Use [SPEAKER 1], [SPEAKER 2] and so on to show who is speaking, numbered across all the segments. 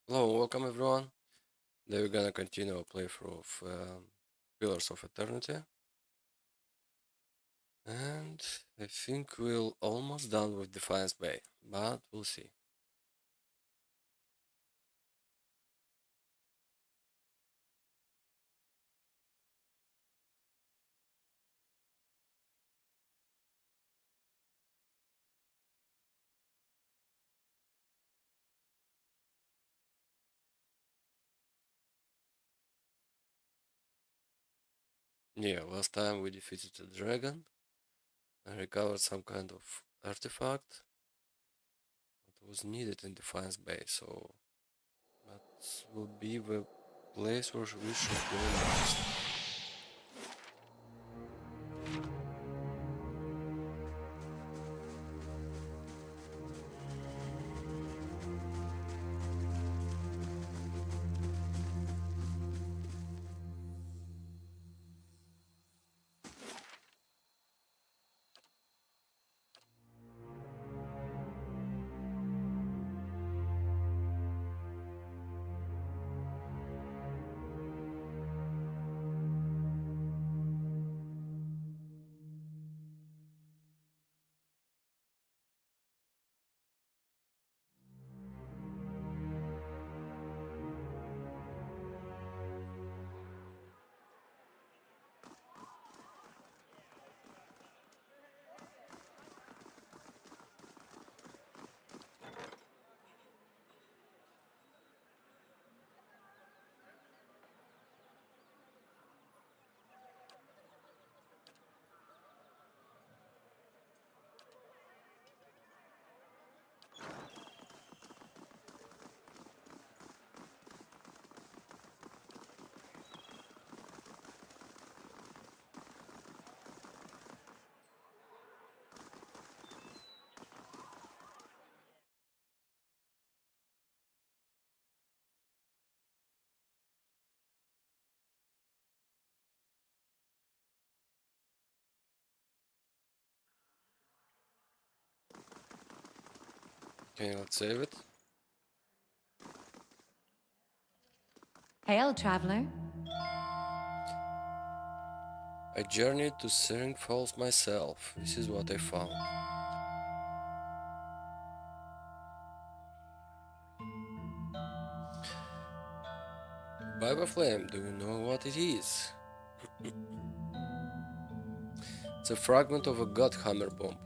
[SPEAKER 1] Hello, welcome everyone. Today we're gonna continue our playthrough of Pillars of Eternity. And I think we're almost done with Defiance Bay, but we'll see. Yeah, last time we defeated a dragon and recovered some kind of artifact that was needed in Defiance Bay, so that will be the place where we should go next. Okay, let's save it.
[SPEAKER 2] Hail, traveler.
[SPEAKER 1] I journeyed to Searing Falls myself. This is what I found. Bible Flame, do you know what it is? It's a fragment of a god hammer bomb.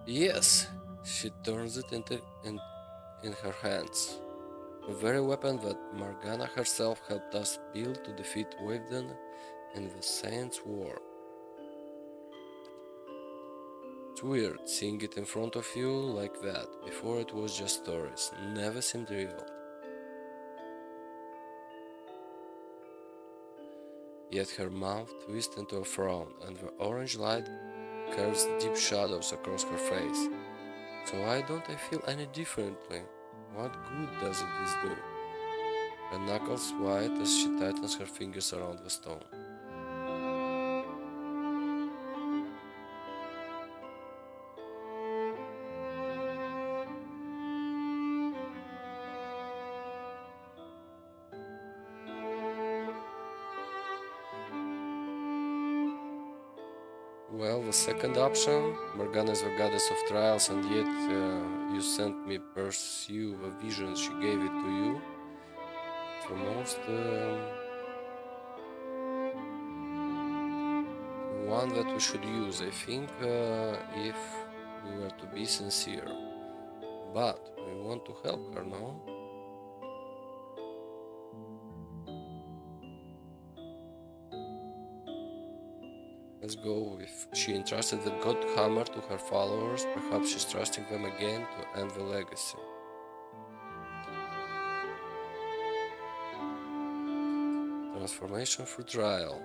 [SPEAKER 1] Yes, she turns it in her hands. The very weapon that Morgana herself helped us build to defeat Waveden in the Saints' War. It's weird seeing it in front of you like that. Before it was just stories, never seemed real. Yet her mouth twists into a frown, and the orange light casts deep shadows across her face. So why don't I feel any differently? What good does this do? Her knuckles white as she tightens her fingers around the stone. Well, the second option, Morgana is the goddess of trials, and yet you sent me pursue the vision she gave it to you. It's the most one that we should use, I think, if we were to be sincere. But we want to help her, no? Let's go. If she entrusted the God Hammer to her followers, perhaps she's trusting them again to end the legacy. Transformation through trial.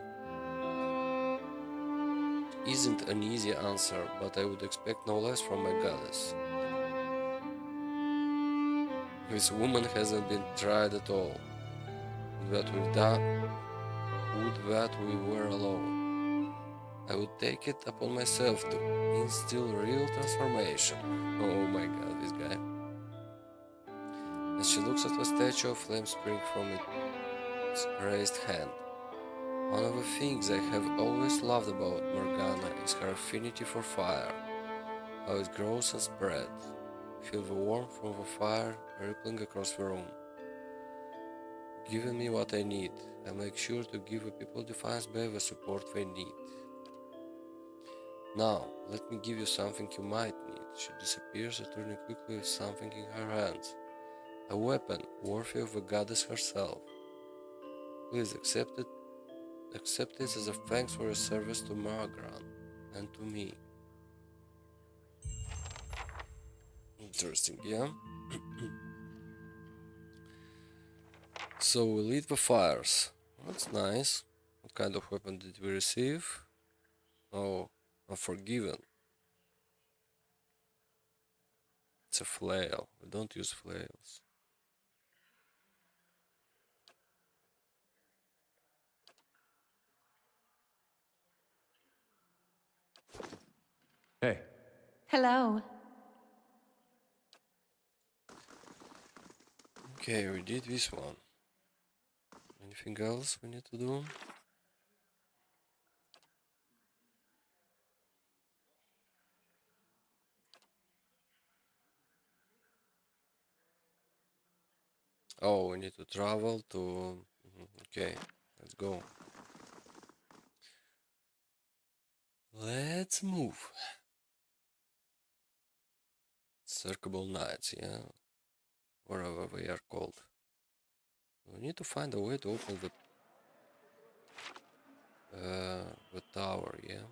[SPEAKER 1] It isn't an easy answer, but I would expect no less from my goddess. This woman hasn't been tried at all. With what we've done, would that we were alone. I would take it upon myself to instill real transformation. Oh my god, this guy. As she looks at the statue of flame spring from its raised hand. One of the things I have always loved about Morgana is her affinity for fire, how it grows and spreads. Feel the warmth from the fire rippling across the room, giving me what I need. I make sure to give the people of Defiance Bay the support they need. Now, let me give you something you might need. She disappears, returning quickly with something in her hands. A weapon worthy of the goddess herself. Please accept it. Accept this as a thanks for your service to Margran and to me. Interesting, yeah? So we lead the fires. That's nice. What kind of weapon did we receive? Oh, Unforgiven. It's a flail. We don't use flails.
[SPEAKER 2] Hey.
[SPEAKER 3] Hello.
[SPEAKER 1] Okay, we did this one. Anything else we need to do? Oh, we need to travel to... Okay, let's go. Let's move. Circable Nights, yeah? Whatever they are called. We need to find a way to open the tower, yeah?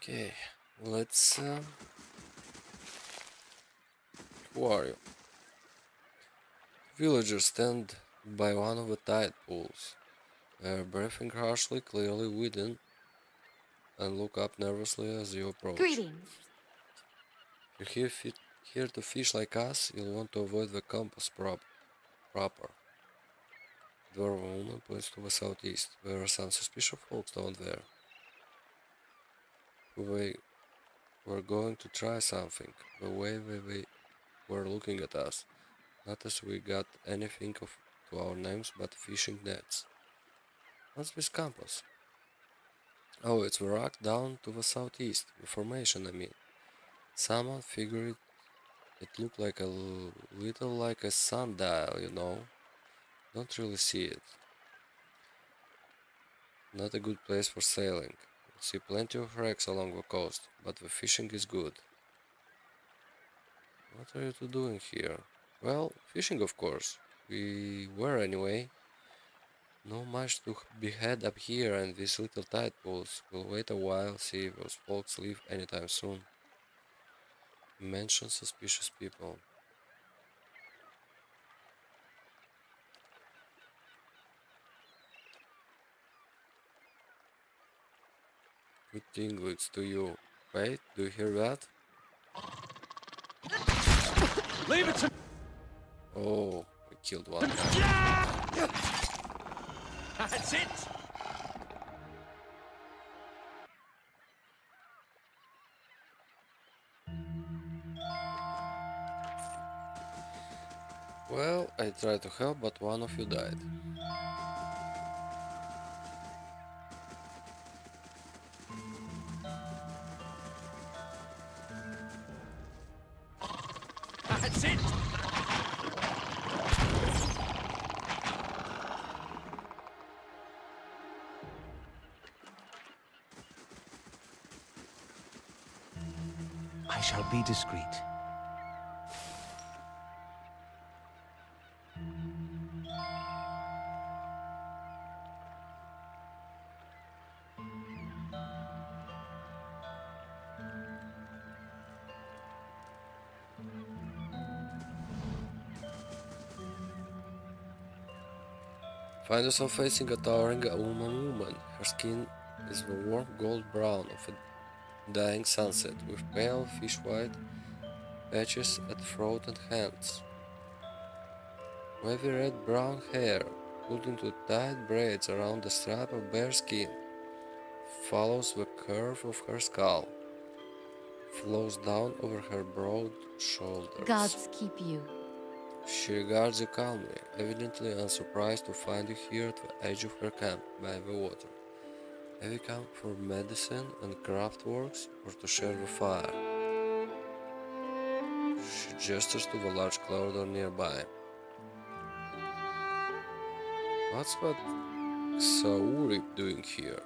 [SPEAKER 1] Okay, let's... who are you? Villagers stand by one of the tide pools. They are breathing harshly, clearly within, and look up nervously as you approach.
[SPEAKER 3] Greetings.
[SPEAKER 1] If you're here to fish like us, you'll want to avoid the compass proper. The dwarven woman points to the southeast. There are some suspicious folks down there. We were going to try something, the way they were looking at us. Not as we got anything to our names but fishing nets. What's this compass? Oh, it's the rock down to the southeast, the formation I mean. Someone figured it looked like a little like a sundial, you know. Don't really see it. Not a good place for sailing. You'll see plenty of wrecks along the coast, but the fishing is good. What are you two doing here? Well, fishing of course. We were anyway. Not much to be had up here and these little tide pools. We'll wait a while, see if those folks leave anytime soon. Mention suspicious people. Good thing it's to you. Wait, do you hear that?
[SPEAKER 2] Leave it to
[SPEAKER 1] Oh, we killed one guy.
[SPEAKER 2] That's it!
[SPEAKER 1] Well, I tried to help, but one of you died.
[SPEAKER 2] That's it! I shall be discreet.
[SPEAKER 1] Find yourself facing a towering woman. Her skin is the warm gold brown of a dying sunset, with pale fish white patches at throat and hands. Wavy red-brown hair, pulled into tight braids around a strip of bare skin, follows the curve of her skull, flows down over her broad shoulders.
[SPEAKER 3] Gods keep you.
[SPEAKER 1] She regards you calmly, evidently unsurprised to find you here at the edge of her camp by the water. Have you come for medicine and craft works, or to share the fire? She gestures to the large cloud door nearby. What's that Sauri doing here?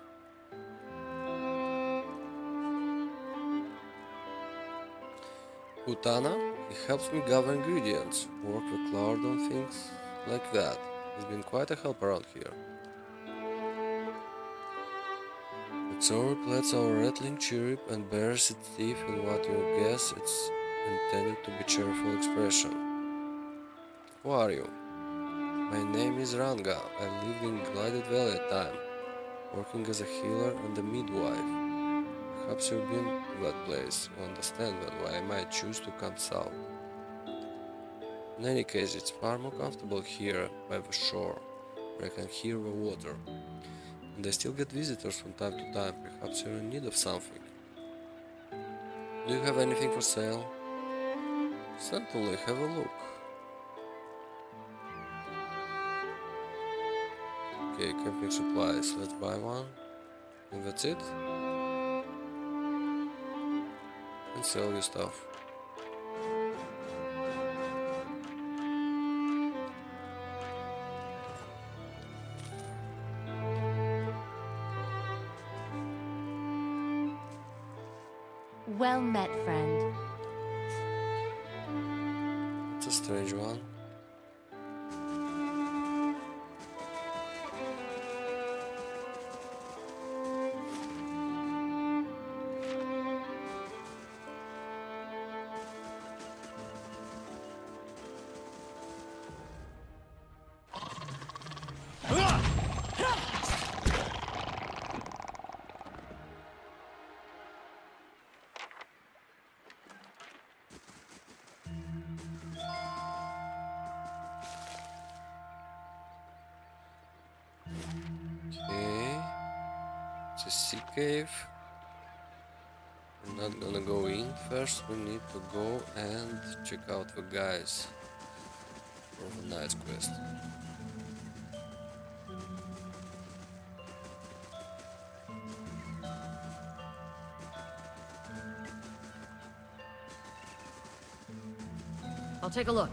[SPEAKER 1] Utana? He helps me gather ingredients, work the cloud on things like that. He's been quite a help around here. But Sauri plets our rattling chirp and bares its teeth in what you guess it's intended to be cheerful expression. Who are you? My name is Ranga. I lived in Glided Valley at time, working as a healer and a midwife. Perhaps you've been to that place. You understand then why I might choose to come south. In any case, it's far more comfortable here by the shore, where I can hear the water. And I still get visitors from time to time. Perhaps you're in need of something. Do you have anything for sale? Certainly, have a look. Okay, camping supplies. Let's buy one. And that's it. And sell your stuff.
[SPEAKER 3] Well met, friend.
[SPEAKER 1] It's a strange one. Okay, it's a sea cave. We're not gonna go in first. We need to go and check out the guys for the night's quest.
[SPEAKER 3] I'll take a look.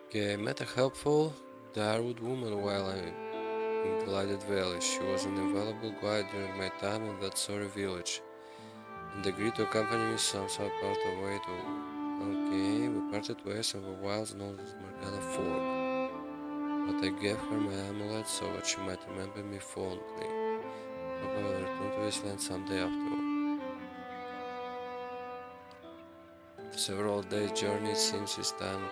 [SPEAKER 1] Okay, I met a helpful Darwood woman while I in Glided Valley. She was an invaluable guide during my time in that sorry village, and agreed to accompany me some part of the way to. Okay, we parted ways in the wilds known as Morgana Ford, but I gave her my amulet so that she might remember me fondly. Hope I will return to this land someday afterward. Several days' journey it seems this time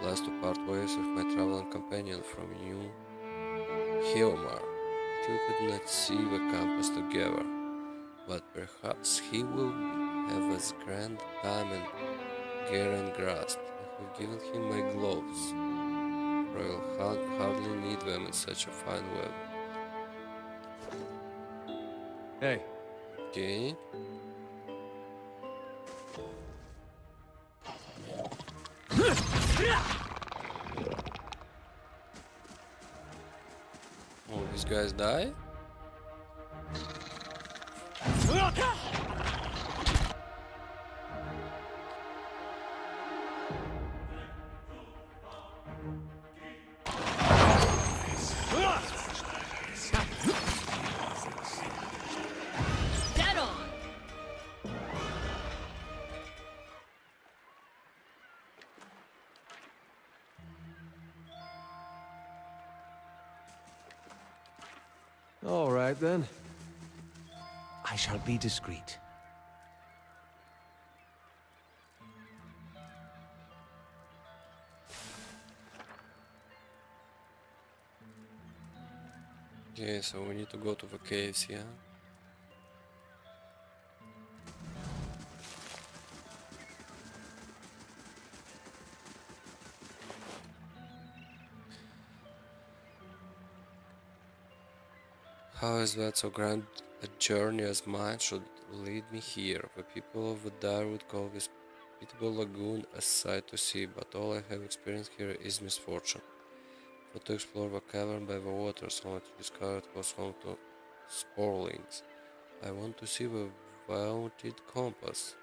[SPEAKER 1] last to part ways with my traveling companion from New Hilmar. Still could not see the campus together, but perhaps he will have as grand time in Garen Grasp. I have given him my gloves, for I will hardly need them in such a fine weather.
[SPEAKER 2] Hey,
[SPEAKER 1] Okay. guys die?
[SPEAKER 3] Dead on!
[SPEAKER 2] All right, then. I shall be discreet.
[SPEAKER 1] Okay, so we need to go to the caves, yeah? How is that so grand a journey as mine should lead me here? The people of the Dire would call this pitiable lagoon a sight to see, but all I have experienced here is misfortune. For to explore the cavern by the waters, only to discover it was home to sporlings. I want to see the vaulted compass,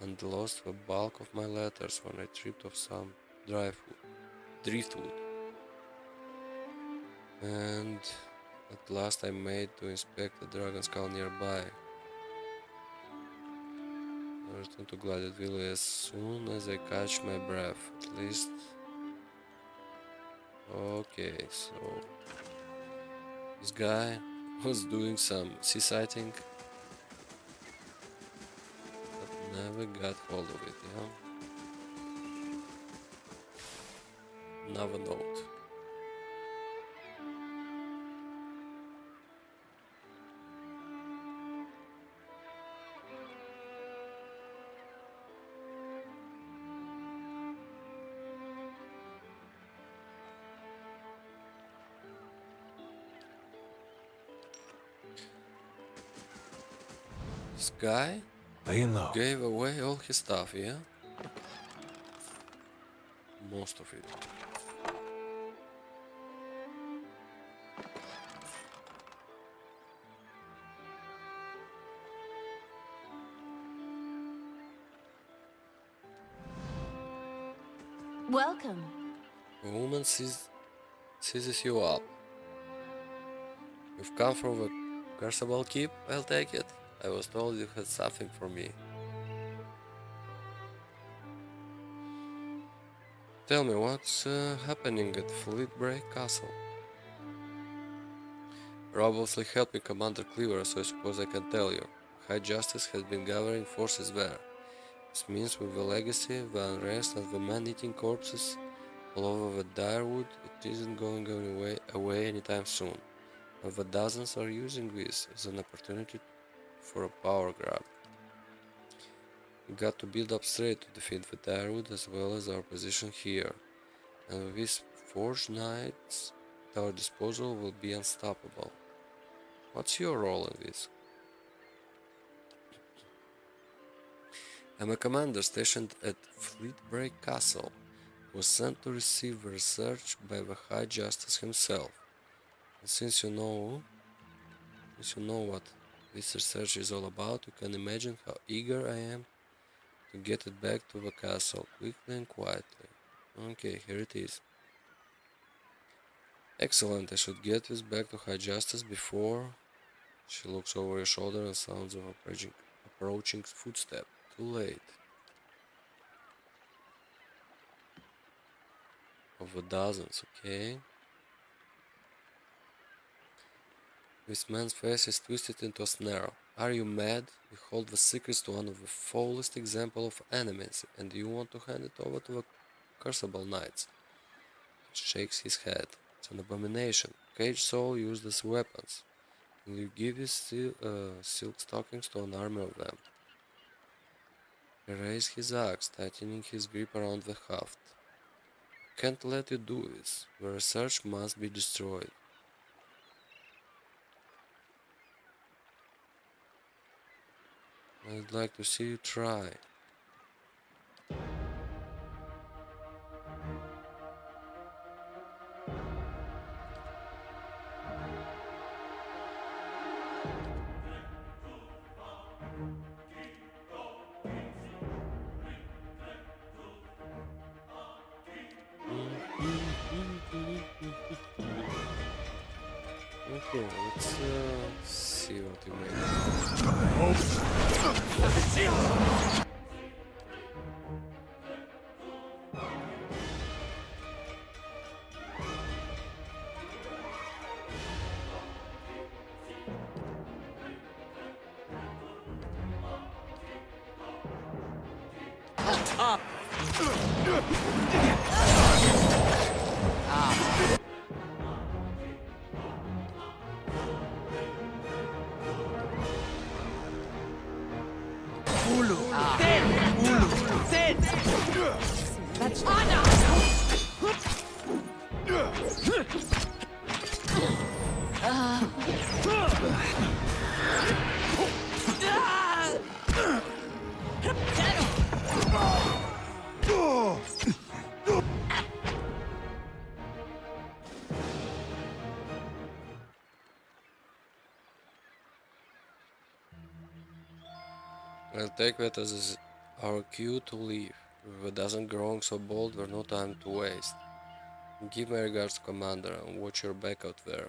[SPEAKER 1] and lost the bulk of my letters when I tripped off some driftwood. And at last I made to inspect the dragon skull nearby. I return to Gladiatville as soon as I catch my breath. At least. Okay, so this guy was doing some sea sighting, but never got hold of it, yeah? Another note. This guy
[SPEAKER 2] Laying low.
[SPEAKER 1] gave away all his stuff, yeah? Most of it.
[SPEAKER 3] Welcome.
[SPEAKER 1] A woman seizes you up. You've come from the Carsabal Keep? I'll take it. I was told you had something for me. Tell me, what's happening at Fleetbreak Castle? Rob obviously helped me Commander Cleaver, so I suppose I can tell you. High Justice has been gathering forces there. This means with the legacy, the unrest, and the man-eating corpses all over the Direwood, it isn't going away anytime soon. And the dozens are using this as an opportunity for a power grab. We got to build up straight to defeat the Direwood as well as our position here. And with these forged knights at our disposal, will be unstoppable. What's your role in this? I'm a commander stationed at Fleetbreak Castle, who was sent to receive the research by the High Justice himself. And since you know what this research is all about, you can imagine how eager I am to get it back to the castle quickly and quietly. Okay, here it is. Excellent, I should get this back to High Justice before she looks over her shoulder and sounds of approaching footstep. Too late. Of the dozens, okay? This man's face is twisted into a snarl. Are you mad? You hold the secrets to one of the foulest examples of enemies, and you want to hand it over to the Cursable Knights. He shakes his head. It's an abomination. Caged soul used as weapons. And you give his silk stockings to an army of them. He raised his axe, tightening his grip around the haft. I can't let you do this. The research must be destroyed. I'd like to see you try. let's see what you made. I'll take that as our cue to leave. With a dozen growing so bold, we've no time to waste. Give my regards to Commander and watch your back out there.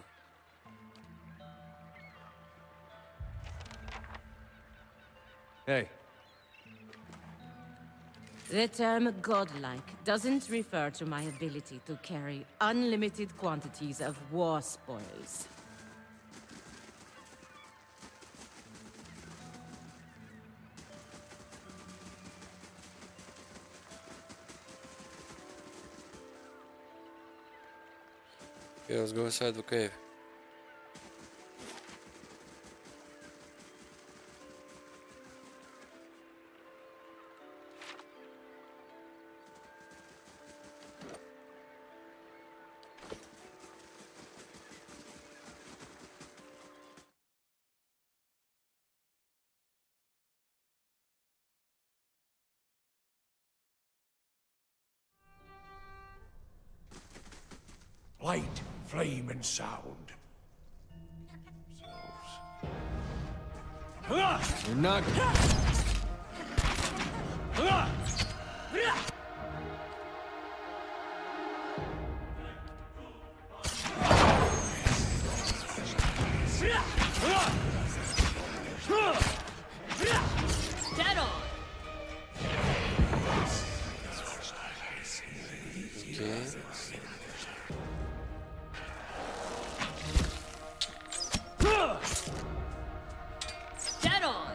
[SPEAKER 2] Hey,
[SPEAKER 3] The term godlike doesn't refer to my ability to carry unlimited quantities of war spoils.
[SPEAKER 1] Okay, let's go inside the cave.
[SPEAKER 4] Light, flame, and sound.
[SPEAKER 2] you're not.
[SPEAKER 3] Dead on!
[SPEAKER 1] Okay.
[SPEAKER 3] Dead on!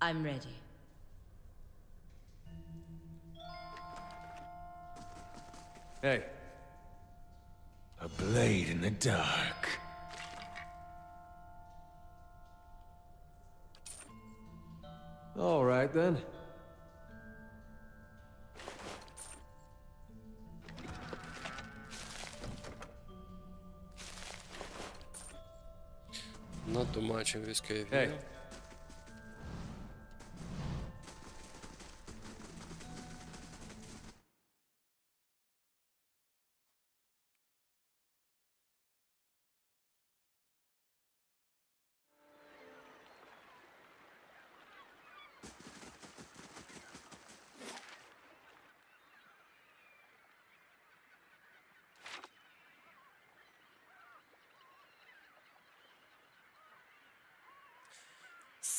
[SPEAKER 3] I'm ready.
[SPEAKER 2] Hey,
[SPEAKER 4] A blade in the dark.
[SPEAKER 2] all right then.
[SPEAKER 1] Not too much in this cave.
[SPEAKER 2] Hey.
[SPEAKER 1] Yeah?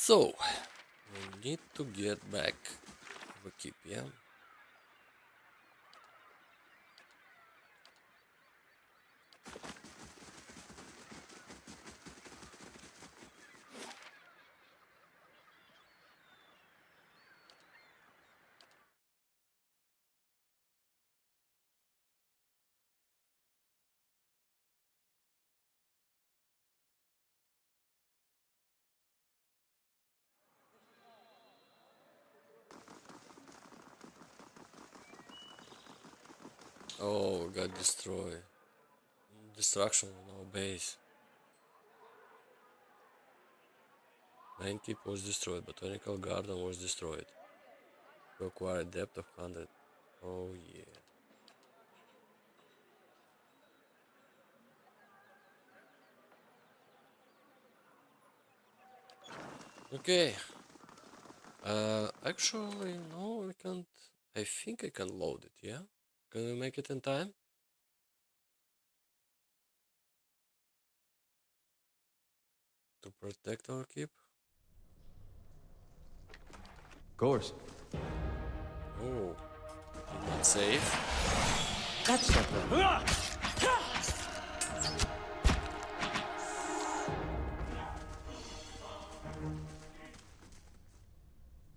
[SPEAKER 1] So, we need to get back to the keep, yeah? Oh, got destroyed. Destruction on our base. Main keep was destroyed, Botanical Garden was destroyed. To acquire a depth of 100. Oh yeah. Okay. Actually, no, we can't I think I can load it, yeah? Can we make it in time? To protect our keep?
[SPEAKER 2] Of course.
[SPEAKER 1] Oh, did not save.
[SPEAKER 2] That's not right.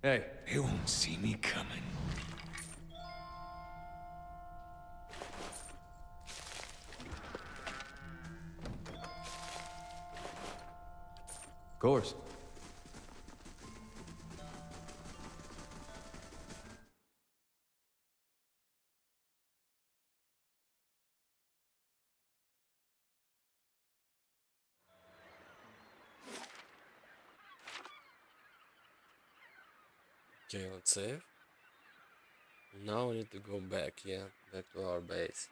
[SPEAKER 2] Hey.
[SPEAKER 4] They won't see me coming.
[SPEAKER 2] Of course.
[SPEAKER 1] Okay, let's save. Now we need to go back, yeah, back to our base.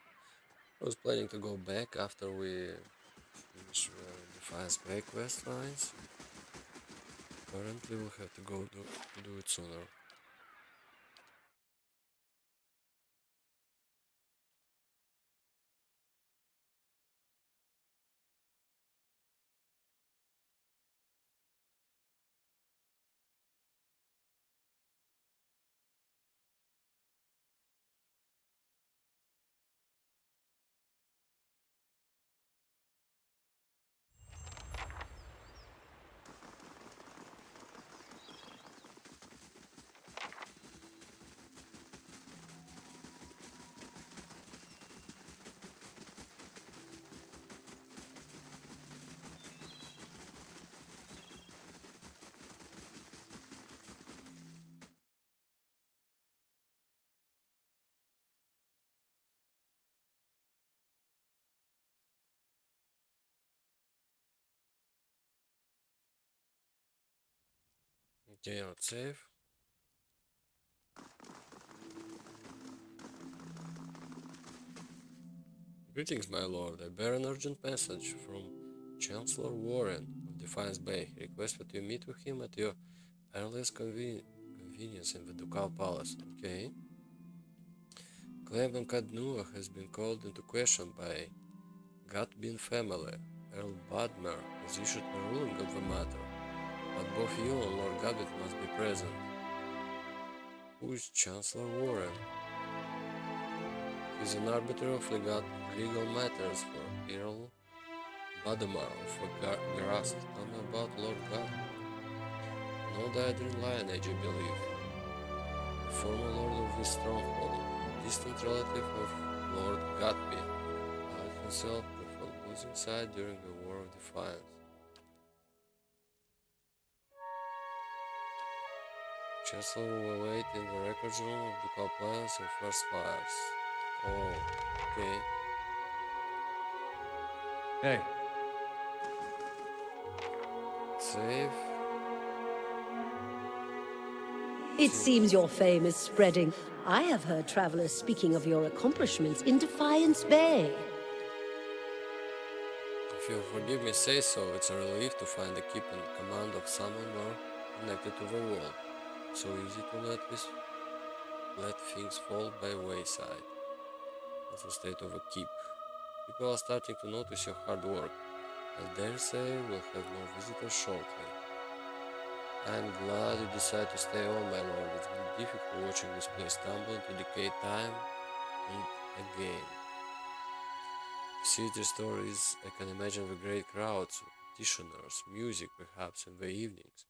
[SPEAKER 1] I was planning to go back after we finish Defiance Bay quest lines. Currently we'll have to go do it sooner. Okay, let's save. Greetings, my lord. I bear an urgent message from Chancellor Warren of Defiance Bay. He requests that you meet with him at your earliest convenience in the Ducal Palace. Okay. Claim Kadnua has been called into question by Gatbin family. Earl Badmer has issued a ruling of the matter, but both you and Lord Gabbett must be present. Who is Chancellor Warren? He's an arbiter of legal matters for Earl Badmer of Garast. Tell me about Lord Gabbett. No Daedrin lineage, I believe. The former lord of this stronghold, distant relative of Lord Gatby, allied himself with a losing side during the War of Defiance. Chancellor will wait in the records room of the Palace and first fires. Oh, okay.
[SPEAKER 2] Hey.
[SPEAKER 1] Save.
[SPEAKER 5] It seems your fame is spreading. I have heard travelers speaking of your accomplishments in Defiance Bay.
[SPEAKER 1] If you'll forgive me say so, it's a relief to find a keep in command of someone more connected to the world. So easy to let things fall by wayside. That's the state of a keep. People are starting to notice your hard work. I dare say we'll have more visitors shortly. I'm glad you decided to stay on, my lord. It's been difficult watching this place tumble into decay time and again. City stories, I can imagine the great crowds, petitioners, music perhaps in the evenings.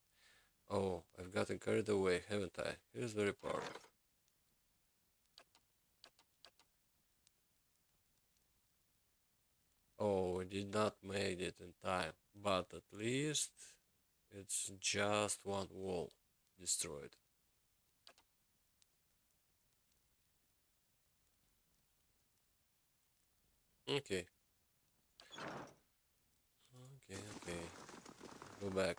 [SPEAKER 1] Oh, I've gotten carried away, haven't I? Here's the report. Oh, we did not make it in time, but at least it's just one wall destroyed. Okay, okay. Go back.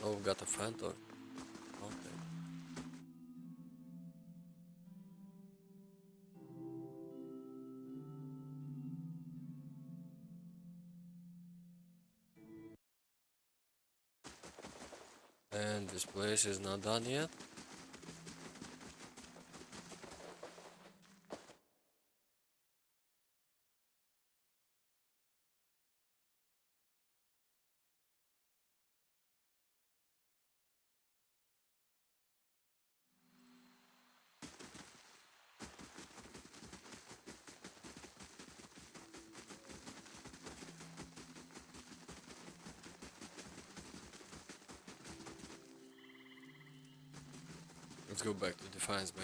[SPEAKER 1] Oh, we got a phantom. Okay. And this place is not done yet. Let's go back to Defiance Bay.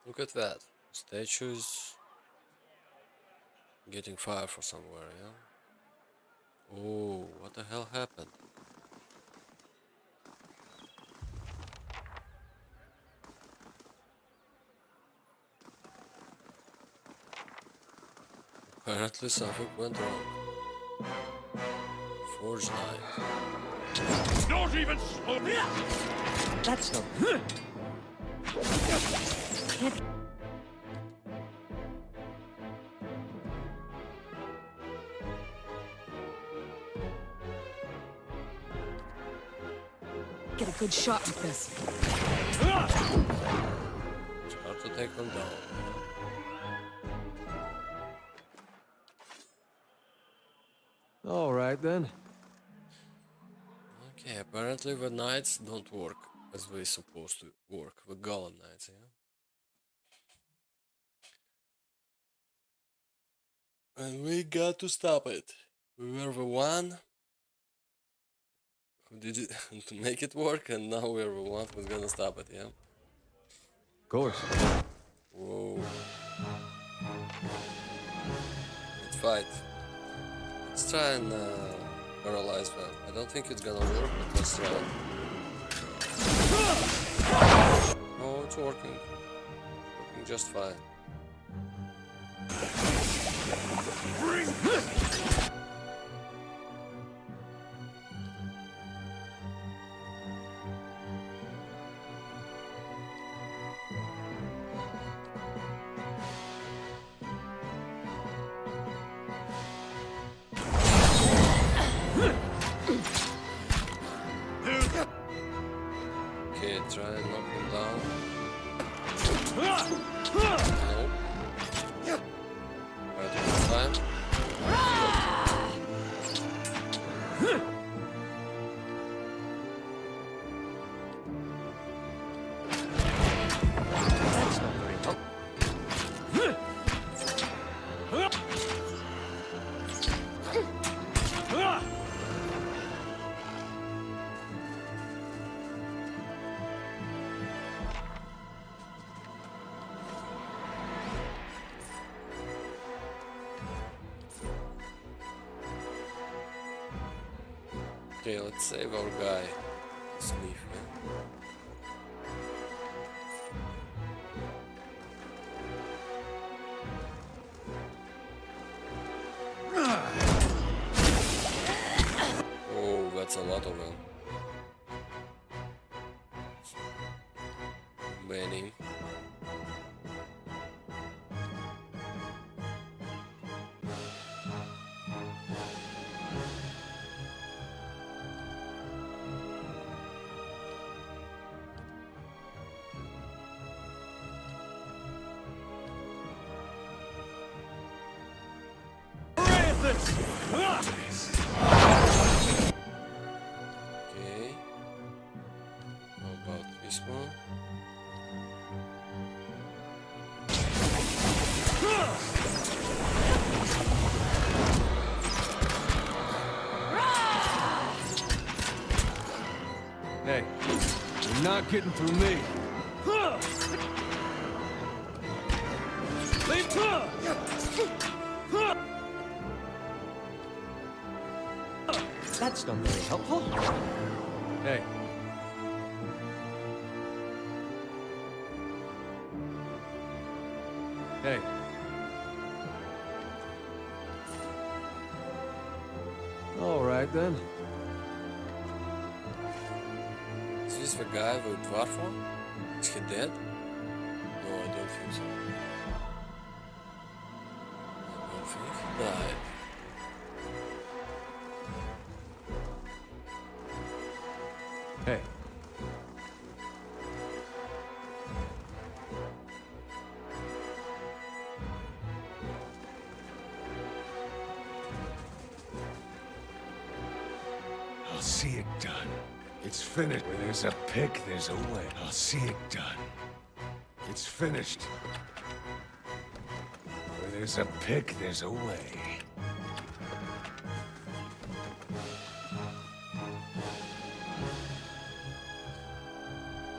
[SPEAKER 1] Look at that. Statues getting fire from somewhere, yeah? Oh, what the hell happened? Apparently something went wrong. Forge Knight.
[SPEAKER 4] Not even slow.
[SPEAKER 2] That's not.
[SPEAKER 3] Get a good shot with this.
[SPEAKER 1] It's hard to take them down.
[SPEAKER 2] All right then.
[SPEAKER 1] Okay, apparently the knights don't work as they supposed to work. The golem knights, yeah? And we got to stop it. We were the one who did it to make it work, and now we're the one who's gonna stop it, yeah?
[SPEAKER 2] Of course.
[SPEAKER 1] Whoa. Let's fight. Let's try and paralyze them. I don't think it's gonna work, but let's try. Oh, it's working. Working just fine. Okay, try and knock him down. Nope. Right this time.
[SPEAKER 2] That's not very helpful.
[SPEAKER 1] Okay, let's save our guy. Smith, Oh, that's a lot of them. Many. Okay. How about this one?
[SPEAKER 4] Hey, you're not getting through me.
[SPEAKER 2] That's not very helpful.
[SPEAKER 4] Hey. Hey. All right, then.
[SPEAKER 1] Is this the guy with dwarf one? Is he dead? No, I don't think so. I don't think he died.
[SPEAKER 4] Hey.
[SPEAKER 6] I'll see it done. It's finished. Where there's a pick, there's a way. I'll see it done. It's finished. Where there's a pick, there's a way.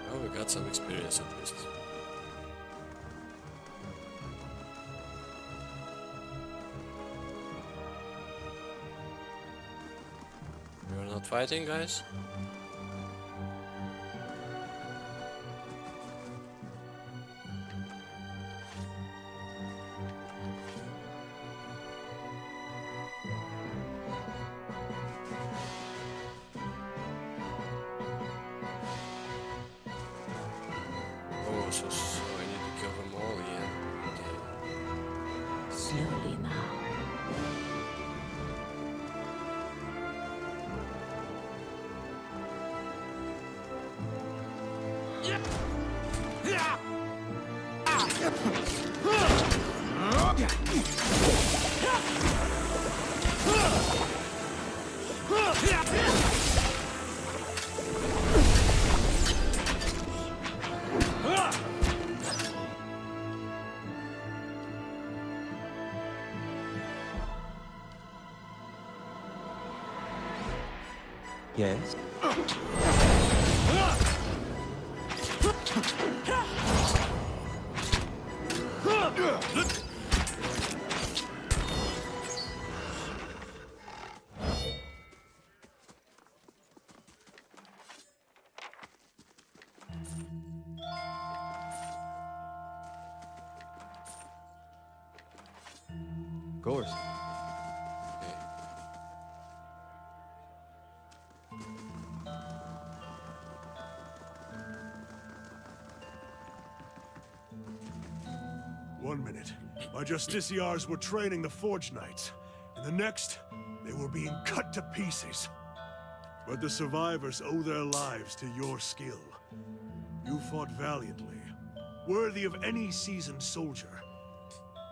[SPEAKER 1] Oh, we got some experience at least. We're not fighting, guys? Oh, so I need to kill them all, yeah. Okay.
[SPEAKER 3] Slowly now.
[SPEAKER 2] Yes?
[SPEAKER 4] Of course.
[SPEAKER 1] Okay.
[SPEAKER 7] 1 minute, my justiciars were training the Forge Knights. In the next, they were being cut to pieces. But the survivors owe their lives to your skill. You fought valiantly, worthy of any seasoned soldier.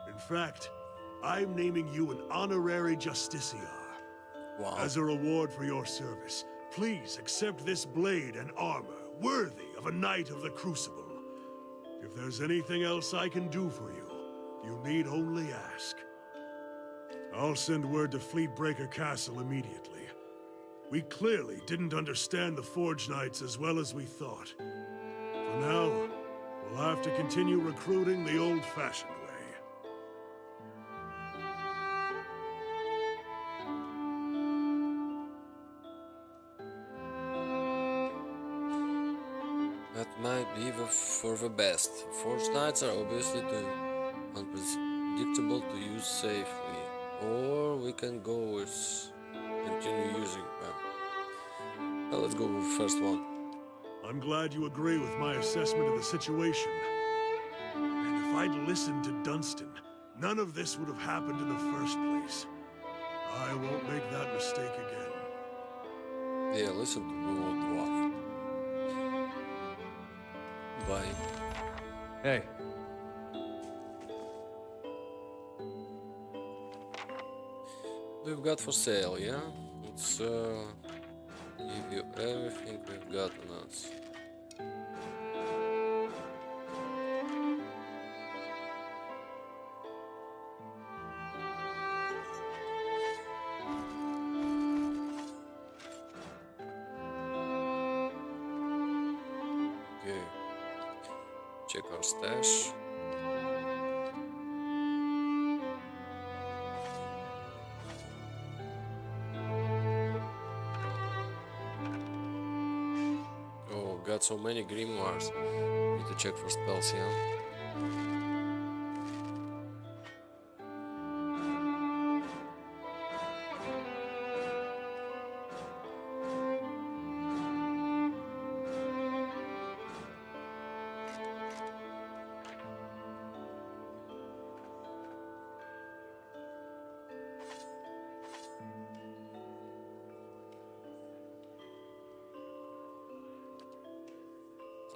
[SPEAKER 7] In fact, I'm naming you an honorary justiciar.
[SPEAKER 1] Wow.
[SPEAKER 7] As a reward for your service, please accept this blade and armor, worthy of a Knight of the Crucible. If there's anything else I can do for you, you need only ask. I'll send word to Fleetbreaker Castle immediately. We clearly didn't understand the Forge Knights as well as we thought. For now, we'll have to continue recruiting the old-fashioned way.
[SPEAKER 1] That might be for the best. Forge Knights are obviously too unpredictable to use safely. Or we can go with continue using them. Well, let's go with the first one.
[SPEAKER 7] I'm glad you agree with my assessment of the situation. And if I'd listened to Dunstan, none of this would have happened in the first place. I won't make that mistake again.
[SPEAKER 1] Yeah, listen to the old dwarf. Bye.
[SPEAKER 4] Hey.
[SPEAKER 1] We've got for sale, yeah? Let's give you everything we've got on us. Okay. Check our stash. Oh, got so many grimoires. Need to check for spells, yeah?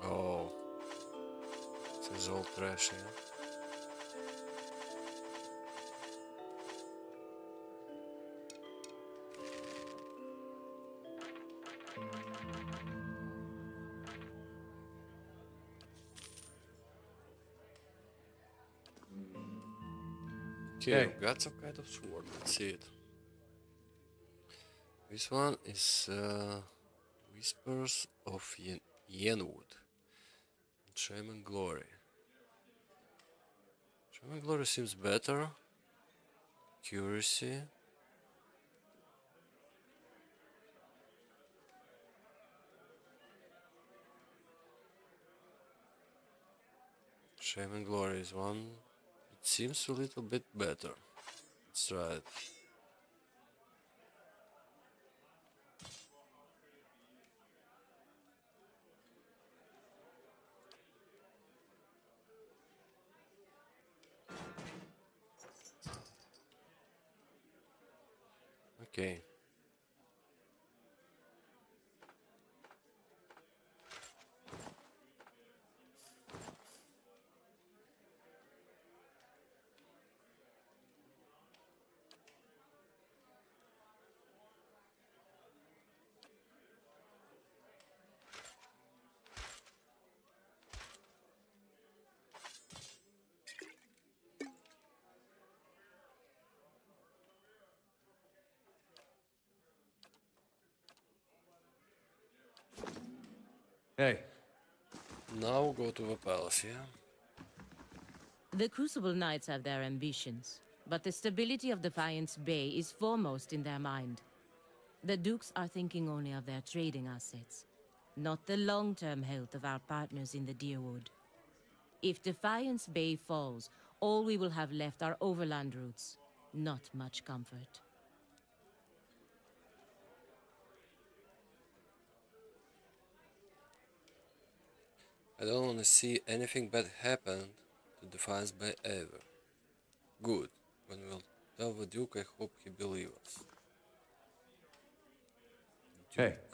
[SPEAKER 1] Oh, this is all trash, yeah? Okay,
[SPEAKER 4] Hey.
[SPEAKER 1] I've got some kind of sword. Let's see it. This one is Whispers of Yenwood. Shaman Glory. Shaman Glory seems better. Accuracy. Shaman Glory is one. It seems a little bit better. Let's try it. Okay.
[SPEAKER 4] Hey.
[SPEAKER 1] Now go to the palace, yeah?
[SPEAKER 3] The Crucible Knights have their ambitions, but the stability of Defiance Bay is foremost in their mind. The Dukes are thinking only of their trading assets, not the long-term health of our partners in the Deerwood. If Defiance Bay falls, all we will have left are overland routes. Not much comfort.
[SPEAKER 1] I don't want to see anything bad happen to Defiance Bay ever. Good. When we'll tell the Duke, I hope he believes us.
[SPEAKER 4] Hey.
[SPEAKER 1] Duke.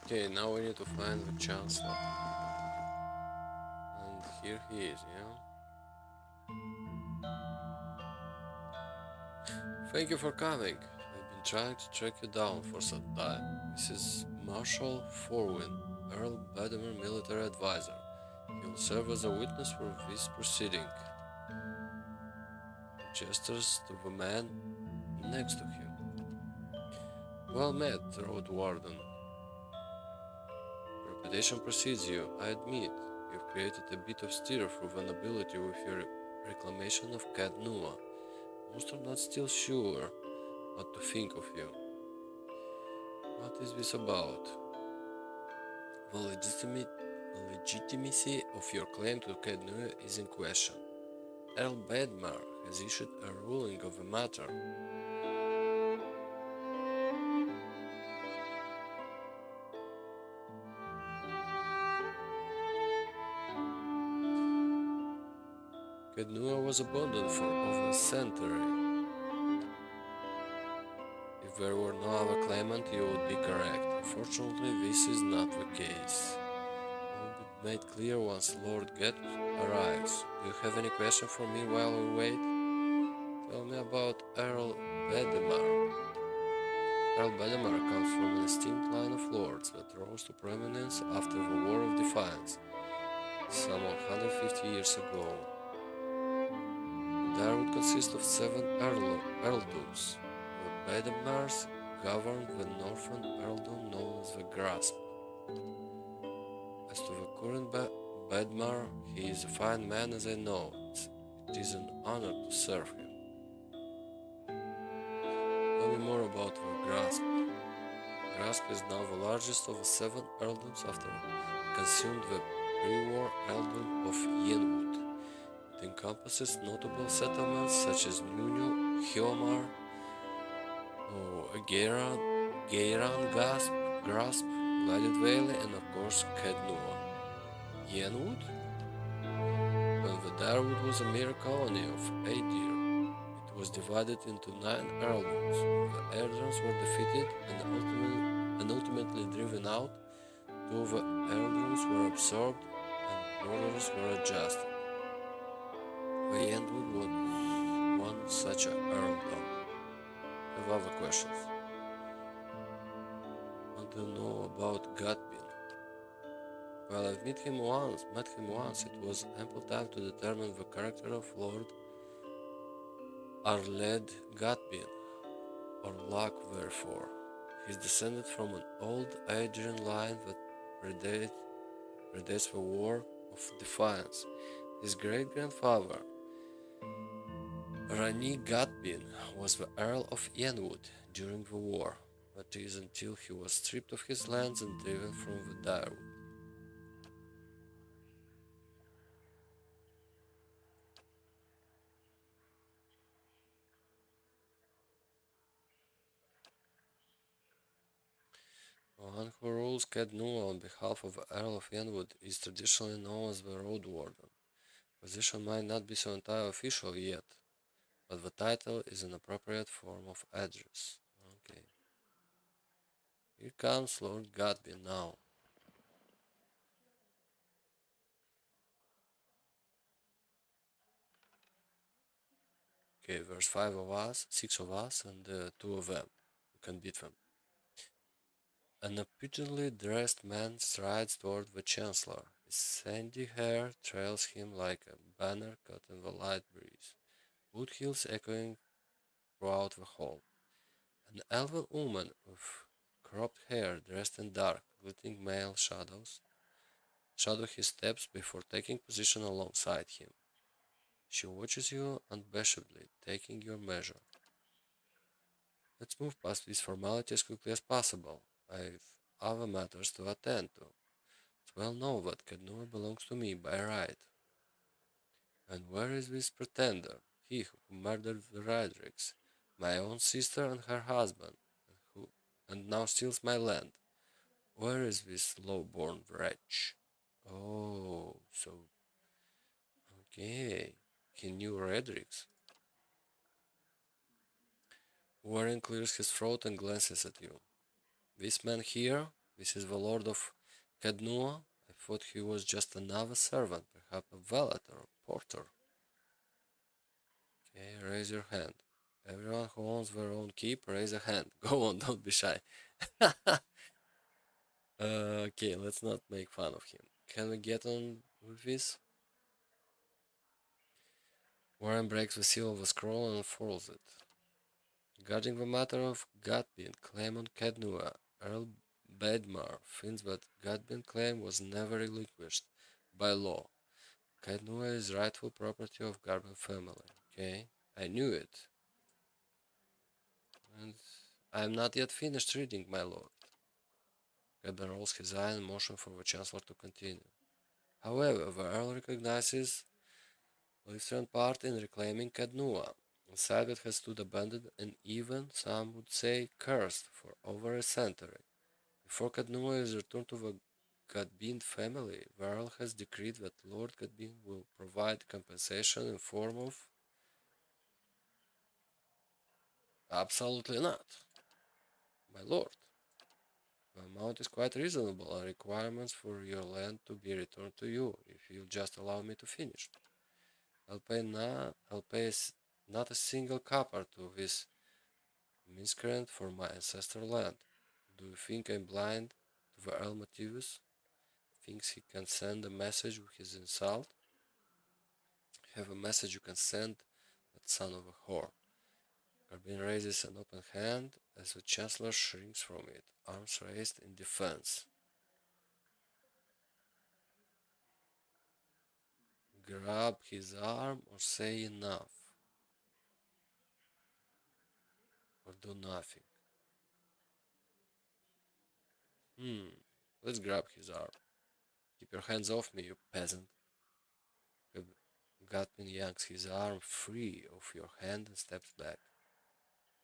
[SPEAKER 1] Okay, now we need to find the Chancellor. And here he is, yeah? Thank you for coming. I've been trying to track you down for some time. This is Marshal Forwin, Earl Badimer military advisor. He will serve as a witness for this proceeding. Gestures to the man next to him. Well met, Road Warden. Reputation precedes you, I admit. You've created a bit of stir through vulnerability with your reclamation of Cat Nua. Most are not still sure what to think of you. What is this about? The legitimacy of your claim to Cat Nua is in question. Earl Bedmar has issued a ruling of the matter. Kednua was abandoned for over a century. If there were no other claimant, you would be correct. Unfortunately, this is not the case. All will be made clear once Lord Get arrives. Do you have any question for me while we wait? Tell me about Earl Bedemar. Earl Bedemar comes from an esteemed line of lords that rose to prominence after the War of Defiance, some 150 years ago. There would consist of 7 earldoms. The Bedemars governed the northern earldom known as the Grasp. As to the current Bedmar, he is a fine man as I know. It is an honor to serve him. Tell me more about the Grasp. Grasp is now the largest of the 7 earldoms after it consumed the pre-war earldom of Yenwood. It encompasses notable settlements such as Nuno, Hiomar, Geiran, Grasp, Lighted Valley, and of course Kednua. Yenwood? When the Darwood was a mere colony of 8 years, it was divided into 9 earldoms. The earldoms were defeated and ultimately driven out. 2 of the earldoms were absorbed and the others were adjusted. The Yenwood was one such earldom. Have other questions? What do you know about Gatbin? Well, I've met him once. It was ample time to determine the character of Lord Arled Gatbin, or Luck therefore. He's descended from an old Adrian line that predates the War of Defiance. His great-grandfather, Rani Gatbin, was the Earl of Yenwood during the war, that is until he was stripped of his lands and driven from the Direwood. One who rules Cadnua on behalf of the Earl of Yenwood is traditionally known as the Road Warden. The position might not be so entirely official yet, but the title is an appropriate form of address. Okay. Here comes Lord Godby now. Okay, there's 5 of us, 6 of us, and 2 of them. We can beat them. An appealingly dressed man strides toward the Chancellor. His sandy hair trails him like a banner caught in the light breeze, wood hills echoing throughout the hall. An elven woman with cropped hair dressed in dark, glittering male shadow his steps before taking position alongside him. She watches you unabashedly, taking your measure. Let's move past this formality as quickly as possible. I've other matters to attend to. It's well known that Cadnua belongs to me by right. And where is this pretender? He who murdered the Rydricks, my own sister and her husband, and now steals my land. Where is this low-born wretch? Oh, so okay. He knew Redrix. Warren clears his throat and glances at you. This man here, this is the Lord of Cadnua. I thought he was just another servant, perhaps a valet or a porter. Okay, raise your hand. Everyone who owns their own keep, raise a hand. Go on, don't be shy. Okay, let's not make fun of him. Can we get on with this? Warren breaks the seal of the scroll and unfurls it. Regarding the matter of Gatbin claim on Cadnua, Earl Bedmar thinks that Gatbin claim was never relinquished, by law. Kadnua is rightful property of Garben family. Okay, I knew it. And I'm not yet finished reading, my lord. Garben rolls his eye in motion for the Chancellor to continue. However, the Earl recognizes Lutheran part in reclaiming Kadnua, a site that has stood abandoned and even, some would say, cursed for over a century. Before Kadnua is returned to the Gadbin family, the Earl has decreed that Lord Gadbin will provide compensation in form of... Absolutely not, my lord. The amount is quite reasonable and requirements for your land to be returned to you, if you'll just allow me to finish. I'll pay not a single copper to this miscreant for my ancestral land. Do you think I'm blind to the Earl Motivus? Thinks he can send a message with his insult? Have a message you can send, that son of a whore. Garbin raises an open hand as the Chancellor shrinks from it, arms raised in defense. Grab his arm or say enough. Or do nothing. Let's grab his arm. Keep your hands off me, you peasant. Gatman yanks his arm free of your hand and steps back.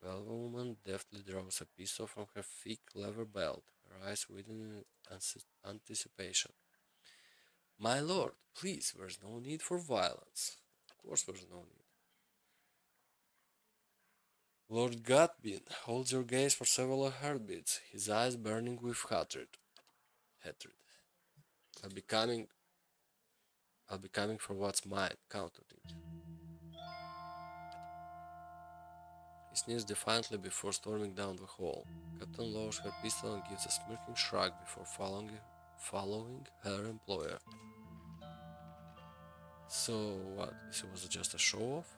[SPEAKER 1] The woman deftly draws a pistol from her thick leather belt, her eyes widen in anticipation. My lord, please, there's no need for violence. Of course there's no need. Lord Gatbin holds your gaze for several heartbeats, his eyes burning with hatred. I'll be coming for what's mine, countered it. He sneers defiantly before storming down the hall. Captain lowers her pistol and gives a smirking shrug before following her employer. So what, this was just a show-off?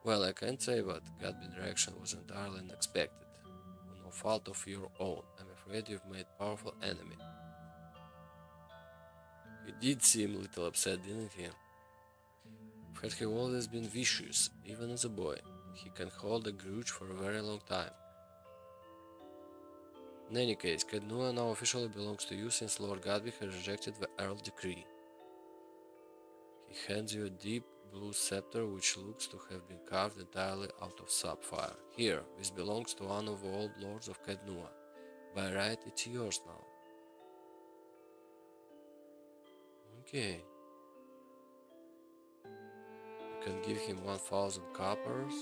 [SPEAKER 1] Well, I can't say, but Gatbin's reaction was entirely unexpected. For no fault of your own, I'm afraid you've made powerful enemy. He did seem a little upset, didn't he? Had he always been vicious, even as a boy. He can hold a grudge for a very long time. In any case, Kadnua now officially belongs to you since Lord Gadby has rejected the Earl's decree. He hands you a deep blue scepter which looks to have been carved entirely out of sapphire. Here, this belongs to one of the old lords of Kadnua. By right, it's yours now. Okay. You can give him 1,000 coppers.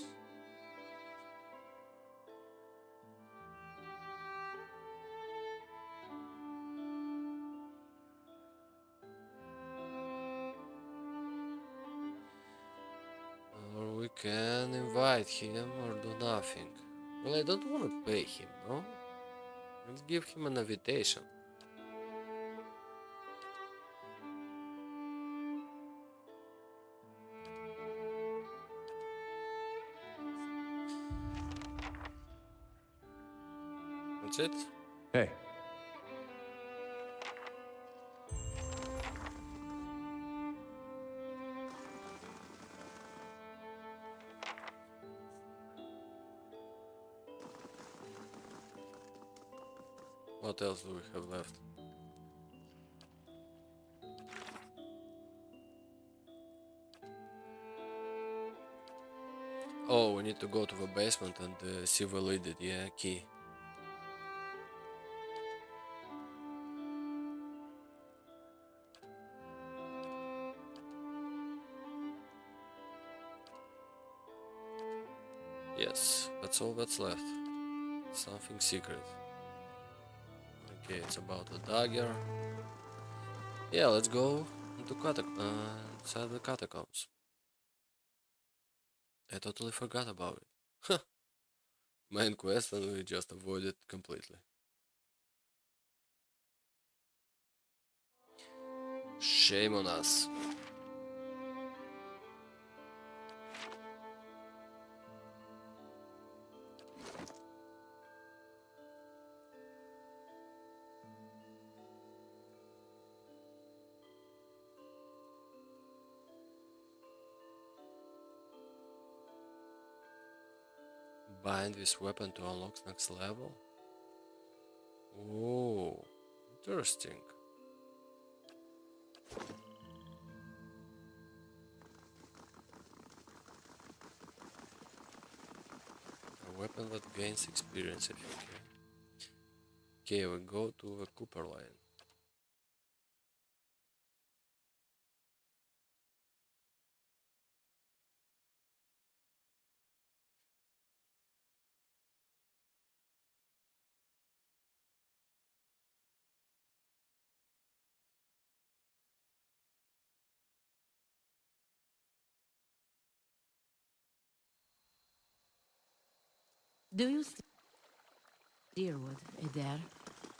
[SPEAKER 1] Or we can invite him or do nothing. Well, I don't want to pay him, no? Let's give him an invitation. That's it?
[SPEAKER 4] Hey.
[SPEAKER 1] What else do we have left? Oh, we need to go to the basement and see the leaded, yeah, key. Yes, that's all that's left. Something secret. Okay, it's about the dagger. Yeah, let's go into inside the catacombs. I totally forgot about it. Main quest and we just avoid it completely. Shame on us. Bind this weapon to unlock next level? Oh, interesting. A weapon that gains experience, I think. Okay, we go to the Cooper line.
[SPEAKER 3] Do you still Deerwood, Adair?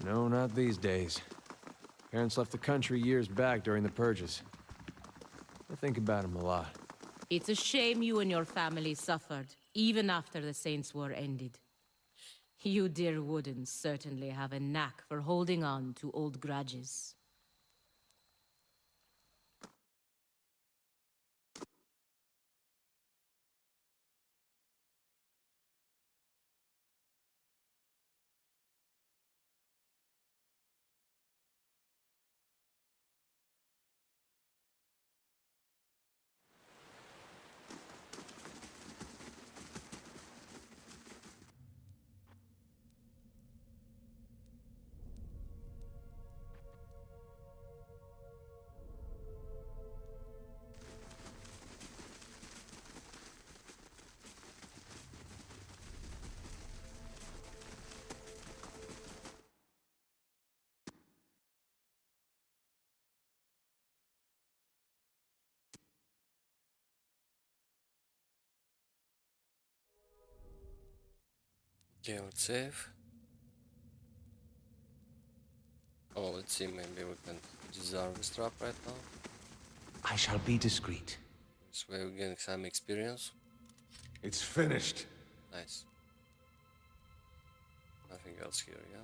[SPEAKER 4] No, not these days. Parents left the country years back during the purges. I think about him a lot.
[SPEAKER 3] It's a shame you and your family suffered, even after the Saints' War ended. You Deerwoodens certainly have a knack for holding on to old grudges.
[SPEAKER 1] Okay, let's save. Oh, let's see, maybe we can disarm this trap right now.
[SPEAKER 2] I shall be discreet.
[SPEAKER 1] This way we get some experience.
[SPEAKER 6] It's finished.
[SPEAKER 1] Nice. Nothing else here, yeah?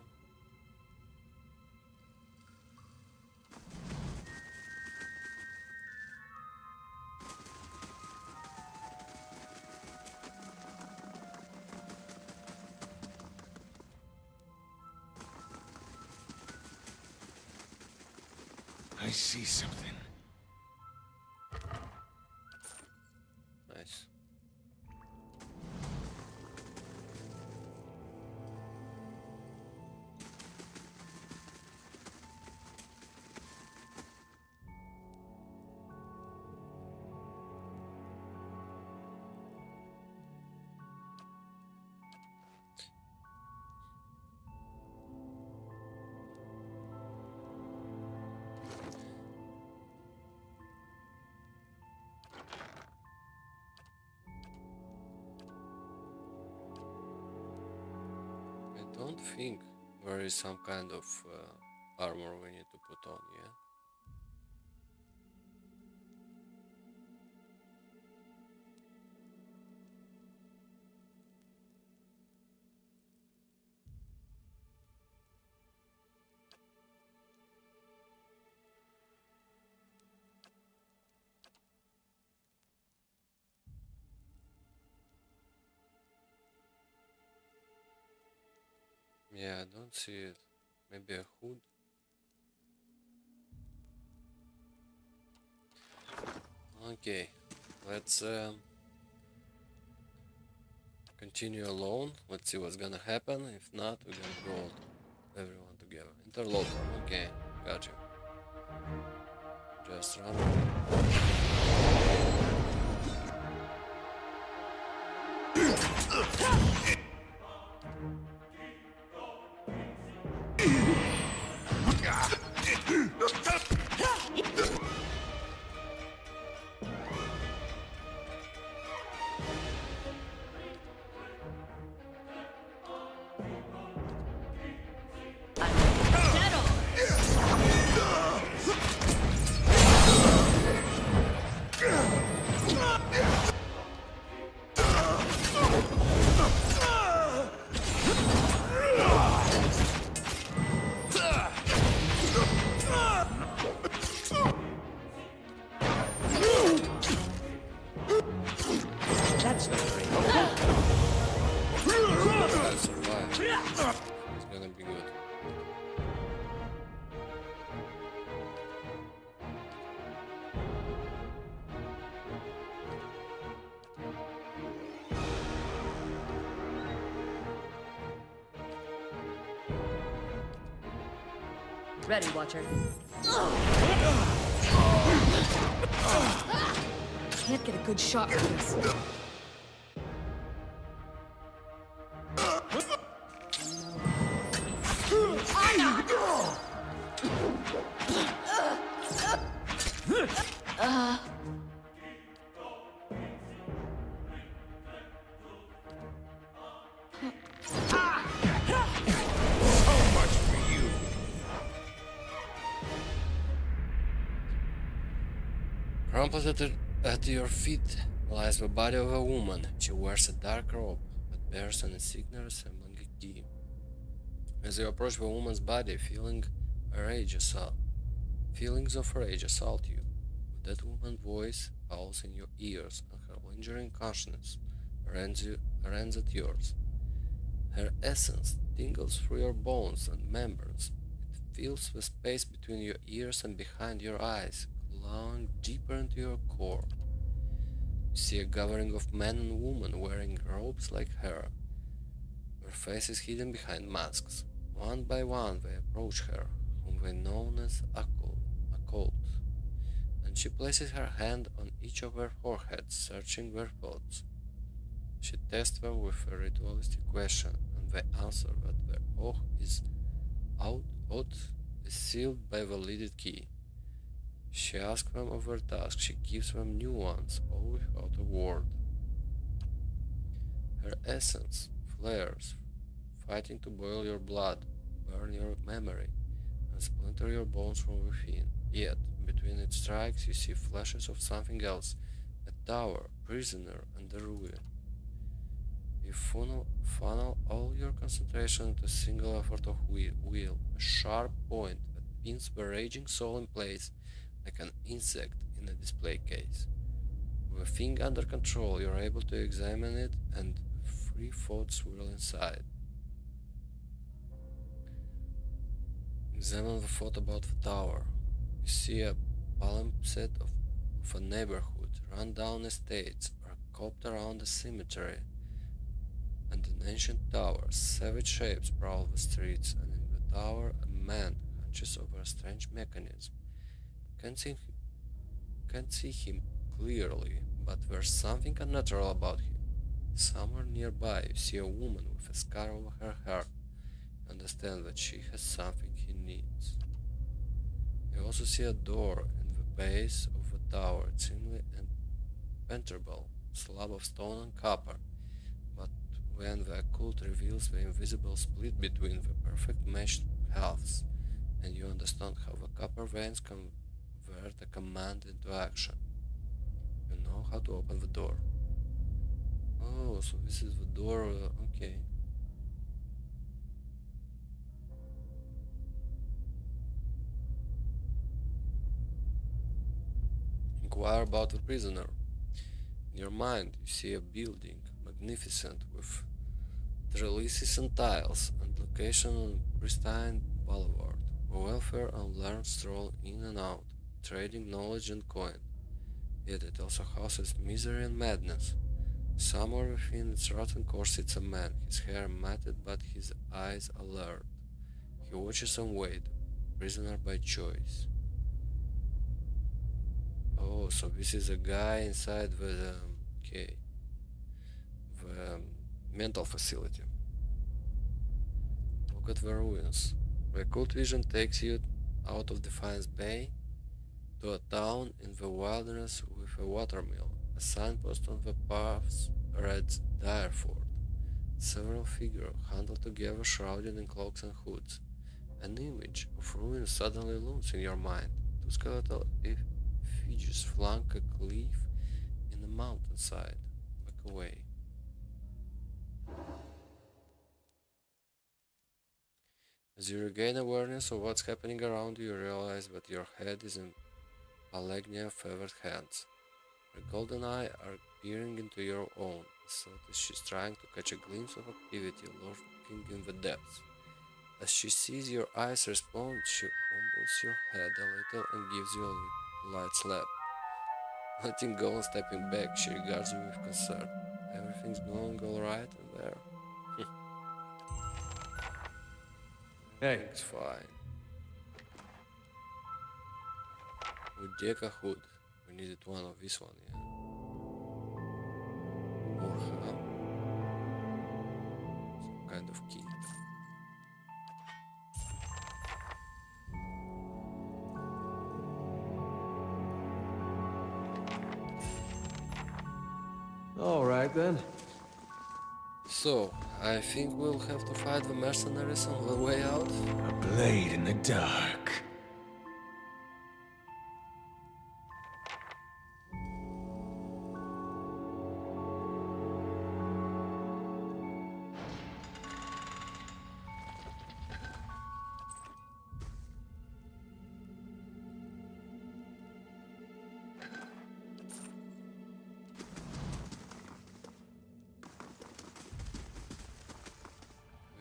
[SPEAKER 6] I see something.
[SPEAKER 1] Nice. I don't think there is some kind of armor we need to put on, yeah? Yeah, I don't see it. Maybe a hood? Okay, let's continue alone. Let's see what's gonna happen. If not, we're gonna go everyone together. Interloper, okay, got you. Just run away.
[SPEAKER 3] Ready, Watcher.
[SPEAKER 8] Can't get a good shot for this.
[SPEAKER 1] Crumpled at your feet lies the body of a woman. She wears a dark robe that bears an insignia resembling a key. As you approach the woman's body, feelings of rage assault you. That woman's voice howls in your ears, and her lingering consciousness rends at yours. Her essence tingles through your bones and members. It fills the space between your ears and behind your eyes, glowing deeper into your core. You see a gathering of men and women wearing robes like her, their faces hidden behind masks. One by one they approach her, whom they know as occult, and she places her hand on each of their foreheads, searching their thoughts. She tests them with a ritualistic question, and they answer that their oath is sealed by the leaded key. She asks them of their tasks, she gives them new ones, all without a word. Her essence flares, fighting to boil your blood, burn your memory, and splinter your bones from within. Yet, between its strikes, you see flashes of something else, a tower, prisoner, and a ruin. You funnel all your concentration into a single effort of will, a sharp point that pins the raging soul in place like an insect in a display case. With the thing under control, you're able to examine it, and free thoughts swirl inside. Examine the thought about the tower. You see a palimpsest of a neighborhood, run-down estates are coped around a cemetery, and an ancient tower. Savage shapes prowl the streets, and in the tower a man hunches over a strange mechanism. Can't see him clearly, but there's something unnatural about him. Somewhere nearby you see a woman with a scar over her heart. You understand that she has something he needs. You also see a door in the base of the tower. It's seemingly impenetrable, slab of stone and copper. But when the occult reveals the invisible split between the perfect meshed halves, and you understand how the copper veins convert a command into action, you know how to open the door. Oh, so this is the door, okay. Inquire about the prisoner. In your mind, you see a building, magnificent, with trellises and tiles, and location on pristine boulevard. The welfare unlearned stroll in and out, trading knowledge and coin. Yet it also houses misery and madness. Somewhere within its rotten core sits a man, his hair matted but his eyes alert. He watches and waits, prisoner by choice. Oh, so this is a guy inside the mental facility. Look at the ruins. The occult vision takes you out of Defiance Bay to a town in the wilderness with a watermill. A signpost on the paths reads Direford. Several figures huddled together, shrouded in cloaks and hoods. An image of ruins suddenly looms in your mind. Two skeletal effigies flank a cliff in the mountainside. Back away. As you regain awareness of what's happening around you, you realize that your head is in Palegnia feathered hands. Her golden eyes are peering into your own, so that she's trying to catch a glimpse of activity lurking in the depths. As she sees your eyes respond, she wobbles your head a little and gives you a light slap. Letting go and stepping back, she regards you with concern. Everything's going alright in there?
[SPEAKER 4] Hey,
[SPEAKER 1] Everything's fine. Udeka hood. We needed one of this one, yeah. More ham. Some kind of key.
[SPEAKER 4] All right then.
[SPEAKER 1] So, I think we'll have to fight the mercenaries on the way out.
[SPEAKER 6] A blade in the dark.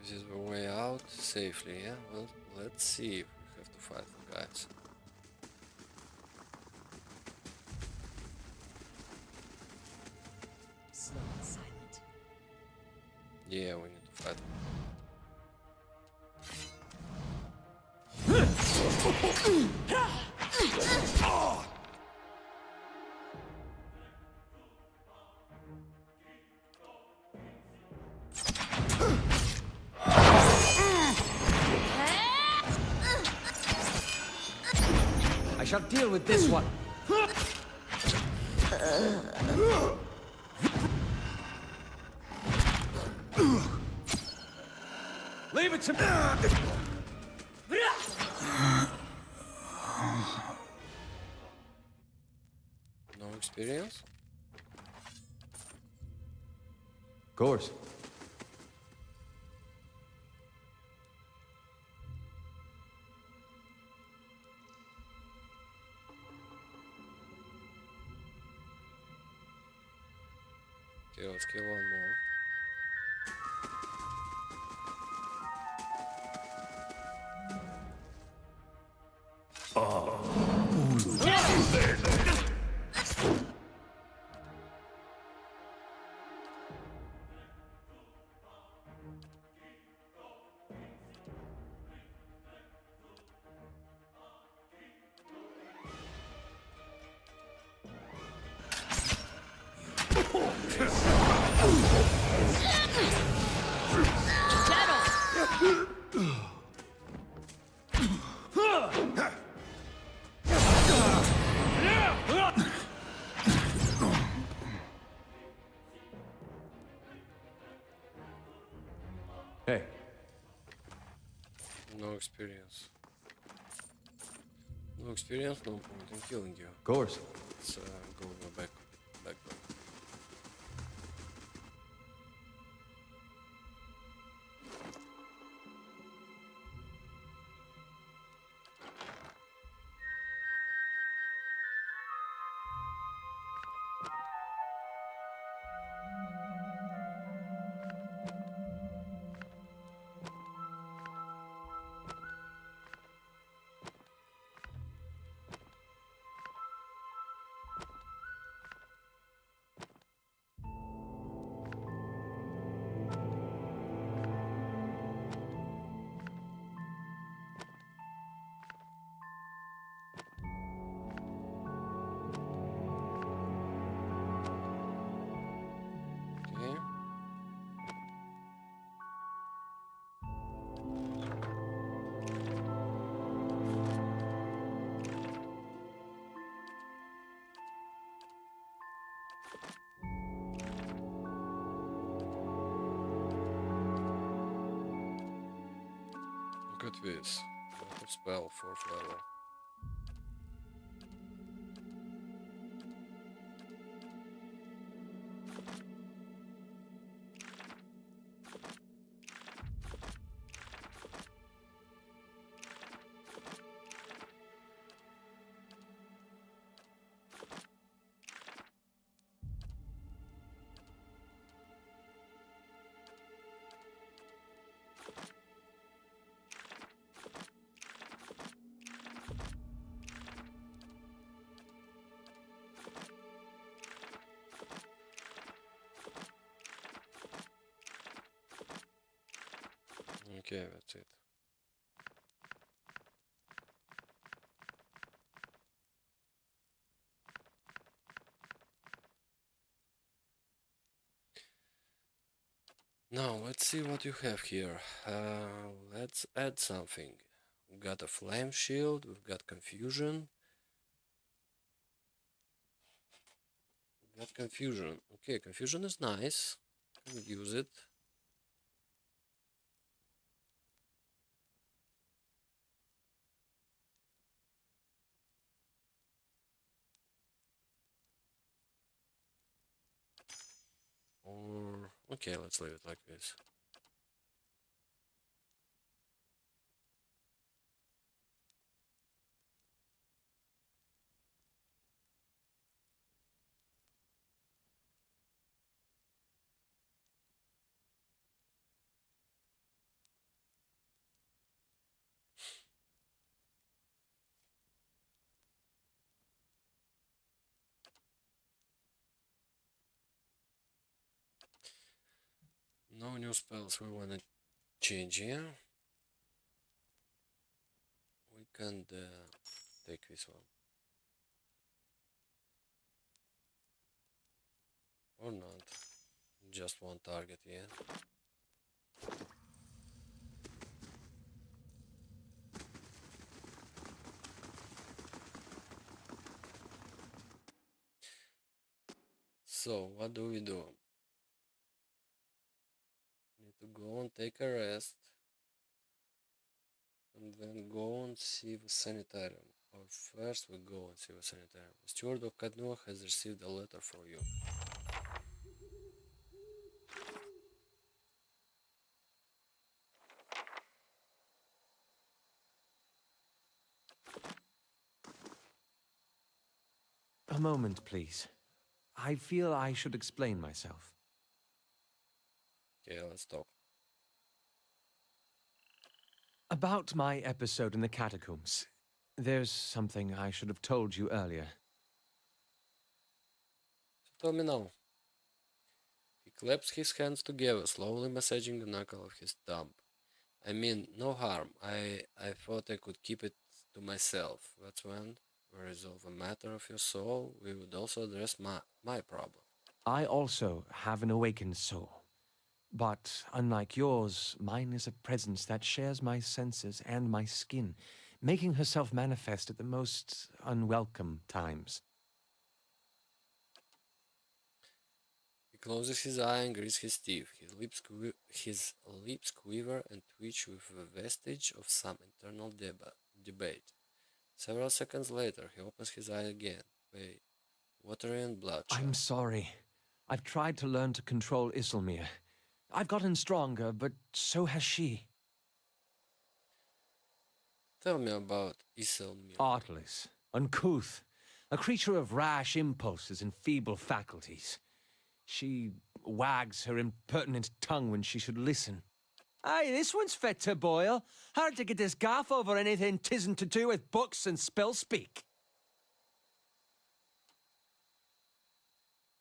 [SPEAKER 1] This is the way out safely, yeah? Well, let's see if we have to fight the guys.
[SPEAKER 5] Slow and silent.
[SPEAKER 1] Yeah, we need to fight them.
[SPEAKER 2] I shall deal with this one. Leave it to me.
[SPEAKER 1] No experience?
[SPEAKER 4] Of course.
[SPEAKER 1] Okay, let's kill one more.
[SPEAKER 4] Hey,
[SPEAKER 1] No experience. No experience, no point in killing you.
[SPEAKER 4] of course.
[SPEAKER 1] Let's go back. Okay. Look at this. Lot of spell, 4th level. Okay, that's it. Now, let's see what you have here. Let's add something. We've got a flame shield, we've got confusion. We've got confusion. Okay, confusion is nice. Can use it. Or, okay, let's leave it like this. No new spells we want to change here. We can take this one. Or not. Just one target here. So, what do we do? Need to go and take a rest. And then go and see the sanitarium. Or first we go and see the sanitarium. The steward of Kadnua has received a letter for you.
[SPEAKER 4] A moment, please. I feel I should explain myself.
[SPEAKER 1] Okay, let's talk.
[SPEAKER 4] About my episode in the catacombs. There's something I should have told you earlier.
[SPEAKER 1] So tell me now. He claps his hands together, slowly massaging the knuckle of his thumb. I mean, no harm. I thought I could keep it to myself. That's when we resolve a matter of your soul, we would also address my problem.
[SPEAKER 4] I also have an awakened soul. But unlike yours, mine is a presence that shares my senses and my skin, making herself manifest at the most unwelcome times.
[SPEAKER 1] He closes his eye and grits his teeth. His lips quiver and twitch with a vestige of some internal debate. Several seconds later, he opens his eye again, watery and bloodshot.
[SPEAKER 4] I'm sorry. I've tried to learn to control Isilmir. I've gotten stronger, but so has she.
[SPEAKER 1] Tell me about Isilmir.
[SPEAKER 4] Artless, uncouth, a creature of rash impulses and feeble faculties. She wags her impertinent tongue when she should listen. Aye, this one's fit to boil. Hard to get this gaff over anything tisn't to do with books and spell speak.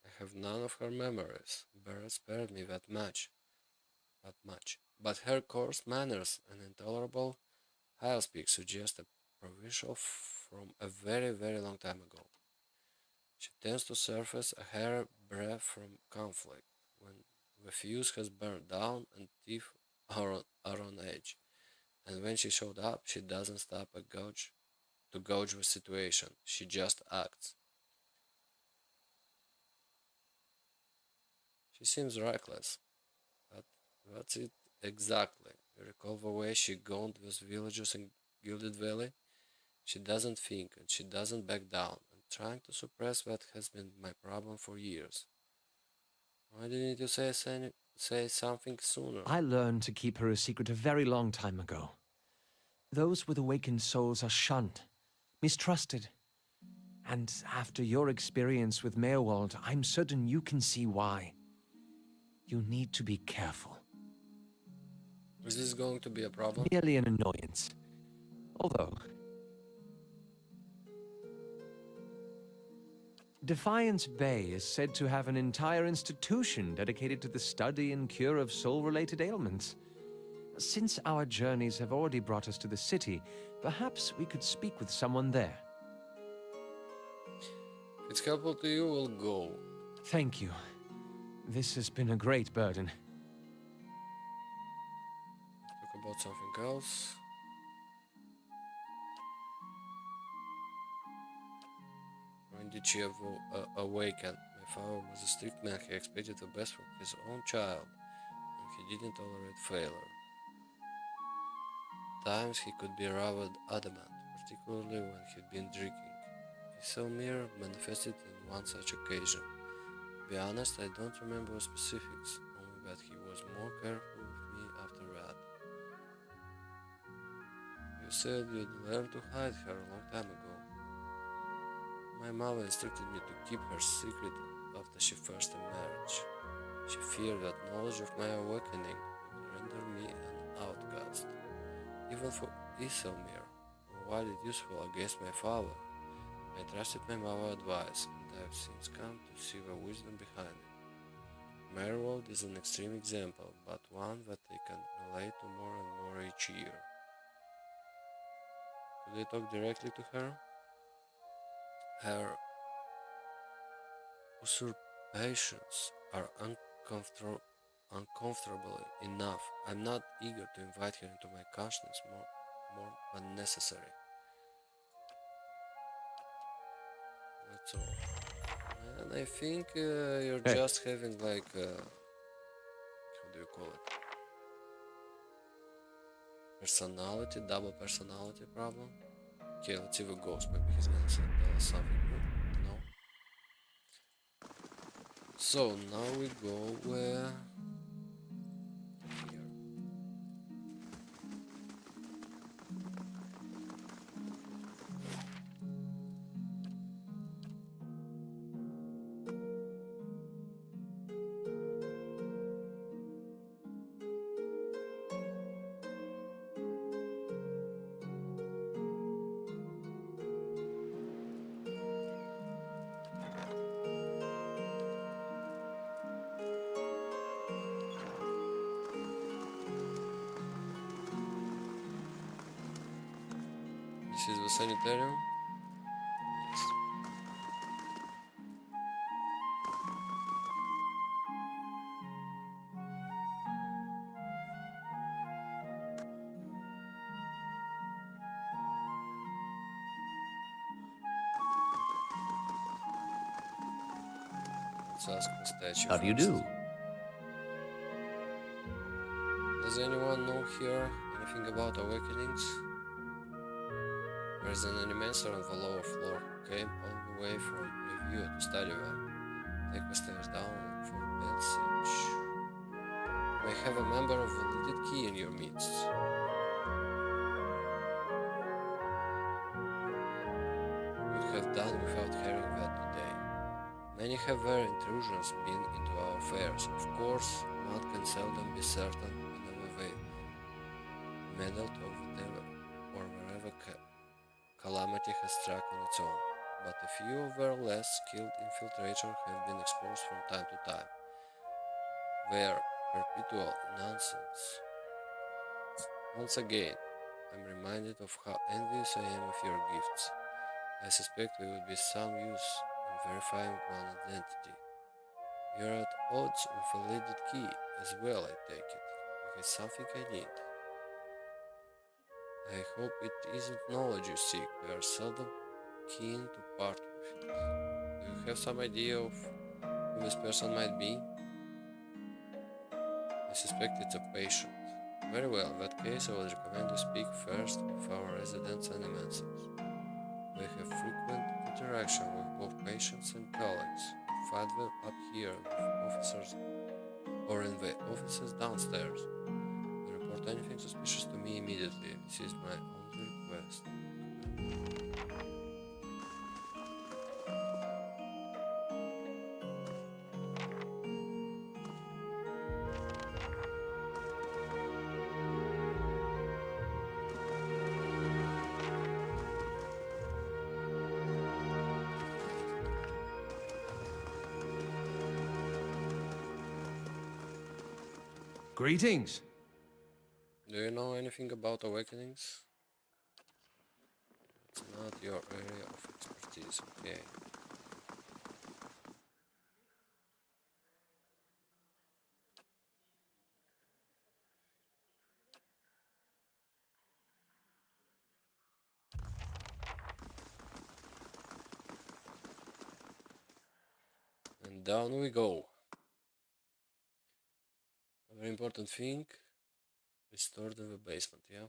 [SPEAKER 1] I have none of her memories. Barrett spared me that much. But her coarse manners and intolerable speak suggest a provincial from a very, very long time ago. She tends to surface a hair breadth from conflict, when the fuse has burned down and teeth are on edge. And when she showed up, she doesn't stop to gauge the situation. She just acts. She seems reckless, but that's it exactly. You recall the way she gaunt those villagers in Gilded Valley? She doesn't think and she doesn't back down, and trying to suppress that has been my problem for years. Why didn't you say something sooner?
[SPEAKER 4] I learned to keep her a secret a very long time ago. Those with awakened souls are shunned, mistrusted. And after your experience with Meerwald, I'm certain you can see why. You need to be careful.
[SPEAKER 1] Is this going to be a problem?
[SPEAKER 4] Merely an annoyance. Although... Defiance Bay is said to have an entire institution dedicated to the study and cure of soul-related ailments. Since our journeys have already brought us to the city, perhaps we could speak with someone there.
[SPEAKER 1] If it's helpful to you, we'll go.
[SPEAKER 4] Thank you. This has been a great burden.
[SPEAKER 1] about something else. When did she awaken? My father was a strict man. He expected the best from his own child, and he didn't tolerate failure. Times he could be rather adamant, particularly when he'd been drinking. Isilmir manifested in one such occasion. To be honest, I don't remember specifics, only that he was more careful with me after that. You said you'd learned to hide her a long time ago. My mother instructed me to keep her secret after she first emerged. She feared that knowledge of my awakening would render me an outcast. Even for Isilmir, while it useful against my father, I trusted my mother's advice, and I have since come to see the wisdom behind it. Merwold is an extreme example, but one that I can relate to more and more each year. Could I talk directly to her? Her usurpations are uncomfortable enough. I'm not eager to invite her into my consciousness more than necessary. That's all. And I think you're
[SPEAKER 4] Hey.
[SPEAKER 1] just having like, how do you call it? Personality, double personality problem. Okay, let's see what goes. Maybe he's gonna tell us something new. No. So now we go here. This is the sanitarium.
[SPEAKER 4] Yes.
[SPEAKER 1] Let's ask the statue
[SPEAKER 2] How do you
[SPEAKER 1] first.
[SPEAKER 2] do?
[SPEAKER 1] Does anyone know here anything about awakenings? There is an animator on the lower floor who came all the way from Review to study them. Take the stairs down and for message. You may have a member of the Lidded Key in your midst. Could have done without hearing that today. Many have their intrusions been into our affairs. Of course, one can seldom be certain whenever they meddled or wherever calamity has struck on its own, but a few of their less skilled infiltrators have been exposed from time to time. Their perpetual nonsense. Once again, I'm reminded of how envious I am of your gifts. I suspect there would be some use in verifying one identity. You're at odds with a Lidded Key as well, I take it. It is something I need. I hope it isn't knowledge you seek. We are seldom keen to part with it. Do you have some idea of who this person might be? I suspect it's a patient. Very well, in that case I would recommend you speak first with our residents and immensives. They have frequent interaction with both patients and colleagues. You find them up here with officers or in the offices downstairs. Report anything suspicious to me immediately. This is my only request.
[SPEAKER 4] Greetings.
[SPEAKER 1] Do you know anything about awakenings? It's not your area of expertise, okay. Down we go. A very important thing. We stored in the basement, yeah?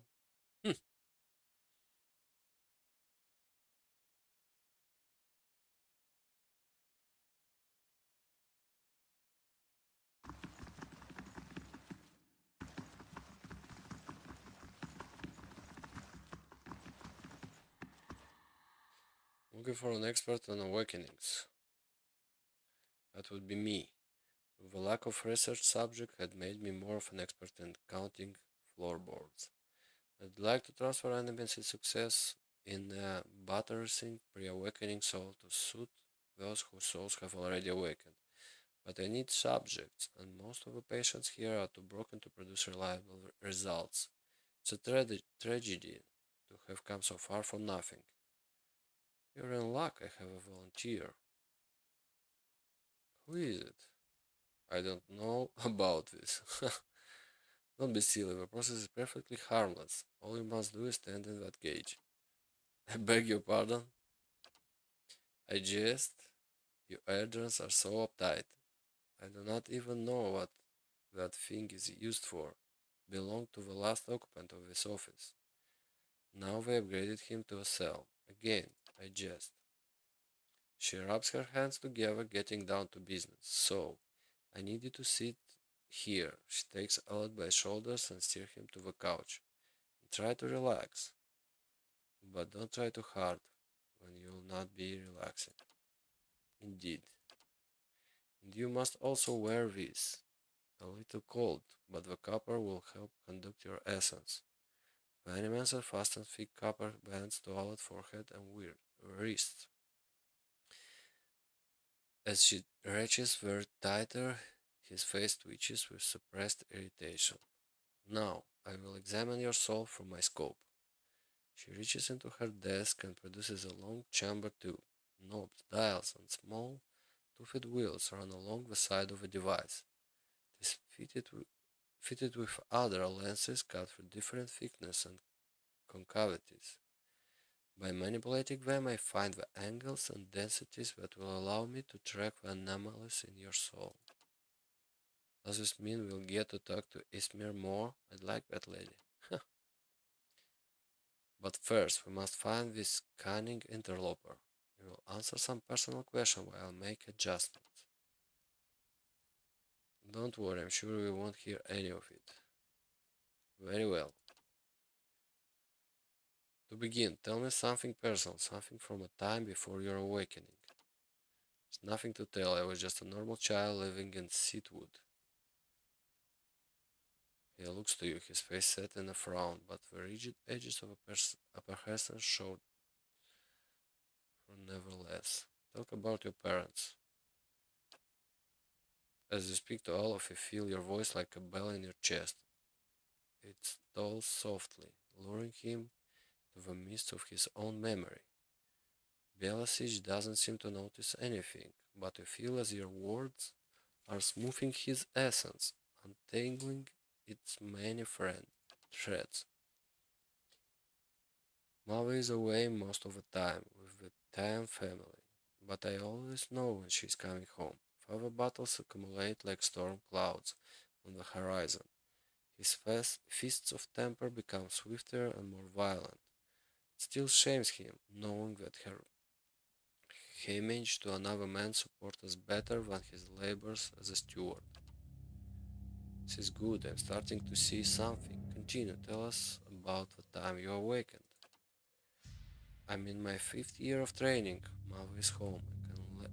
[SPEAKER 1] Looking for an expert on awakenings. That would be me. The lack of research subject had made me more of an expert in counting floorboards. I'd like to transfer enemies' success in buttressing pre-awakening soul to suit those whose souls have already awakened. But I need subjects, and most of the patients here are too broken to produce reliable results. It's a tragedy to have come so far from nothing. You're in luck, I have a volunteer. Who is it? I don't know about this. Don't be silly, the process is perfectly harmless. All you must do is stand in that cage. I beg your pardon? I jest. You Adrians are so uptight. I do not even know what that thing is used for. Belonged to the last occupant of this office. Now they upgraded him to a cell. Again, I jest. She rubs her hands together, getting down to business. So, I need you to sit here. She takes Alec by the shoulders and steers him to the couch. And try to relax. But don't try too hard, when you'll not be relaxing. Indeed. And you must also wear this. A little cold, but the copper will help conduct your essence. The animancer fastens thick copper bands to Alec's forehead and wrists. As she reaches there tighter, his face twitches with suppressed irritation. Now, I will examine your soul through my scope. She reaches into her desk and produces a long chamber tube. Knobs, dials, and small, toothed wheels run along the side of the device. It is fitted with other lenses cut for different thickness and concavities. By manipulating them, I find the angles and densities that will allow me to track the anomalies in your soul. Does this mean we'll get to talk to Ismir more? I'd like that lady. But first, we must find this cunning interloper. He will answer some personal question while I make adjustments. Don't worry, I'm sure we won't hear any of it. Very well. To begin, tell me something personal, something from a time before your awakening. There's nothing to tell, I was just a normal child living in Seatwood. He looks to you, his face set in a frown, but the rigid edges of a upper hairline showed for nevertheless. Talk about your parents. As you speak to Olaf, you feel your voice like a bell in your chest. It tolls softly, luring him to the midst of his own memory. Belasic doesn't seem to notice anything, but you feel as your words are smoothing his essence, untangling its many threads. Mother is away most of the time with the Tan family, but I always know when she's coming home. Father battles accumulate like storm clouds on the horizon. His fists of temper become swifter and more violent. It still shames him, knowing that her homage to another man support us better than his labors as a steward. This is good, I'm starting to see something. Continue, tell us about the time you awakened. I'm in my 5th year of training. Mavo is home.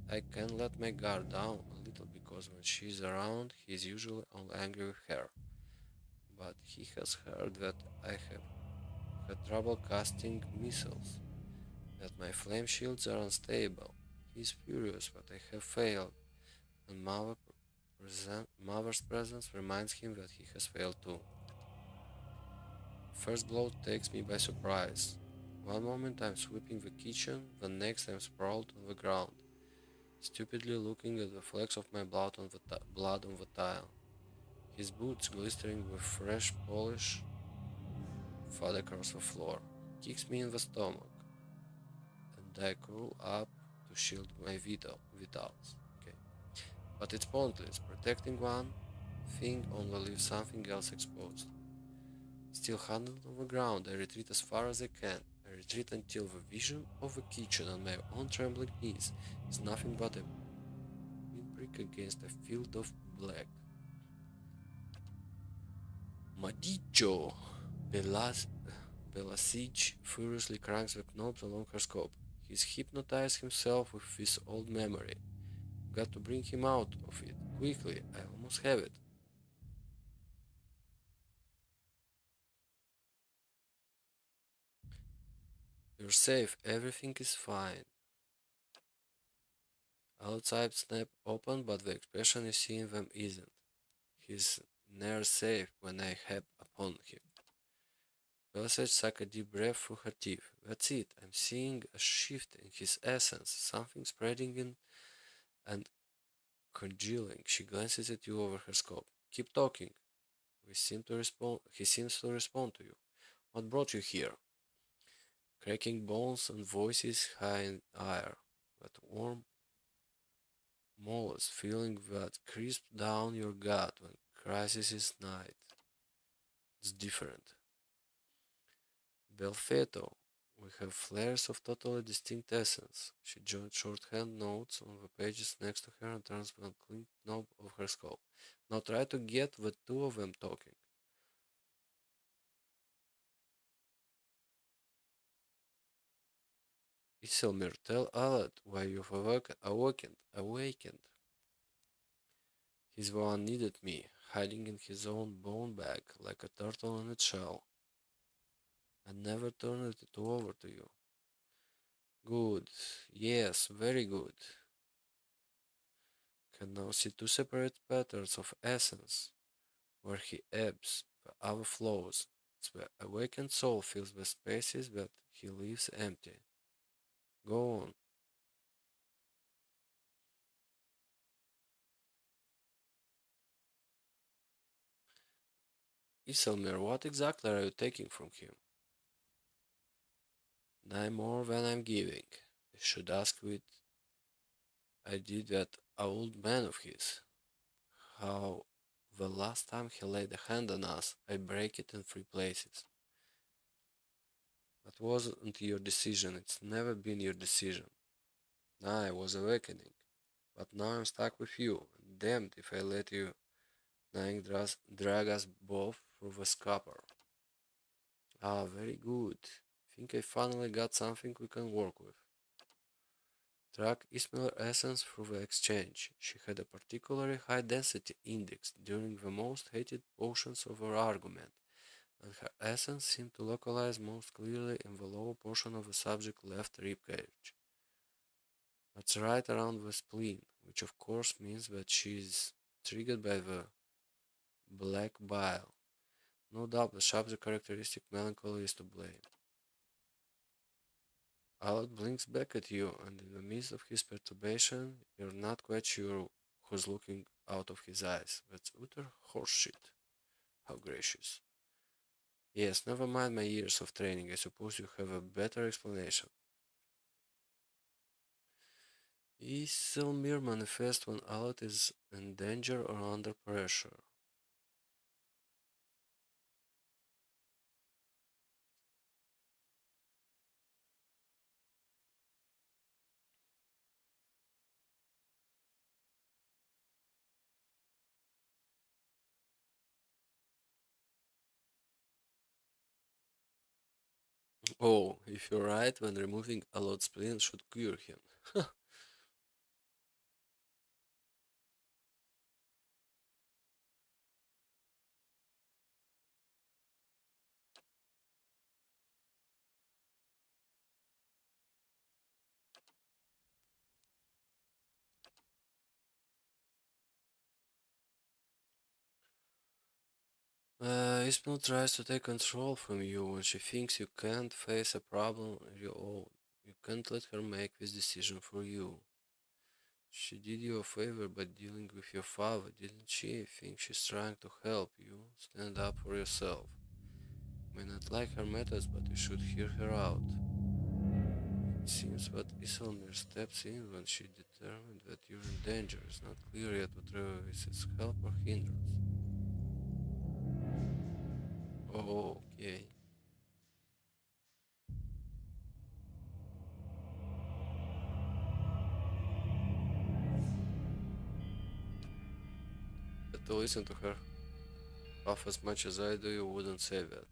[SPEAKER 1] I can let my guard down a little because when she's around, he's usually all angry with her. But he has heard that I have had trouble casting missiles, that my flame shields are unstable. He's furious that I have failed, and Mother's presence reminds him that he has failed too. First blow takes me by surprise. One moment I'm sweeping the kitchen, the next I'm sprawled on the ground, stupidly looking at the flecks of my blood on the tile. His boots glistening with fresh polish thud across the floor. He kicks me in the stomach, and I curl up to shield my vitals. Okay. But it's pointless. Protecting one thing only leaves something else exposed. Still huddled on the ground, I retreat as far as I can. I retreat until the vision of the kitchen on my own trembling knees is nothing but a pinprick against a field of black. Madicho! Belas Belasic furiously cranks the knobs along her scope. He's hypnotized himself with this old memory. Got to bring him out of it. Quickly, I almost have it. You're safe, everything is fine. Outside snap open, but the expression you see in them isn't. He's near safe when I hap upon him. Belasic suck a deep breath through her teeth. That's it. I'm seeing a shift in his essence, something spreading in and congealing. She glances at you over her scope. Keep talking. We seem to respond. He seems to respond to you. What brought you here? Cracking bones and voices high in air. That warm moles feeling that crisp down your gut when crisis is night. It's different. Belfeto. We have flares of totally distinct essence. She joined shorthand notes on the pages next to her and turns the clean knob of her scope. Now try to get the two of them talking. Isilmir, tell Alad why you've awakened. He's the one needed me, hiding in his own bone bag like a turtle in its shell. I never turned it over to you. Good. Yes, very good. Can now see two separate patterns of essence, where he ebbs, the other flows. It's the awakened soul fills the spaces that he leaves empty. Go on. Isilmir, what exactly are you taking from him? Nine more than I'm giving. You should ask what I did that old man of his. How the last time he laid a hand on us, I break it in three places. That wasn't your decision. It's never been your decision. I was awakening. But now I'm stuck with you. Damned if I let you drag us both through the scupper. Ah, very good. Think I finally got something we can work with. Track Ismail's essence through the exchange. She had a particularly high density index during the most hated portions of her argument, and her essence seemed to localize most clearly in the lower portion of the subject's left ribcage. That's right around the spleen, which of course means that she is triggered by the black bile. No doubt the subject characteristic melancholy is to blame. Alad blinks back at you, and in the midst of his perturbation, you're not quite sure who's looking out of his eyes. That's utter horseshit. How gracious. Yes, never mind my years of training. I suppose you have a better explanation. Isilmir manifests when Alad is in danger or under pressure. Oh, if you're right, then removing Alad's spleen should cure him. Ismail tries to take control from you when she thinks you can't face a problem on your own. You can't let her make this decision for you. She did you a favor by dealing with your father, didn't she? Think she's trying to help you stand up for yourself. May not like her methods, but you should hear her out. It seems that Isilmir steps in when she determined that you're in danger. It's not clear yet whether it's its help or hindrance. Oh, okay. But to listen to her half as much as I do, you wouldn't say that.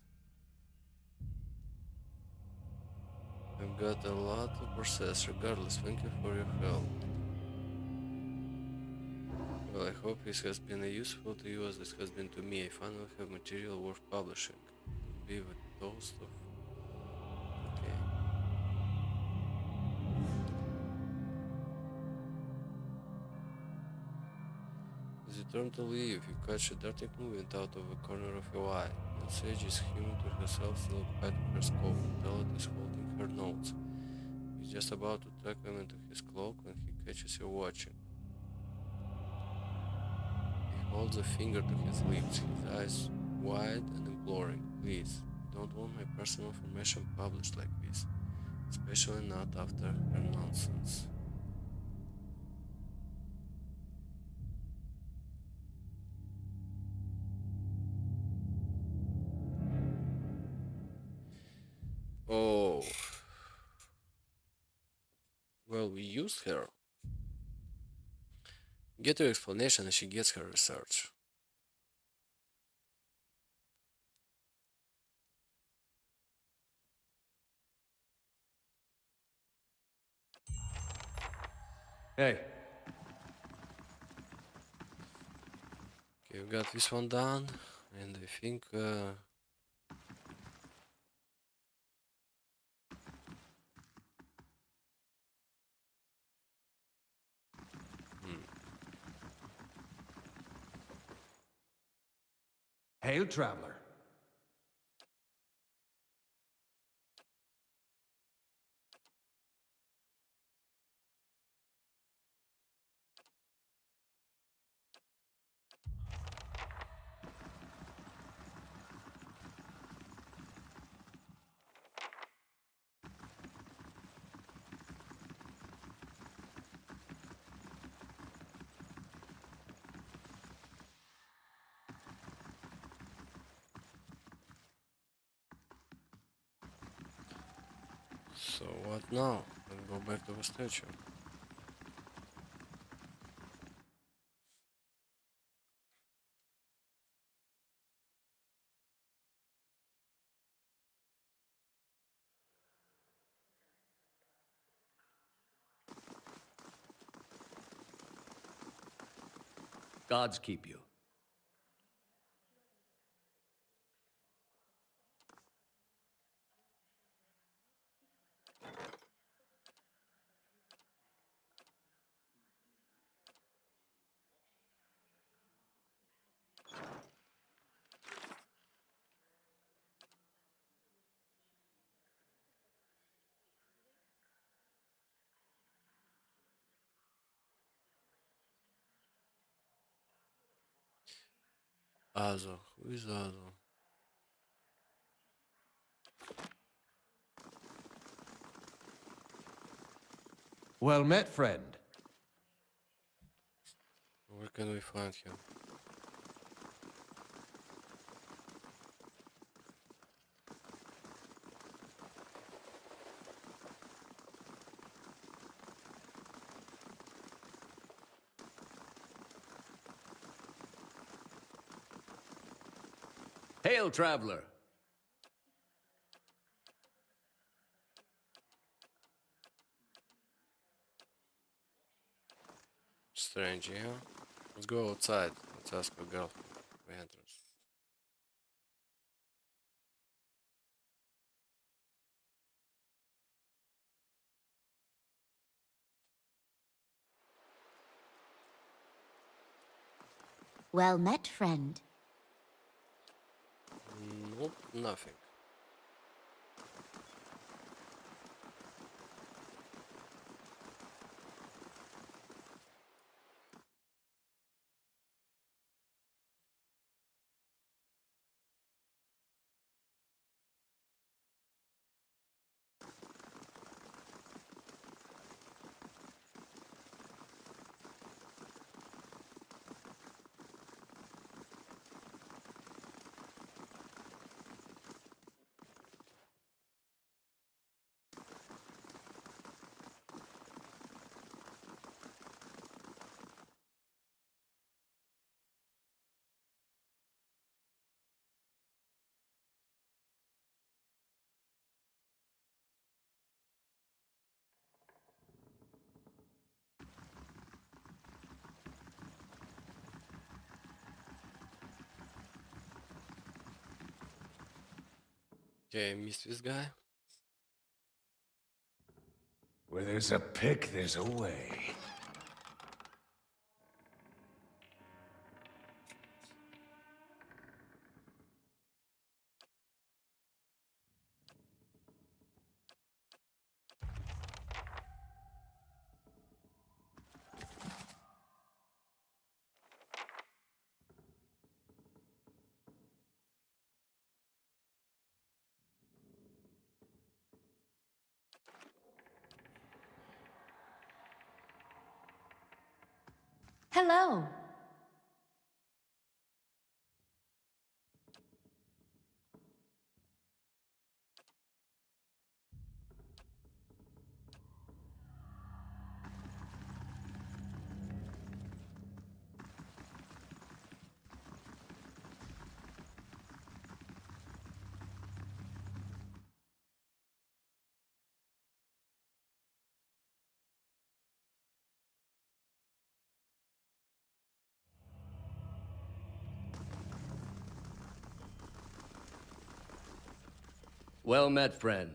[SPEAKER 1] I've got a lot to process regardless. Thank you for your help. Well, I hope this has been as useful to you as this has been to me. I finally have material worth publishing. Be the toast of... Okay. As you turn to leave, you catch a darting movement out of the corner of your eye. The sage is humming to herself, still occupied with her scope. Talat is holding her notes. He's just about to tuck them into his cloak when he catches you watching. He holds a finger to his lips, his eyes wide and imploring. Please, I don't want my personal information published like this, especially not after her nonsense. Oh, well, we used her. Get her explanation and she gets her research.
[SPEAKER 4] Hey,
[SPEAKER 1] Okay, we got this one done, and I think hmm,
[SPEAKER 4] hail, traveler.
[SPEAKER 1] so what now? Let's go back to the statue.
[SPEAKER 2] Gods keep you.
[SPEAKER 1] Azo, who is Azo?
[SPEAKER 4] Well met, friend.
[SPEAKER 1] Where can we find him?
[SPEAKER 2] Hail, traveler!
[SPEAKER 1] Strange, yeah? Let's go outside. Let's ask a girl for the entrance.
[SPEAKER 9] Well met, friend.
[SPEAKER 1] Nope, nothing. Okay, I missed this guy.
[SPEAKER 6] Where there's a pick, there's a way.
[SPEAKER 9] Hello.
[SPEAKER 10] Well met, friend.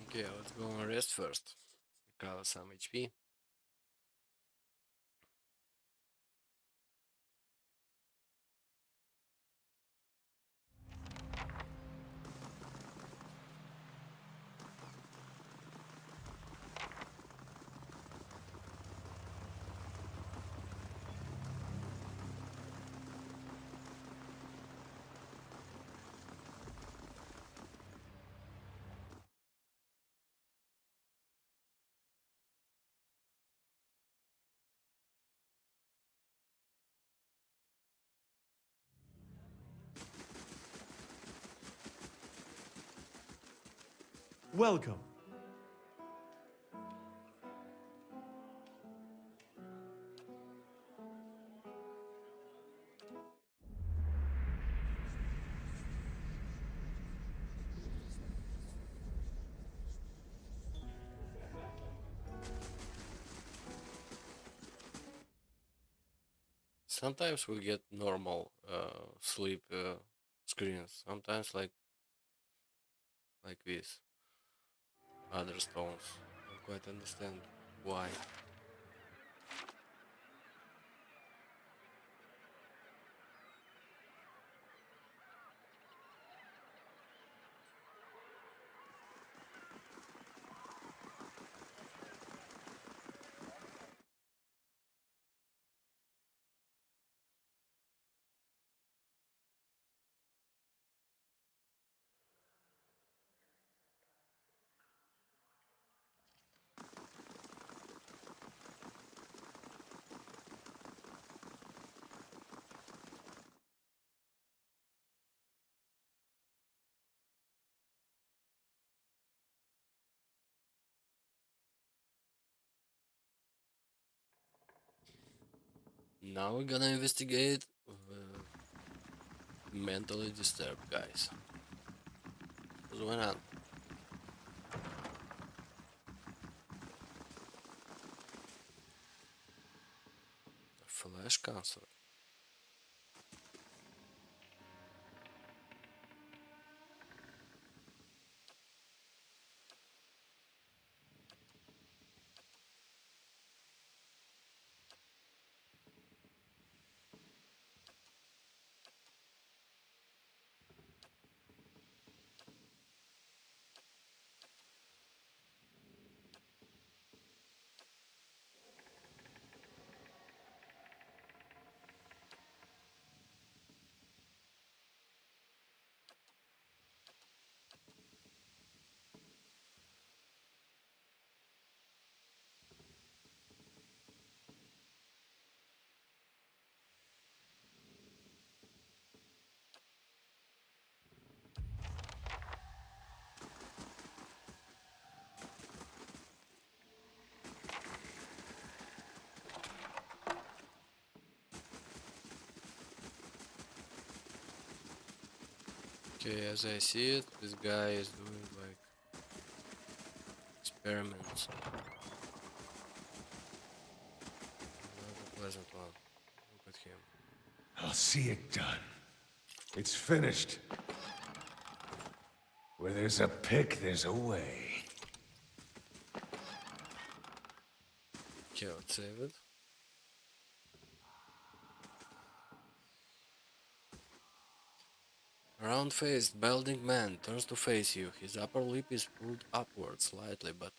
[SPEAKER 1] Okay, let's go and rest first. Recover some HP.
[SPEAKER 7] Welcome.
[SPEAKER 1] Sometimes we get normal sleep screens. Sometimes like this. Other stones. Don't quite understand why. Now we're gonna investigate the mentally disturbed guys. What's going on? Flash cancer. Okay, as I see it, this guy is doing like experiments. Not a pleasant one. Look at him.
[SPEAKER 6] I'll see it done. It's finished. Where there's a pick, there's a way.
[SPEAKER 1] Okay, let's save it. A round-faced, balding man turns to face you. His upper lip is pulled upward slightly, but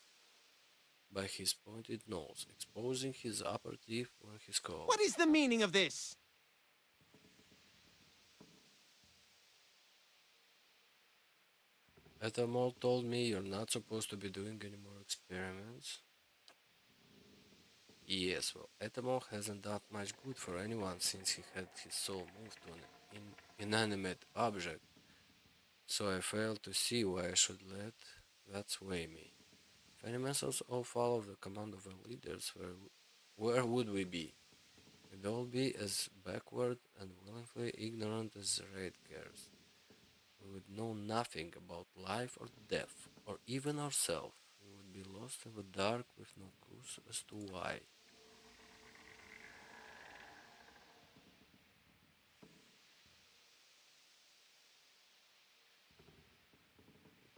[SPEAKER 1] by his pointed nose, exposing his upper teeth when he scowls.
[SPEAKER 4] What is the meaning of this?
[SPEAKER 1] Ethelmore told me you're not supposed to be doing any more experiments. Yes, well, Ethelmore hasn't done much good for anyone since he had his soul moved to an inanimate object, so I failed to see why I should let that sway me. If animals all follow the command of our leaders, where would we be? We'd all be as backward and willingly ignorant as the raid cares. We would know nothing about life or death, or even ourselves. We would be lost in the dark with no clues as to why.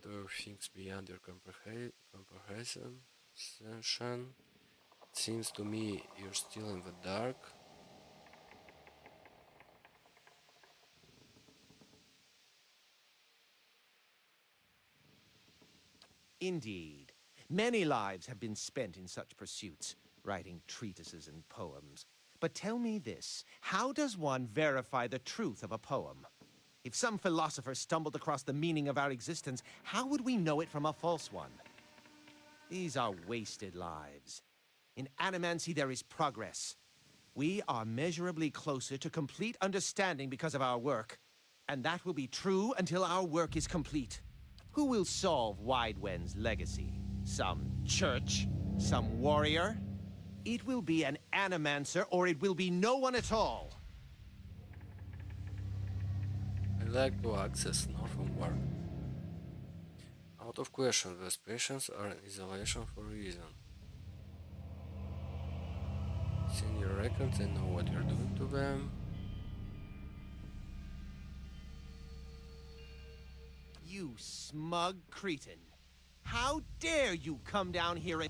[SPEAKER 1] There are things beyond your comprehension. It seems to me you're still in the dark.
[SPEAKER 4] Indeed. Many lives have been spent in such pursuits, writing treatises and poems. But tell me this, how does one verify the truth of a poem? If some philosopher stumbled across the meaning of our existence, how would we know it from a false one? These are wasted lives. In animancy, there is progress. We are measurably closer to complete understanding because of our work, and that will be true until our work is complete. Who will solve Widewen's legacy? Some church? Some warrior? It will be an animancer, or it will be no one at all.
[SPEAKER 1] I like to access northern work. Out of question, these patients are in isolation for a reason. Seeing your records, I know what you're doing to them.
[SPEAKER 4] You smug cretin. How dare you come down here and...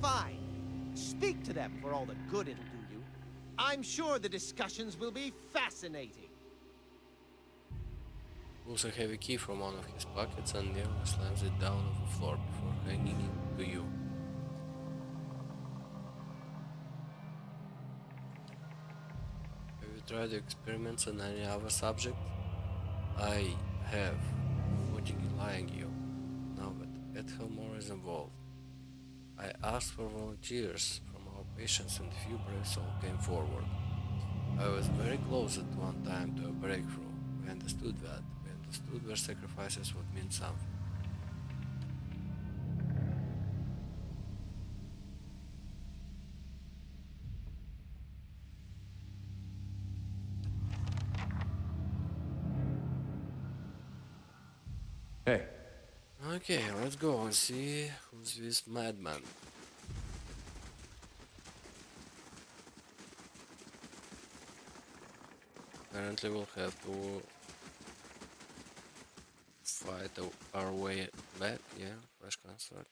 [SPEAKER 4] Fine. Speak to them for all the good it'll do you. I'm sure the discussions will be fascinating.
[SPEAKER 1] Pulls a heavy key from one of his pockets and nearly slams it down on the floor before handing it to you. Have you tried the experiments on any other subject? I have. Logically lying you, now that Ethelmore is involved. I asked for volunteers from our patients and few brave souls came forward. I was very close at one time to a breakthrough. We understood that. We understood their sacrifices would mean something.
[SPEAKER 6] Hey.
[SPEAKER 1] Okay, let's go and see who's this madman. Apparently we'll have to fight our way back, yeah, fresh construct.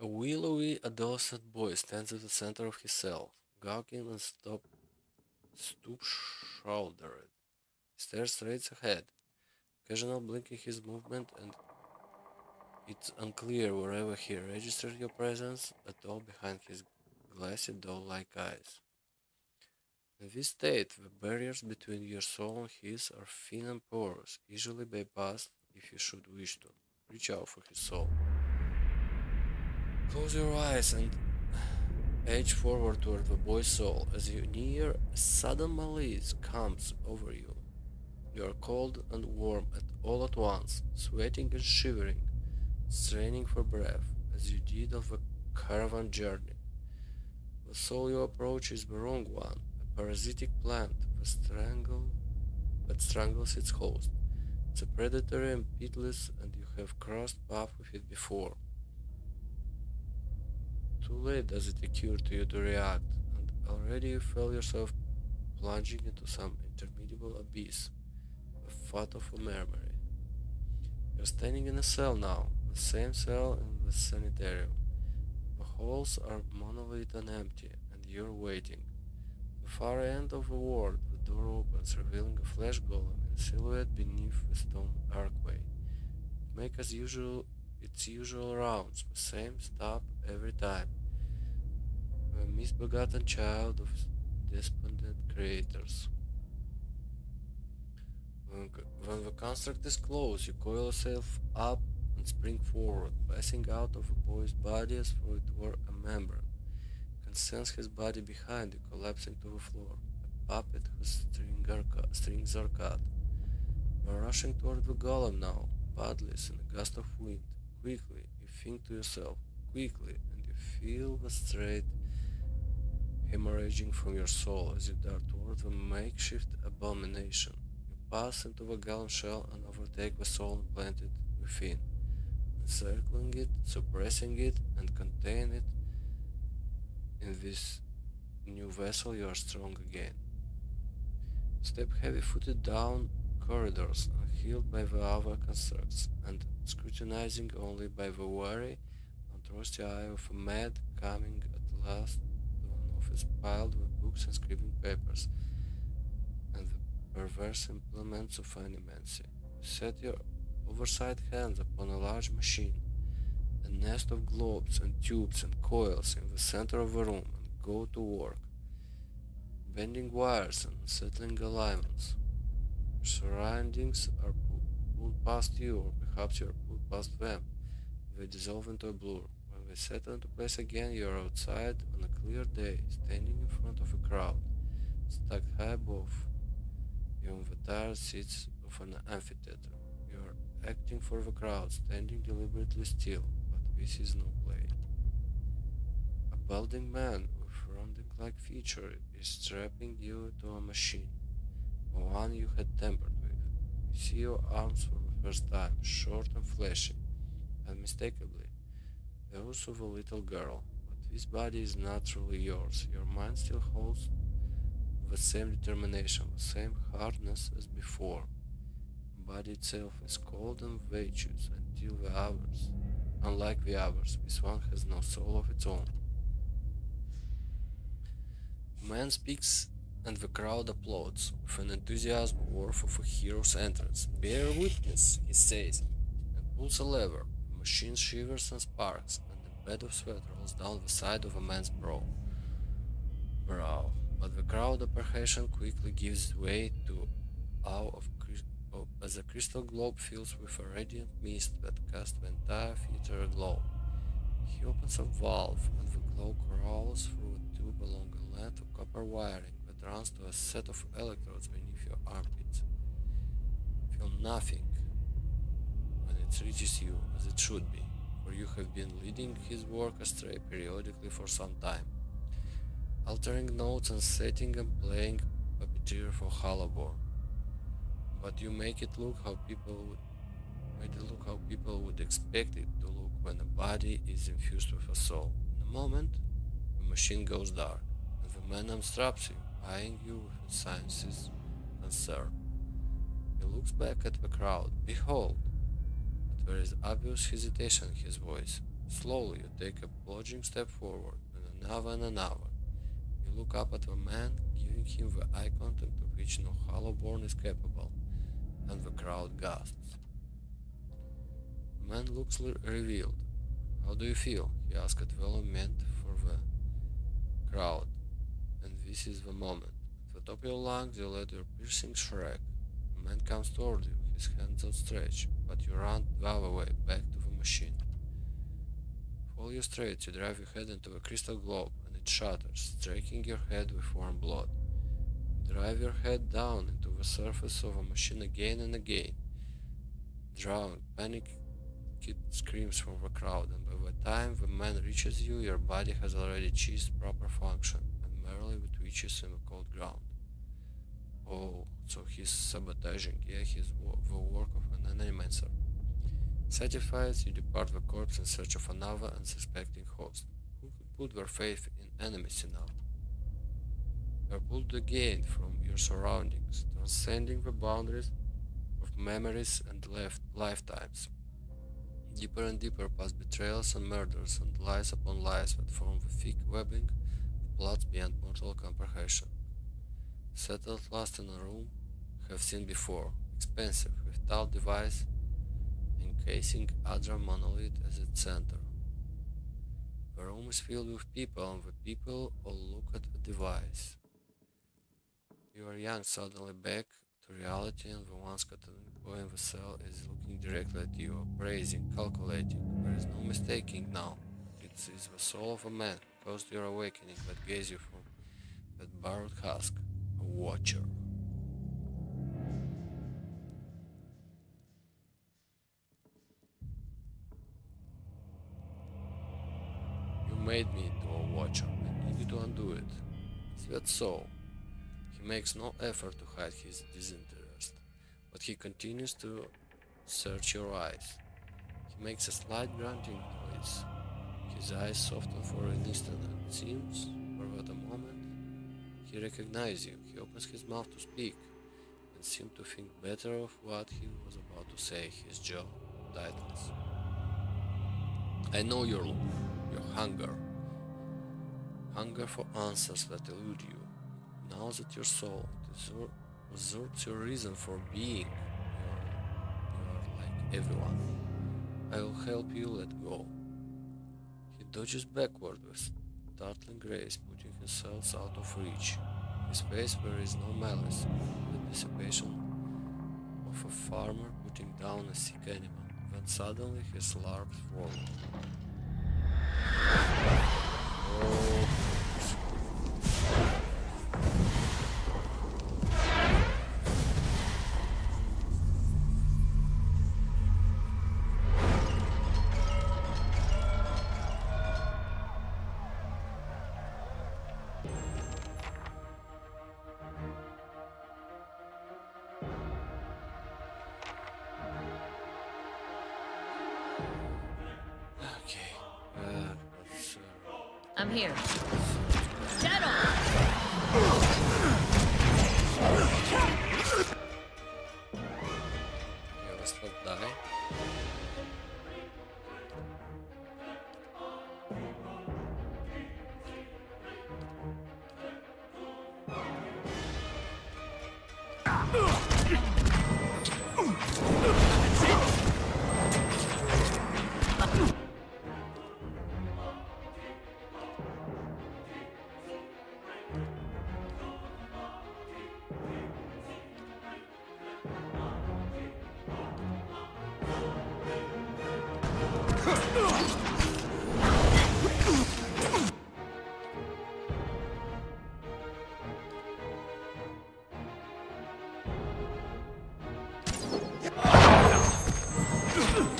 [SPEAKER 1] A willowy adolescent boy stands at the center of his cell, gawking and stoop-shouldered. He stares straight ahead, occasionally blinking his movement, and it's unclear wherever he registered your presence at all behind his glassy doll-like eyes. In this state, the barriers between your soul and his are thin and porous, easily bypassed if you should wish to. Reach out for his soul. Close your eyes and Edge forward toward the boy's soul. As you near, a sudden malaise comes over you. You are cold and warm all at once, sweating and shivering, straining for breath, as you did on the caravan journey. The soul you approach is the wrong one, a parasitic plant that strangles its host. It's a predatory and pitiless, and you have crossed paths with it before. Too late does it occur to you to react, and already you feel yourself plunging into some interminable abyss, the thought of a memory. You're standing in a cell now, the same cell in the sanitarium. The halls are monolith and empty, and you're waiting. The far end of the ward, the door opens, revealing a flesh golem in silhouette beneath the stone archway. It makes its usual rounds, the same stop every time. The misbegotten child of despondent creators. When the construct is closed, you coil yourself up and spring forward, passing out of the boy's body as though it were a membrane. You can sense his body behind you, collapsing to the floor, a puppet whose strings are cut. You are rushing toward the golem now, paddless in a gust of wind. Quickly, you think to yourself, quickly, and you feel the straight hemorrhaging from your soul as you dart toward the makeshift abomination. You pass into the golem shell and overtake the soul implanted within, encircling it, suppressing it, and contain it. In this new vessel you are strong again. Step heavy-footed down corridors, unhealed by the other constructs, and scrutinizing only by the wary and trusty eye of a mad coming at last to an office piled with books and scribbling papers, and the perverse implements of animancy. You set your oversight hands upon a large machine, a nest of globes and tubes and coils in the center of the room, and go to work, bending wires and settling alignments. Your surroundings are pulled past you, or perhaps you are pulled past them. They dissolve into a blur. When they settle into place again, you are outside on a clear day, standing in front of a crowd, stacked high above you on the tired seats of an amphitheater. You are acting for the crowd, standing deliberately still, but this is no play. A balding man with ronding-like features is strapping you to a machine, the one you had tampered with. You see your arms for the first time, short and fleshy, unmistakably those of a little girl. But this body is not truly yours. Your mind still holds the same determination, the same hardness as before. The body itself is cold and virtuous until the others. Unlike the others, this one has no soul of its own. The man speaks and the crowd applauds with an enthusiasm worthy of a hero's entrance. Bear witness, he says, and pulls a lever. The machine shivers and sparks, and a bed of sweat rolls down the side of a man's brow. But the crowd apprehension quickly gives way to awe as a crystal globe fills with a radiant mist that casts the entire theater aglow. He opens a valve, and the glow crawls through a tube along a length of copper wiring that runs to a set of electrodes beneath your armpits. Feel nothing when it reaches you, as it should be, for you have been leading his work astray periodically for some time, altering notes and setting and playing puppeteer for Halabor. But you make it look how people would expect it to look when a body is infused with a soul. In a moment, the machine goes dark, and the man unstraps you, eyeing you with science's concern. He looks back at the crowd. Behold! But there is obvious hesitation in his voice. Slowly you take a plunging step forward, and another and another. You look up at the man, giving him the eye contact of which no hollow-born is capable, and the crowd gasps. The man looks revealed. How do you feel? He asked, well meant for the crowd. And this is the moment. At the top of your lungs you let your piercing shriek. The man comes toward you, his hands outstretched, but you run the other way, back to the machine. Follow you straight, you drive your head into a crystal globe, and it shatters, striking your head with warm blood. You drive your head down into the surface of a machine again and again, drawing panicked screams from the crowd, and by the time the man reaches you, your body has already achieved proper function, and merely twitches in the cold ground. Oh, so he's sabotaging, yeah, the work of an animator. Satisfied, you depart the corpse in search of another unsuspecting host, who could put their faith in enmity now. You are pulled again from your surroundings, transcending the boundaries of memories and lifetimes, deeper and deeper past betrayals and murders and lies upon lies that form the thick webbing of plots beyond mortal comprehension. Set at last in a room you have seen before, expensive, with tall device encasing Adra monolith as its center. The room is filled with people, and the people all look at the device. You are young, suddenly back to reality, and the one scattering boy in the cell is looking directly at you, appraising, calculating. There is no mistaking now. It is the soul of a man who caused your awakening that gazes you from that borrowed husk, a watcher. You made me into a watcher. I need you to undo it. Is that so? He makes no effort to hide his disinterest, but he continues to search your eyes. He makes a slight grunting noise. His eyes soften for an instant, and it seems, for but a moment, he recognizes you. He opens his mouth to speak, and seems to think better of what he was about to say. His jaw tightens. I know your look, your hunger. Hunger for answers that elude you. Now that your soul usurps your reason for being, you are like everyone. I will help you let go. He dodges backward with startling grace, putting himself out of reach. His face there is no malice, the dissipation of a farmer putting down a sick animal. Then suddenly his larps roll. Oh. Okay, let's,
[SPEAKER 3] I'm here. Shadow!
[SPEAKER 1] yeah, let's not die.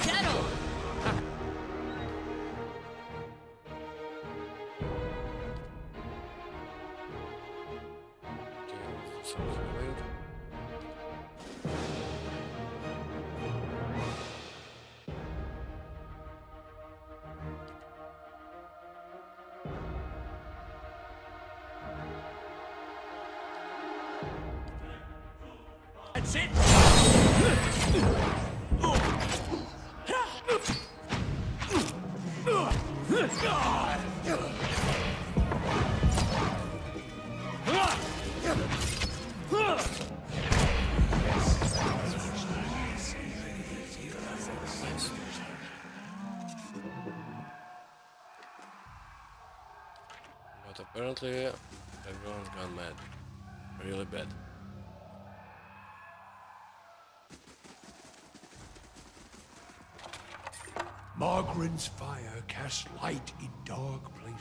[SPEAKER 3] Shadow!
[SPEAKER 1] Okay, let's do some healing.
[SPEAKER 4] That's it!
[SPEAKER 1] But apparently, everyone's gone mad. Really bad.
[SPEAKER 6] Margaren's fire casts light in dark places.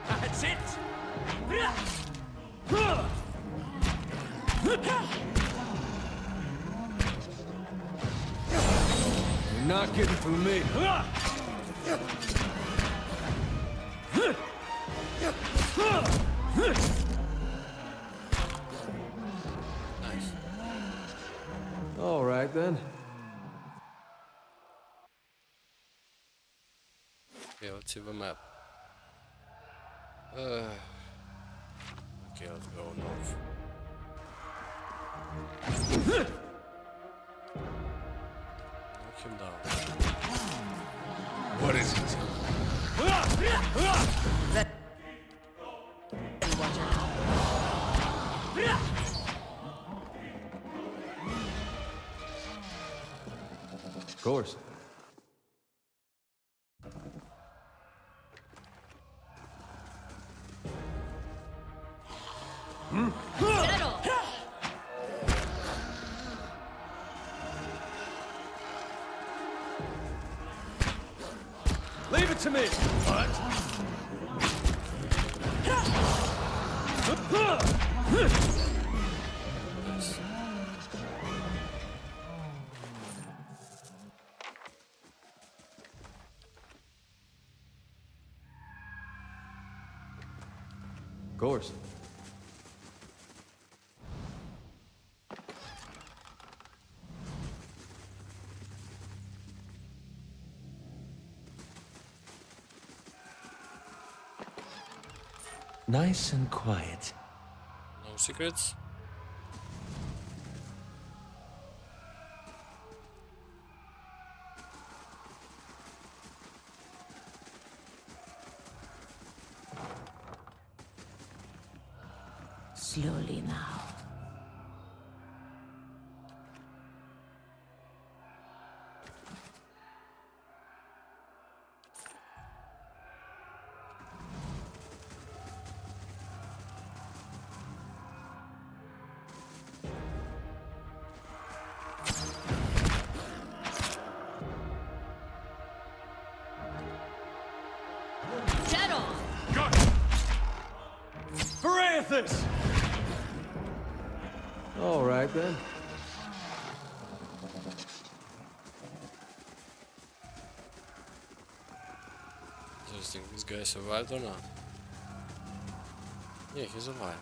[SPEAKER 4] That's it!
[SPEAKER 6] You're not getting through me.
[SPEAKER 1] Nice.
[SPEAKER 6] All right, then.
[SPEAKER 1] Okay, let's see the map. Okay, let's go north. Knock him down.
[SPEAKER 6] What is it?
[SPEAKER 4] Of course.
[SPEAKER 6] Leave it to me! What?
[SPEAKER 4] Of course. Nice and quiet.
[SPEAKER 1] No secrets?
[SPEAKER 3] Slowly now.
[SPEAKER 6] Parathis! All right, then.
[SPEAKER 1] Interesting, this guy survived or not? Yeah, he's alive.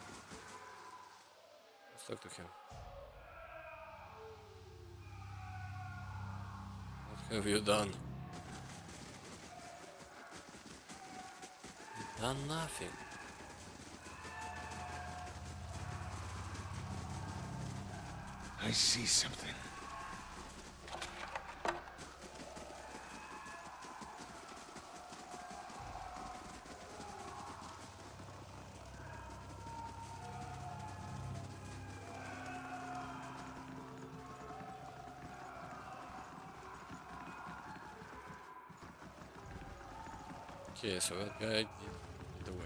[SPEAKER 1] Let's talk to him. What have you done? You've done nothing.
[SPEAKER 6] I see something.
[SPEAKER 1] Okay, so that guy did the way.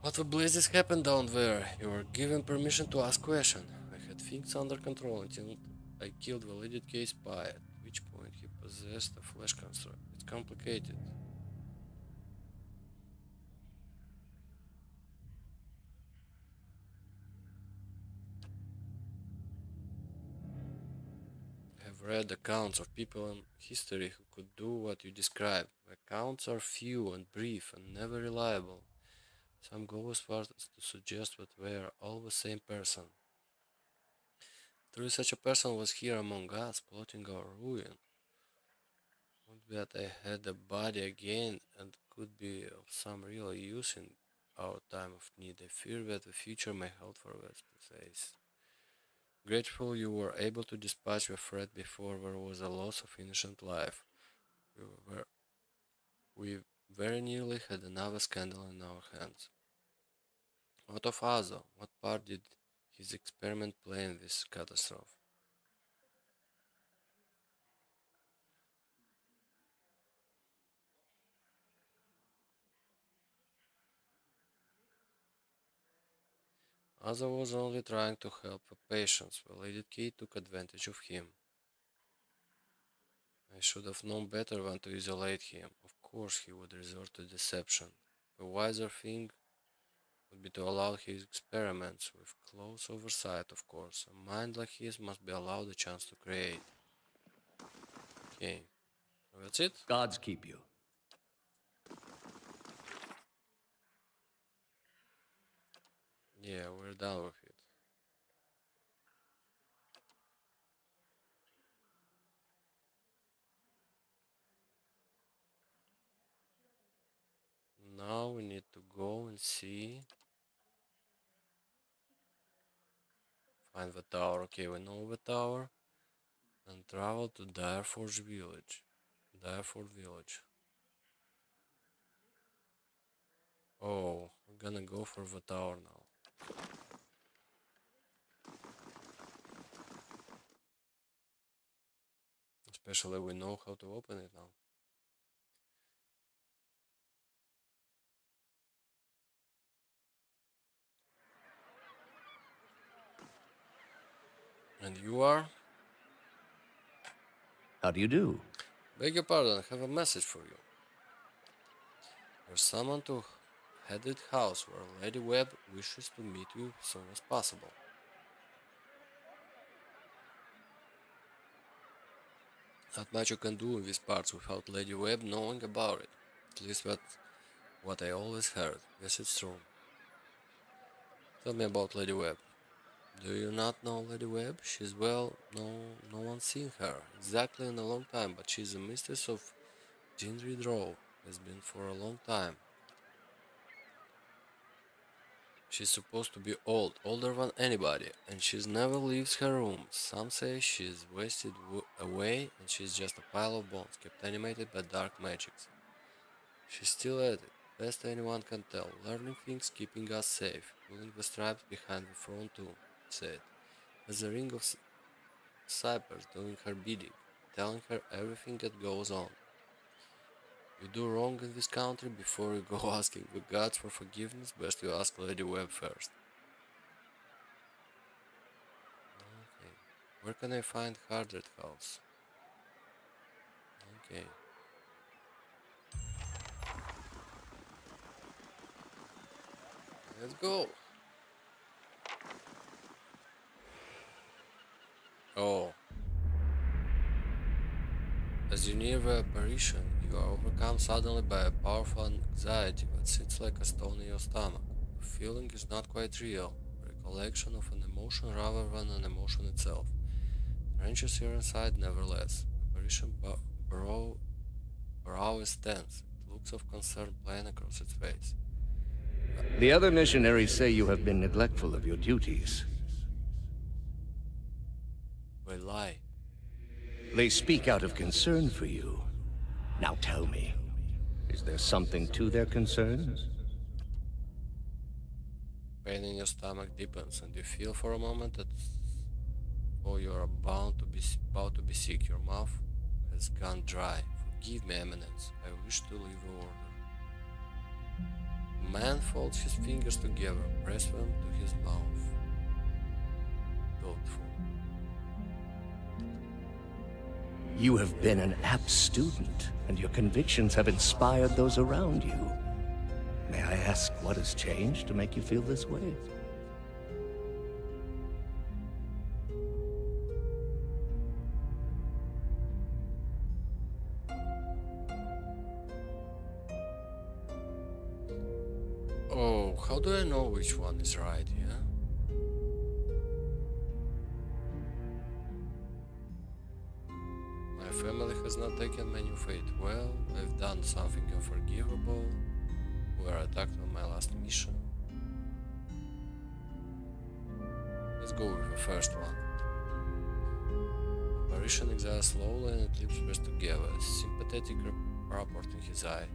[SPEAKER 1] What the blazes happened down there? You were given permission to ask questions. I had things under control until I killed the Lady K spy, at which point he possessed a flesh construct. It's complicated. I have read accounts of people in history who could do what you describe. The accounts are few and brief and never reliable. Some go as far as to suggest that we are all the same person. Truly such a person was here among us, plotting our ruin. Would that I had a body again and could be of some real use in our time of need. I fear that the future may hold for us place. Grateful you were able to dispatch the threat before there was a loss of innocent life. We, were, we very nearly had another scandal in our hands. What of Azo? What part did his experiment planned this catastrophe. As I was only trying to help the patients, the Lady Key took advantage of him. I should have known better when to isolate him. Of course he would resort to deception. The wiser thing would be to allow his experiments, with close oversight, of course. A mind like his must be allowed a chance to create. Okay, so that's it?
[SPEAKER 10] Gods keep you.
[SPEAKER 1] Yeah, we're done with it. Now we need to go and see. Find the tower. Okay, we know the tower. And travel to Direforge village. Direford village. Oh, we're gonna go for the tower now. Especially we know how to open it now. And you are?
[SPEAKER 10] How do you do?
[SPEAKER 1] Beg your pardon, I have a message for you. There's someone to Headed House where Lady Webb wishes to meet you as soon as possible. Not much you can do in these parts without Lady Webb knowing about it. At least that's what I always heard. Yes, it's true. Tell me about Lady Webb. Do you not know Lady Webb? She's no one's seen her exactly in a long time, but she's the mistress of Ginry Drow. Has been for a long time. She's supposed to be old, older than anybody, and she's never leaves her room. Some say she's wasted away and she's just a pile of bones, kept animated by dark magics. She's still at it, best anyone can tell, learning things, keeping us safe, pulling the stripes behind the throne too, said. As a ring of Cypers doing her bidding, telling her everything that goes on. You do wrong in this country, before you go asking the gods for forgiveness, best you ask Lady Webb first. Okay. Where can I find Hardred House? Okay. Let's go. Oh. As you near the apparition, you are overcome suddenly by a powerful anxiety that sits like a stone in your stomach. The feeling is not quite real, a recollection of an emotion rather than an emotion itself. Wrenches you inside nevertheless. The apparition brow is tense, looks of concern plain across its face.
[SPEAKER 10] The other missionaries say you have been neglectful of your duties.
[SPEAKER 1] They lie.
[SPEAKER 10] They speak out of concern for you. Now tell me, is there something to their concerns?
[SPEAKER 1] Pain in your stomach deepens, and you feel for a moment that you are about to be sick. Your mouth has gone dry. Forgive me, Eminence. I wish to leave the order. Man folds his fingers together, press them to his mouth. Thoughtful.
[SPEAKER 10] You have been an apt student, and your convictions have inspired those around you. May I ask what has changed to make you feel this way?
[SPEAKER 1] Oh, how do I know which one is right, yeah? My family has not taken my new fate well. I've done something unforgivable. We were attacked on my last mission. Let's go with the first one. Apparition exhales slowly and its lips press together. A sympathetic rapport in his eye.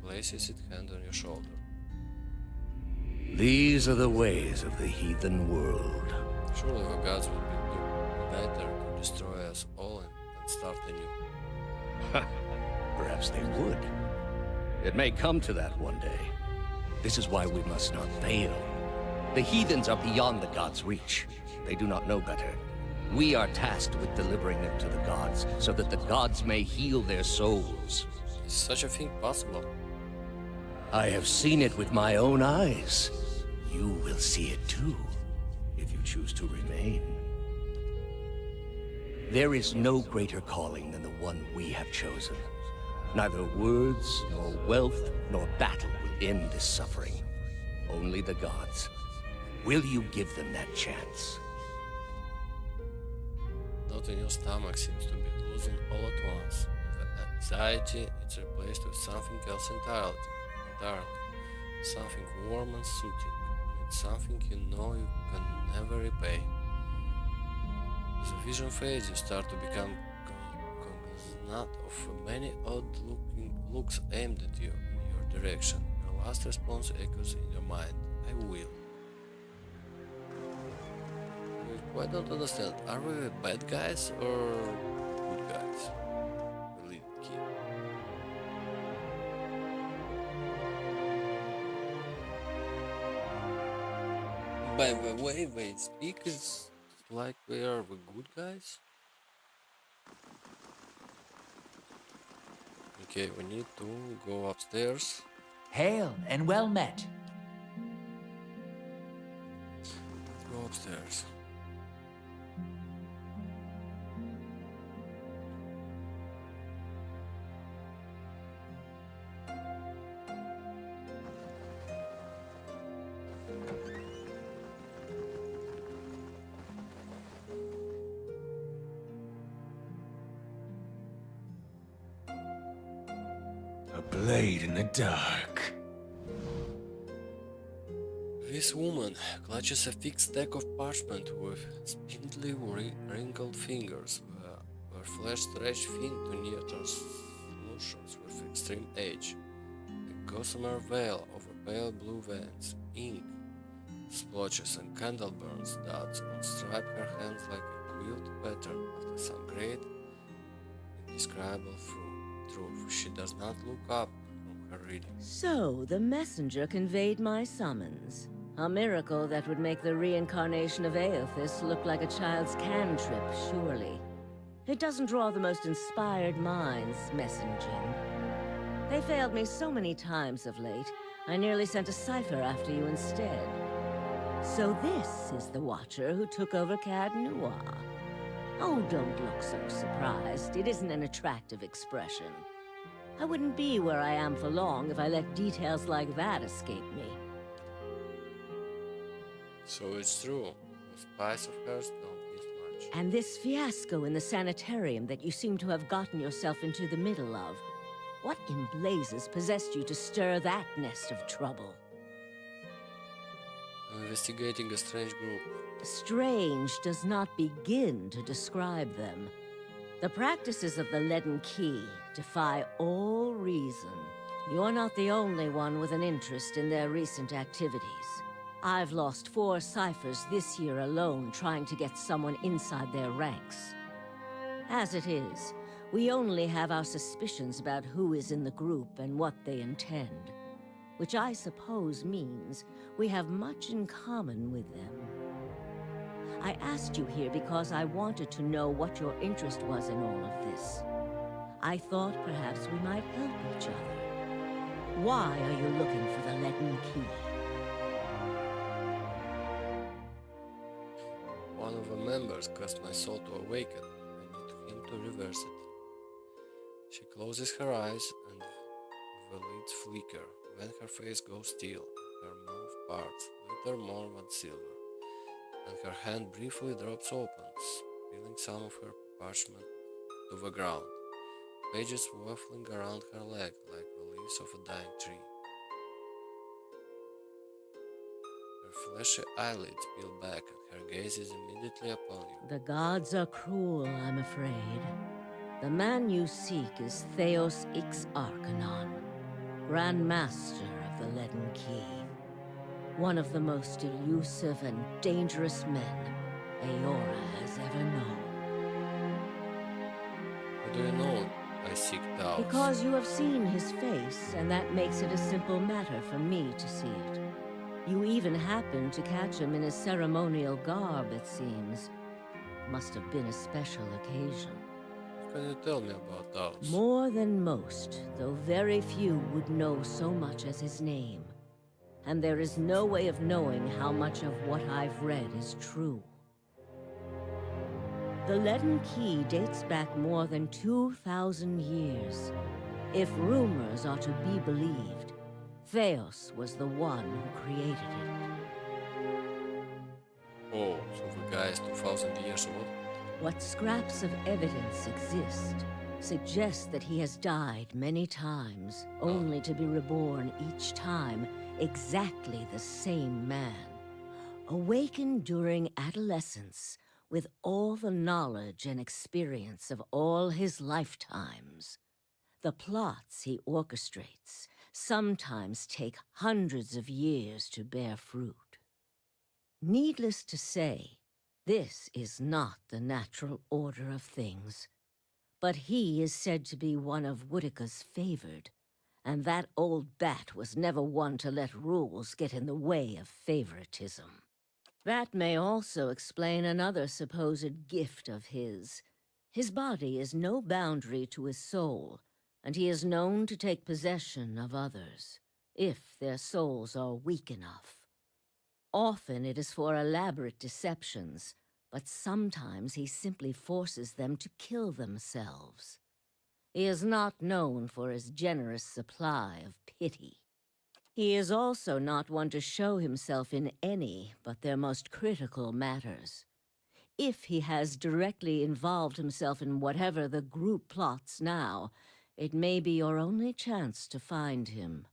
[SPEAKER 1] Places its hand on your shoulder.
[SPEAKER 10] These are the ways of the heathen world.
[SPEAKER 1] Surely the gods would do better to destroy us all and start anew.
[SPEAKER 10] Perhaps they would. It may come to that one day. This is why we must not fail. The heathens are beyond the gods' reach. They do not know better. We are tasked with delivering them to the gods, so that the gods may heal their souls.
[SPEAKER 1] Is such a thing possible?
[SPEAKER 10] I have seen it with my own eyes. You will see it too, if you choose to remain. There is no greater calling than the one we have chosen. Neither words, nor wealth, nor battle will end this suffering. Only the gods. Will you give them that chance?
[SPEAKER 1] Not in your stomach seems to be losing all at once. The anxiety is replaced with something else entirely. Something warm and soothing. And it's something you know you can never repay. As the vision fades, you start to become cognizant of many odd looks aimed at you in your direction. Your last response echoes in your mind. I will. I don't understand. Are we bad guys or good guys? The lead kid. By the way they speak, it's like we are the good guys. Okay, we need to go upstairs.
[SPEAKER 2] Hail and well met.
[SPEAKER 1] Let's go upstairs.
[SPEAKER 6] A blade in the dark.
[SPEAKER 1] This woman clutches a thick stack of parchment with spindly wrinkled fingers, her flesh stretched thin to near translucence with extreme age. A gossamer veil over pale blue veins, ink, splotches and candle burns dots on stripe her hands like a quilt pattern after some great, indescribable truth. She does not look up from her reading.
[SPEAKER 3] So, the messenger conveyed my summons. A miracle that would make the reincarnation of Aethys look like a child's cantrip, surely. It doesn't draw the most inspired minds, messaging. They failed me so many times of late, I nearly sent a cipher after you instead. So this is the Watcher who took over Cad Noir. Oh, don't look so surprised. It isn't an attractive expression. I wouldn't be where I am for long if I let details like that escape me.
[SPEAKER 1] So it's true. The spies of hers don't miss much.
[SPEAKER 3] And this fiasco in the sanitarium that you seem to have gotten yourself into the middle of. What in blazes possessed you to stir that nest of trouble?
[SPEAKER 1] I'm investigating a strange group.
[SPEAKER 3] Strange does not begin to describe them. The practices of the Leaden Key defy all reason. You're not the only one with an interest in their recent activities. I've lost 4 ciphers this year alone trying to get someone inside their ranks. As it is, we only have our suspicions about who is in the group and what they intend. Which I suppose means we have much in common with them. I asked you here because I wanted to know what your interest was in all of this. I thought perhaps we might help each other. Why are you looking for the Leaden Key?
[SPEAKER 1] One of the members caused my soul to awaken. I need him to reverse it. She closes her eyes and the lids flicker. Then her face goes still, her mouth parts, glitter more than silver, and her hand briefly drops open, spilling some of her parchment to the ground. Pages waffling around her leg like the leaves of a dying tree. Her fleshy eyelids peel back and her gaze is immediately upon you.
[SPEAKER 3] The gods are cruel, I'm afraid. The man you seek is Theos Ix Arcanon, Grand Master of the Leaden Key.
[SPEAKER 5] One of the most elusive and dangerous men Aora has ever known.
[SPEAKER 1] How do you know I seek Taos?
[SPEAKER 5] Because you have seen his face, and that makes it a simple matter for me to see it. You even happened to catch him in his ceremonial garb, it seems. Must have been a special occasion.
[SPEAKER 1] What can you tell me about Taos?
[SPEAKER 5] More than most, though very few would know so much as his name. And there is no way of knowing how much of what I've read is true. The leaden key dates back more than 2,000 years. If rumors are to be believed, Theos was the one who created it.
[SPEAKER 1] Oh, so the guy is 2,000 years old?
[SPEAKER 5] What scraps of evidence exist suggest that he has died many times, only to be reborn each time exactly the same man. Awakened during adolescence with all the knowledge and experience of all his lifetimes. The plots he orchestrates sometimes take hundreds of years to bear fruit. Needless to say, this is not the natural order of things. But he is said to be one of Woodica's favored, and that old bat was never one to let rules get in the way of favoritism. That may also explain another supposed gift of his. His body is no boundary to his soul, and he is known to take possession of others, if their souls are weak enough. Often it is for elaborate deceptions, but sometimes he simply forces them to kill themselves. He is not known for his generous supply of pity. He is also not one to show himself in any but their most critical matters. If he has directly involved himself in whatever the group plots now, it may be your only chance to find him.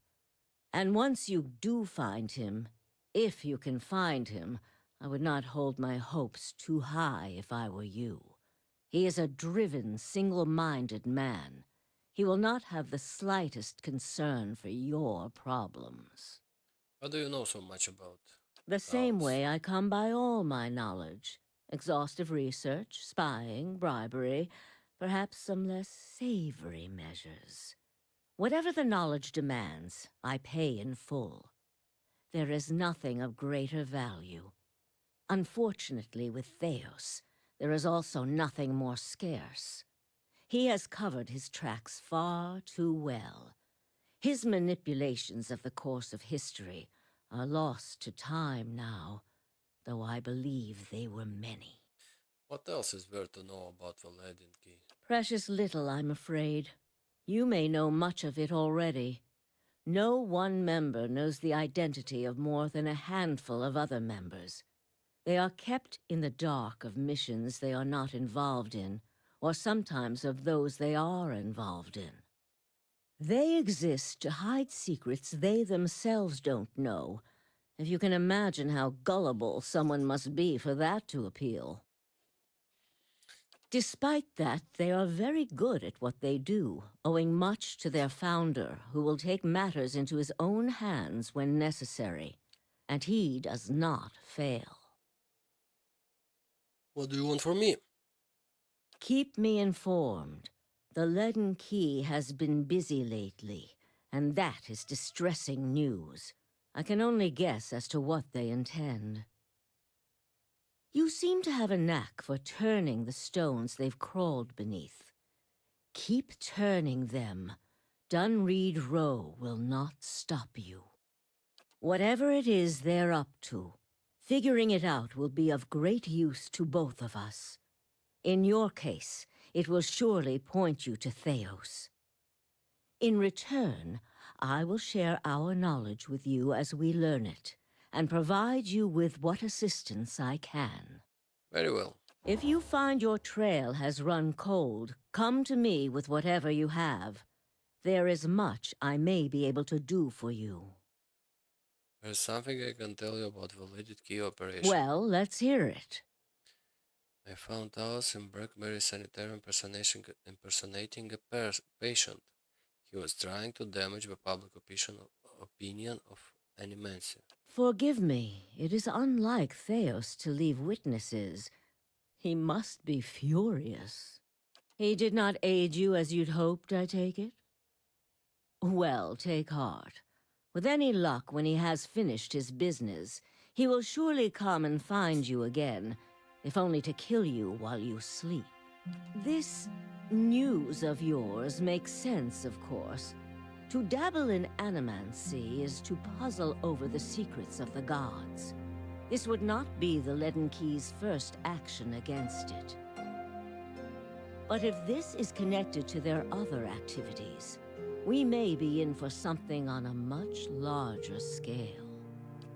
[SPEAKER 5] And once you do find him, if you can find him, I would not hold my hopes too high if I were you. He is a driven, single-minded man. He will not have the slightest concern for your problems.
[SPEAKER 1] How do you know so much about
[SPEAKER 5] The same
[SPEAKER 1] Taos?
[SPEAKER 5] way I come by all my knowledge. Exhaustive research, spying, bribery, perhaps some less savory measures. Whatever the knowledge demands, I pay in full. There is nothing of greater value. Unfortunately, with Theos, there is also nothing more scarce. He has covered his tracks far too well. His manipulations of the course of history are lost to time now, though I believe they were many.
[SPEAKER 1] What else is there to know about the Leaden Key?
[SPEAKER 5] Precious little, I'm afraid. You may know much of it already. No one member knows the identity of more than a handful of other members. They are kept in the dark of missions they are not involved in, or sometimes of those they are involved in. They exist to hide secrets they themselves don't know, if you can imagine how gullible someone must be for that to appeal. Despite that, they are very good at what they do, owing much to their founder, who will take matters into his own hands when necessary, and he does not fail.
[SPEAKER 1] What do you want from me?
[SPEAKER 5] Keep me informed. The Leaden Key has been busy lately, and that is distressing news. I can only guess as to what they intend. You seem to have a knack for turning the stones they've crawled beneath. Keep turning them. Dunreed Row will not stop you. Whatever it is they're up to, figuring it out will be of great use to both of us. In your case, it will surely point you to Theos. In return, I will share our knowledge with you as we learn it, and provide you with what assistance I can.
[SPEAKER 1] Very well.
[SPEAKER 5] If you find your trail has run cold, come to me with whatever you have. There is much I may be able to do for you.
[SPEAKER 1] There's something I can tell you about the Leaden Key operation.
[SPEAKER 5] Well, let's hear it.
[SPEAKER 1] I found Taos in Blackberry Sanitarium impersonating a patient. He was trying to damage the public opinion of any Mancy.
[SPEAKER 5] Forgive me, it is unlike Theos to leave witnesses. He must be furious. He did not aid you as you'd hoped, I take it? Well, take heart. With any luck, when he has finished his business, he will surely come and find you again, if only to kill you while you sleep. This news of yours makes sense, of course. To dabble in animancy is to puzzle over the secrets of the gods. This would not be the Leaden Key's first action against it. But if this is connected to their other activities, we may be in for something on a much larger scale.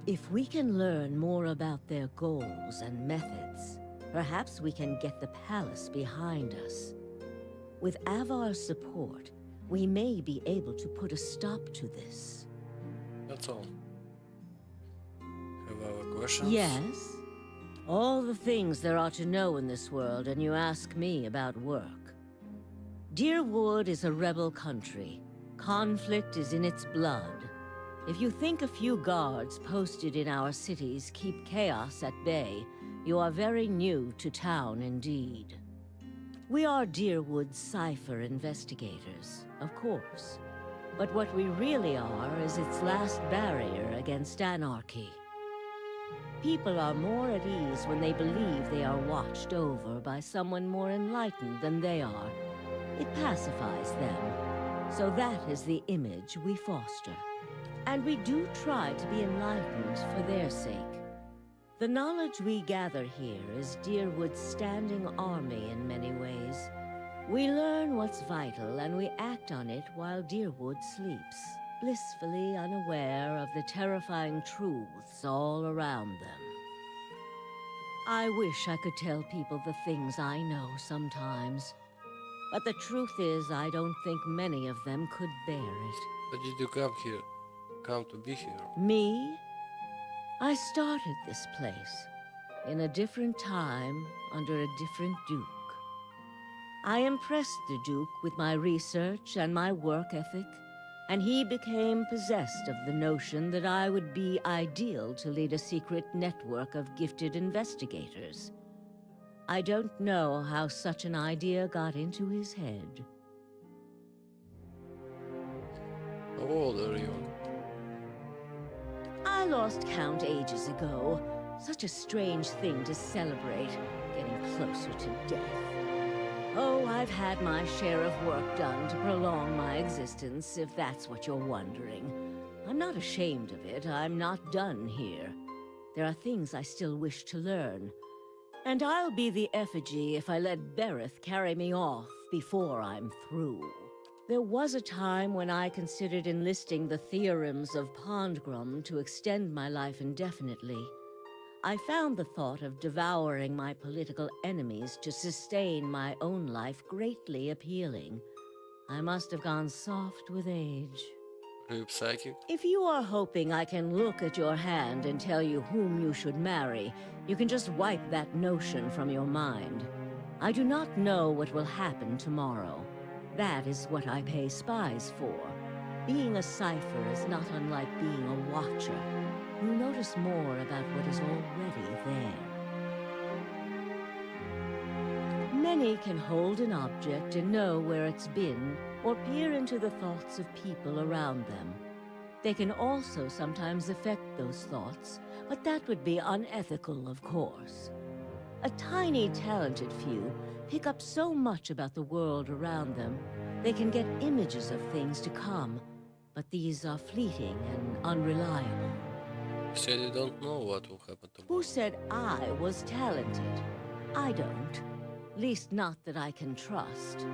[SPEAKER 5] If we can learn more about their goals and methods, perhaps we can get the palace behind us. With Avar's support, we may be able to put a stop to this.
[SPEAKER 1] That's all. Have other questions?
[SPEAKER 5] Yes? All the things there are to know in this world, and you ask me about work. Deerwood is a rebel country. Conflict is in its blood. If you think a few guards posted in our cities keep chaos at bay, you are very new to town indeed. We are Deerwood's cipher investigators, of course. But what we really are is its last barrier against anarchy. People are more at ease when they believe they are watched over by someone more enlightened than they are. It pacifies them. So that is the image we foster. And we do try to be enlightened for their sake. The knowledge we gather here is Deerwood's standing army in many ways. We learn what's vital and we act on it while Deerwood sleeps, blissfully unaware of the terrifying truths all around them. I wish I could tell people the things I know sometimes. But the truth is, I don't think many of them could bear it.
[SPEAKER 1] But did you come here? Come to be here?
[SPEAKER 5] Me? I started this place, in a different time, under a different duke. I impressed the duke with my research and my work ethic, and he became possessed of the notion that I would be ideal to lead a secret network of gifted investigators. I don't know how such an idea got into his head.
[SPEAKER 1] How old are you?
[SPEAKER 5] I lost count ages ago. Such a strange thing to celebrate, getting closer to death. Oh, I've had my share of work done to prolong my existence, if that's what you're wondering. I'm not ashamed of it. I'm not done here. There are things I still wish to learn. And I'll be the effigy if I let Berith carry me off before I'm through. There was a time when I considered enlisting the theorems of Pondgrum to extend my life indefinitely. I found the thought of devouring my political enemies to sustain my own life greatly appealing. I must have gone soft with age.
[SPEAKER 1] Are you psychic?
[SPEAKER 5] If you are hoping I can look at your hand and tell you whom you should marry, you can just wipe that notion from your mind. I do not know what will happen tomorrow. That is what I pay spies for. Being a cipher is not unlike being a watcher. You notice more about what is already there. Many can hold an object and know where it's been, or peer into the thoughts of people around them. They can also sometimes affect those thoughts, but that would be unethical, of course. A tiny, talented few pick up so much about the world around them, they can get images of things to come, but these are fleeting and unreliable.
[SPEAKER 1] You said you don't know what will happen tomorrow.
[SPEAKER 5] Who said I was talented? I don't. Least not that I can trust.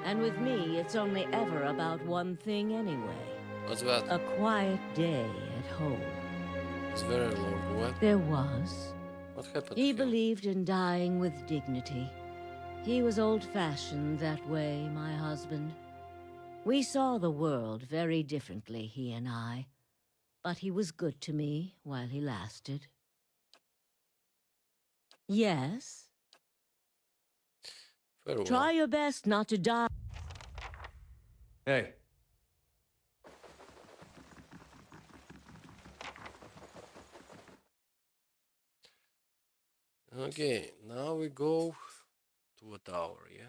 [SPEAKER 5] And with me, it's only ever about one thing anyway.
[SPEAKER 1] What's that?
[SPEAKER 5] A quiet day at home.
[SPEAKER 1] It's very Lord what?
[SPEAKER 5] There was.
[SPEAKER 1] What happened
[SPEAKER 5] He
[SPEAKER 1] to him?
[SPEAKER 5] believed in dying with dignity. He was old-fashioned that way, my husband. We saw the world very differently, he and I. But he was good to me while he lasted. Yes?
[SPEAKER 1] Very well.
[SPEAKER 5] Try your best not to die.
[SPEAKER 4] Hey.
[SPEAKER 1] Okay, now we go to a tower, yeah?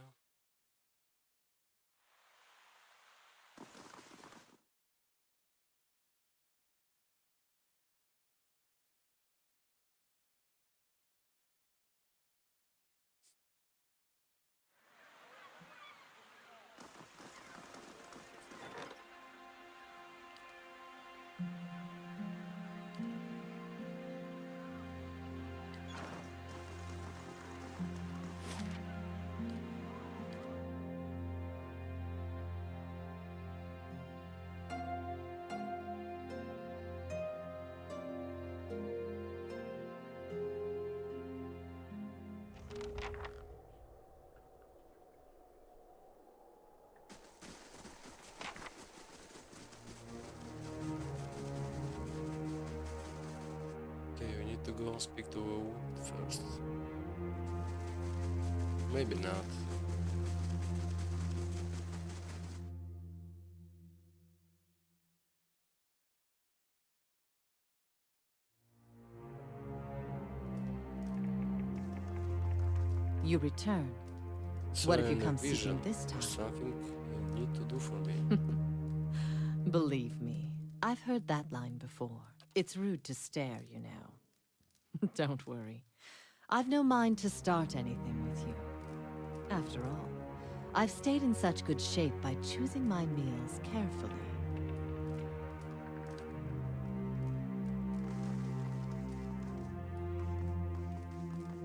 [SPEAKER 1] Okay, we need to go and speak to a wood first. Maybe not.
[SPEAKER 3] You return.
[SPEAKER 1] So
[SPEAKER 3] What if you
[SPEAKER 1] in a
[SPEAKER 3] come
[SPEAKER 1] vision,
[SPEAKER 3] seeking this
[SPEAKER 1] there's
[SPEAKER 3] time?
[SPEAKER 1] something you need to do for me.
[SPEAKER 3] Believe me, I've heard that line before. It's rude to stare, you know. Don't worry. I've no mind to start anything with you. After all, I've stayed in such good shape by choosing my meals carefully.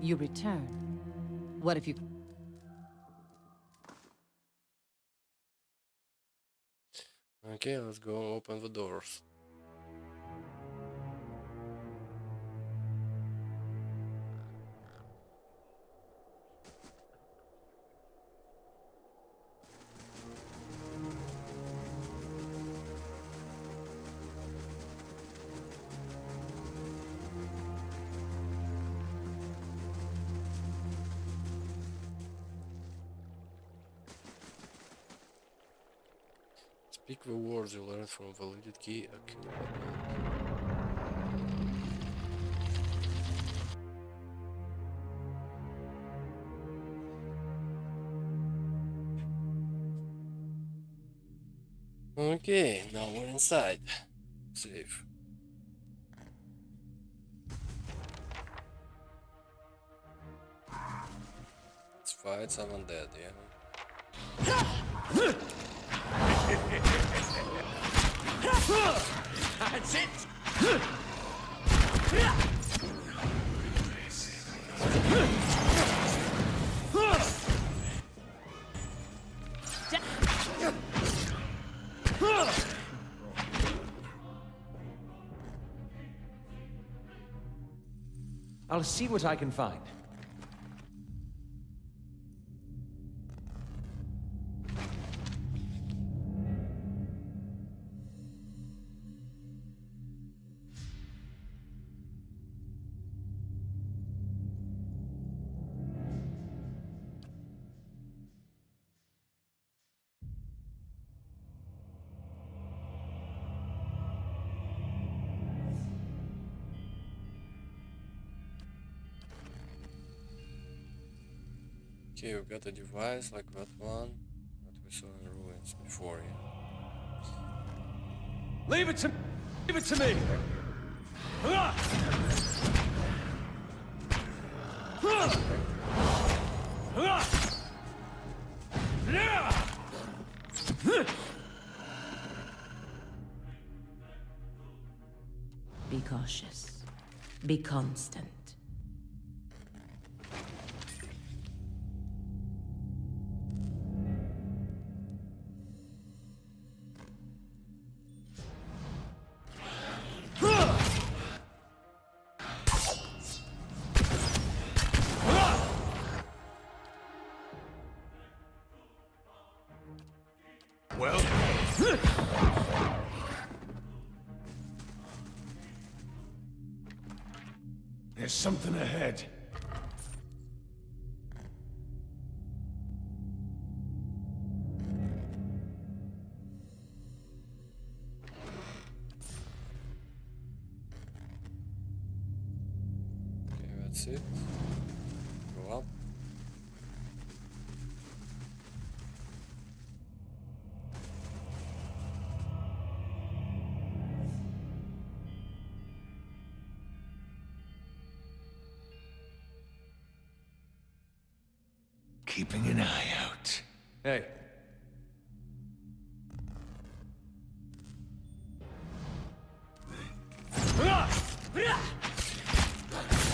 [SPEAKER 3] You return. What if you...
[SPEAKER 1] Okay, let's go open the doors. Speak the words you learned from the leaded key. Okay, now we're inside. Safe. Let's fight some undead, yeah?
[SPEAKER 2] That's it!
[SPEAKER 4] I'll see what I can find.
[SPEAKER 1] Okay, we got a device like that one that we saw in ruins before, yeah?
[SPEAKER 4] Leave it to me!
[SPEAKER 3] Be cautious. Be constant.
[SPEAKER 6] Well, there's something ahead.
[SPEAKER 1] Okay, that's it.
[SPEAKER 6] keeping an eye out.
[SPEAKER 4] Hey.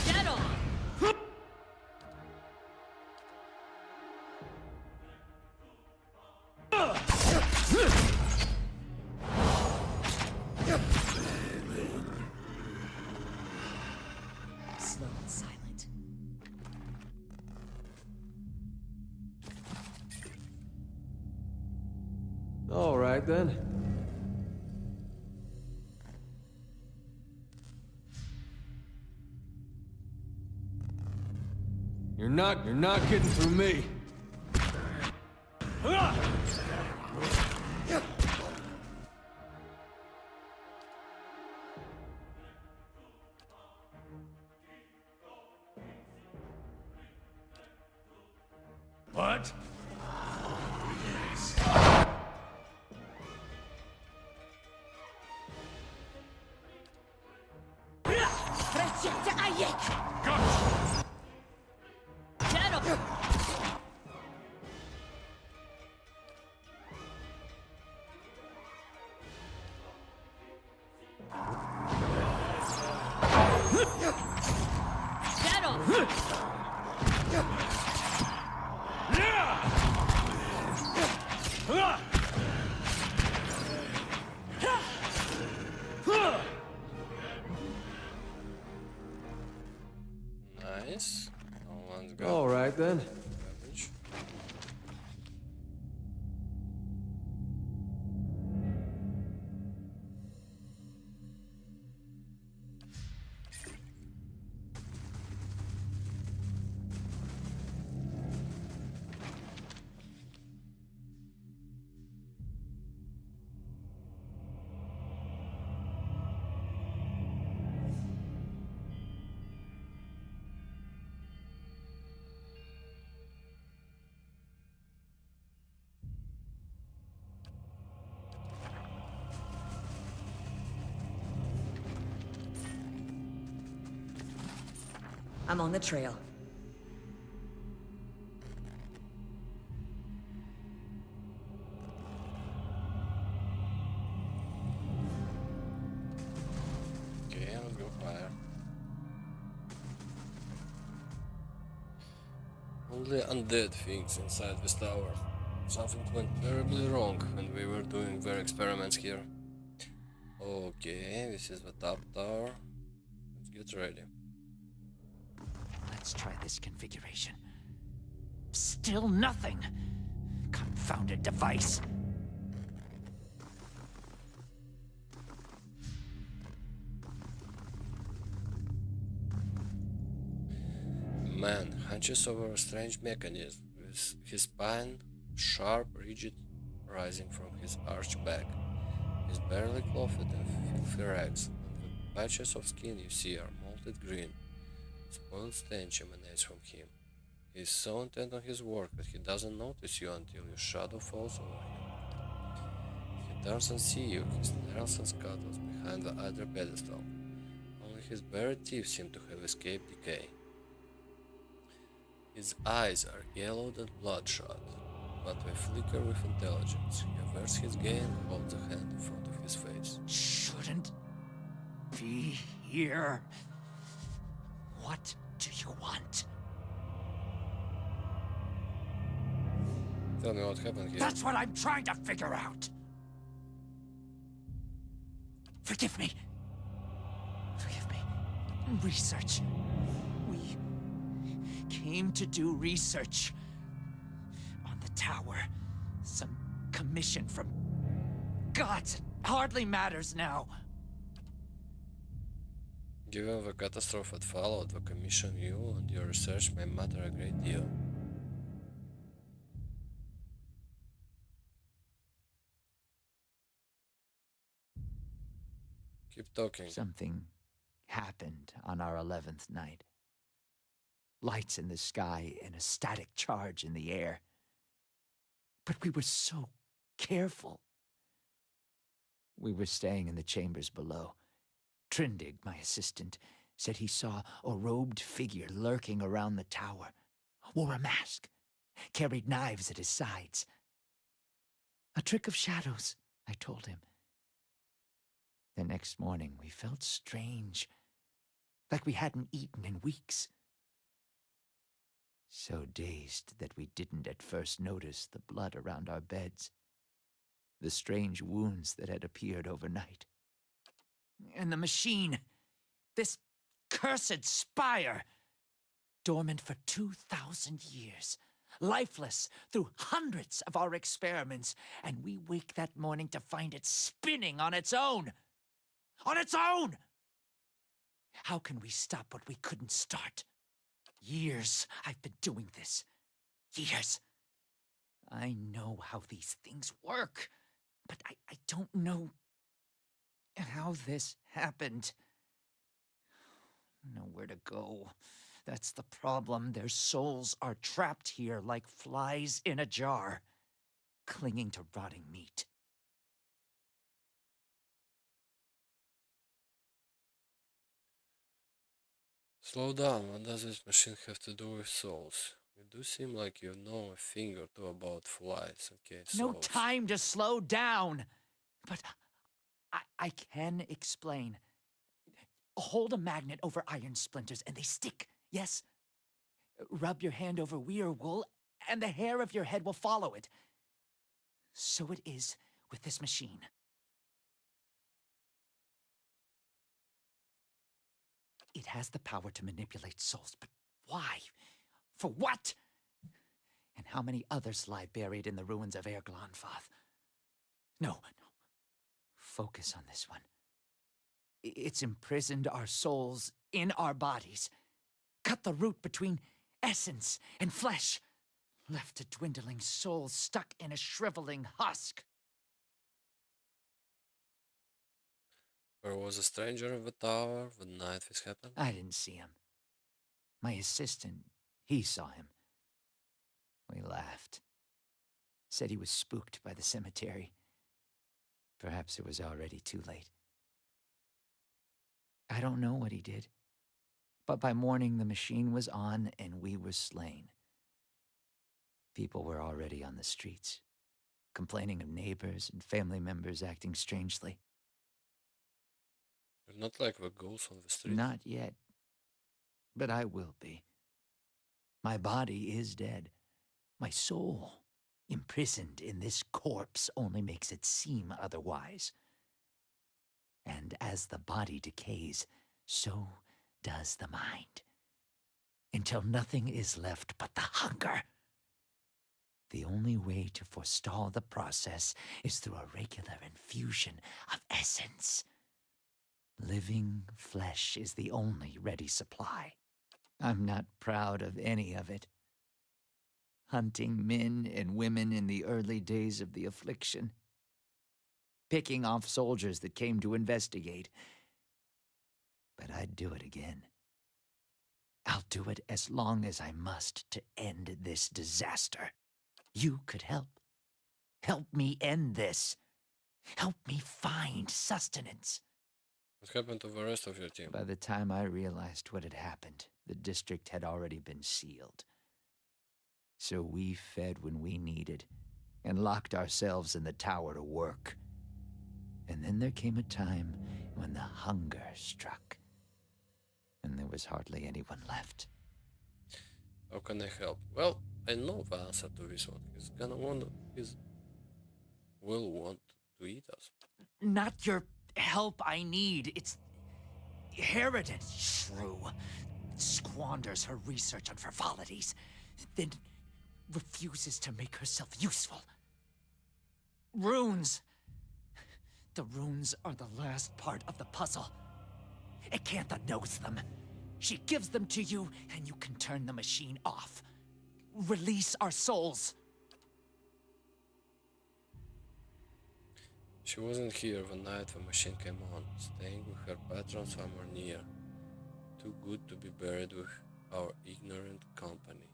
[SPEAKER 3] Get on!
[SPEAKER 8] Slow and silent.
[SPEAKER 4] All right, then. You're not getting through me.
[SPEAKER 6] What?
[SPEAKER 1] Nice. No one's got
[SPEAKER 4] All right, then.
[SPEAKER 1] damage.
[SPEAKER 8] I'm on the trail.
[SPEAKER 1] Okay, let's go fire. Only undead things inside this tower. Something went terribly wrong when we were doing their experiments here. Okay, this is the top tower. Let's get ready.
[SPEAKER 2] Let's try this configuration. Still nothing. Confounded device.
[SPEAKER 1] Man hunches over a strange mechanism, with his spine sharp, rigid, rising from his arched back. He's barely clothed in filthy rags, and the patches of skin you see are molted green. Spoiled stench emanates from him. He is so intent on his work that he doesn't notice you until your shadow falls over him. He turns and sees you, he snarls and scuttles behind the other pedestal. Only his buried teeth seem to have escaped decay. His eyes are yellowed and bloodshot, but they flicker with intelligence. He averts his gaze and holds a hand in front of his face.
[SPEAKER 2] Shouldn't be here. What do you want?
[SPEAKER 1] Tell me what happened here.
[SPEAKER 2] That's what I'm trying to figure out. Forgive me. Forgive me. Research. We came to do research on the tower. Some commission from gods. It hardly matters now.
[SPEAKER 1] Given the catastrophe that followed, the commission you and your research may matter a great deal. Keep talking.
[SPEAKER 2] Something happened on our 11th night. Lights in the sky and a static charge in the air. But we were so careful. We were staying in the chambers below. Trindig, my assistant, said he saw a robed figure lurking around the tower. Wore a mask carried knives at his sides. A trick of shadows, I told him. The next morning, we felt strange, like we hadn't eaten in weeks. So dazed that we didn't at first notice the blood around our beds, the strange wounds that had appeared overnight. And the machine, this cursed spire, dormant for 2,000 years, lifeless through hundreds of our experiments, and we wake that morning to find it spinning on its own. On its own! How can we stop what we couldn't start? Years I've been doing this. Years. I know how these things work, but I don't know how this happened. Nowhere to go. That's the problem. Their souls are trapped here like flies in a jar, clinging to rotting meat.
[SPEAKER 1] Slow down, what does this machine have to do with souls? You do seem like you know a thing or two about flies, okay,
[SPEAKER 2] No
[SPEAKER 1] souls.
[SPEAKER 2] time to slow down. But I can explain. Hold a magnet over iron splinters and they stick, yes? Rub your hand over weir wool and the hair of your head will follow it. So it is with this machine. It has the power to manipulate souls, but why? For what? And how many others lie buried in the ruins of Erglanfath? No. Focus on this one. It's imprisoned our souls in our bodies. Cut the root between essence and flesh. Left a dwindling soul stuck in a shriveling husk.
[SPEAKER 1] There was a stranger in the tower the night this happened?
[SPEAKER 2] I didn't see him. My assistant, he saw him. We laughed. Said he was spooked by the cemetery. Perhaps it was already too late. I don't know what he did. But by morning, the machine was on and we were slain. People were already on the streets, complaining of neighbors and family members acting strangely.
[SPEAKER 1] You're not like the ghosts on the street.
[SPEAKER 2] Not yet. But I will be. My body is dead. My soul, imprisoned in this corpse, only makes it seem otherwise. And as the body decays, so does the mind. Until nothing is left but the hunger. The only way to forestall the process is through a regular infusion of essence. Living flesh is the only ready supply. I'm not proud of any of it. Hunting men and women in the early days of the affliction. Picking off soldiers that came to investigate. But I'd do it again. I'll do it as long as I must to end this disaster. You could help. Help me end this. Help me find sustenance.
[SPEAKER 1] What happened to the rest of your team?
[SPEAKER 2] By the time I realized what had happened, the district had already been sealed. So we fed when we needed, and locked ourselves in the tower to work. And then there came a time when the hunger struck, and there was hardly anyone left.
[SPEAKER 1] How can I help? Well, I know the answer to this one. Will want to eat us.
[SPEAKER 2] Not your help I need. It's Harridan, shrew. Squanders her research on frivolities, then refuses to make herself useful. Runes. The runes are the last part of the puzzle. Acantha knows them. She gives them to you, and you can turn the machine off. Release our souls.
[SPEAKER 1] She wasn't here the night the machine came on, staying with her patron somewhere near. Too good to be buried with our ignorant company.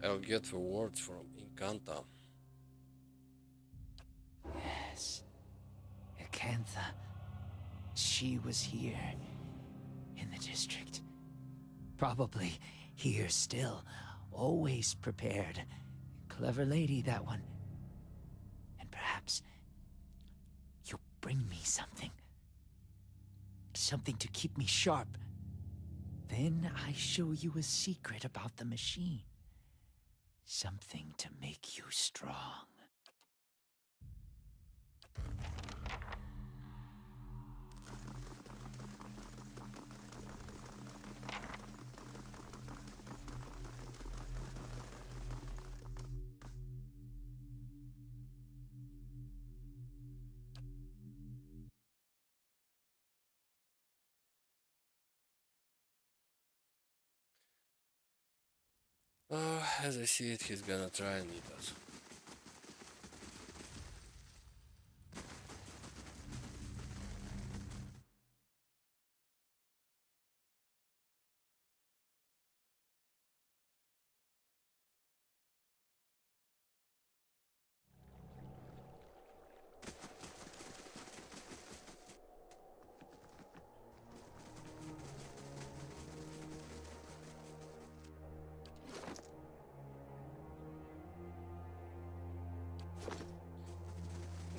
[SPEAKER 1] I'll get the words from Incanta.
[SPEAKER 2] Yes. Acantha. She was here, in the district. Probably here still, always prepared. Clever lady, that one. And perhaps you'll bring me something. Something to keep me sharp. Then I show you a secret about the machine. Something to make you strong.
[SPEAKER 1] As I see it, he's gonna try and eat us.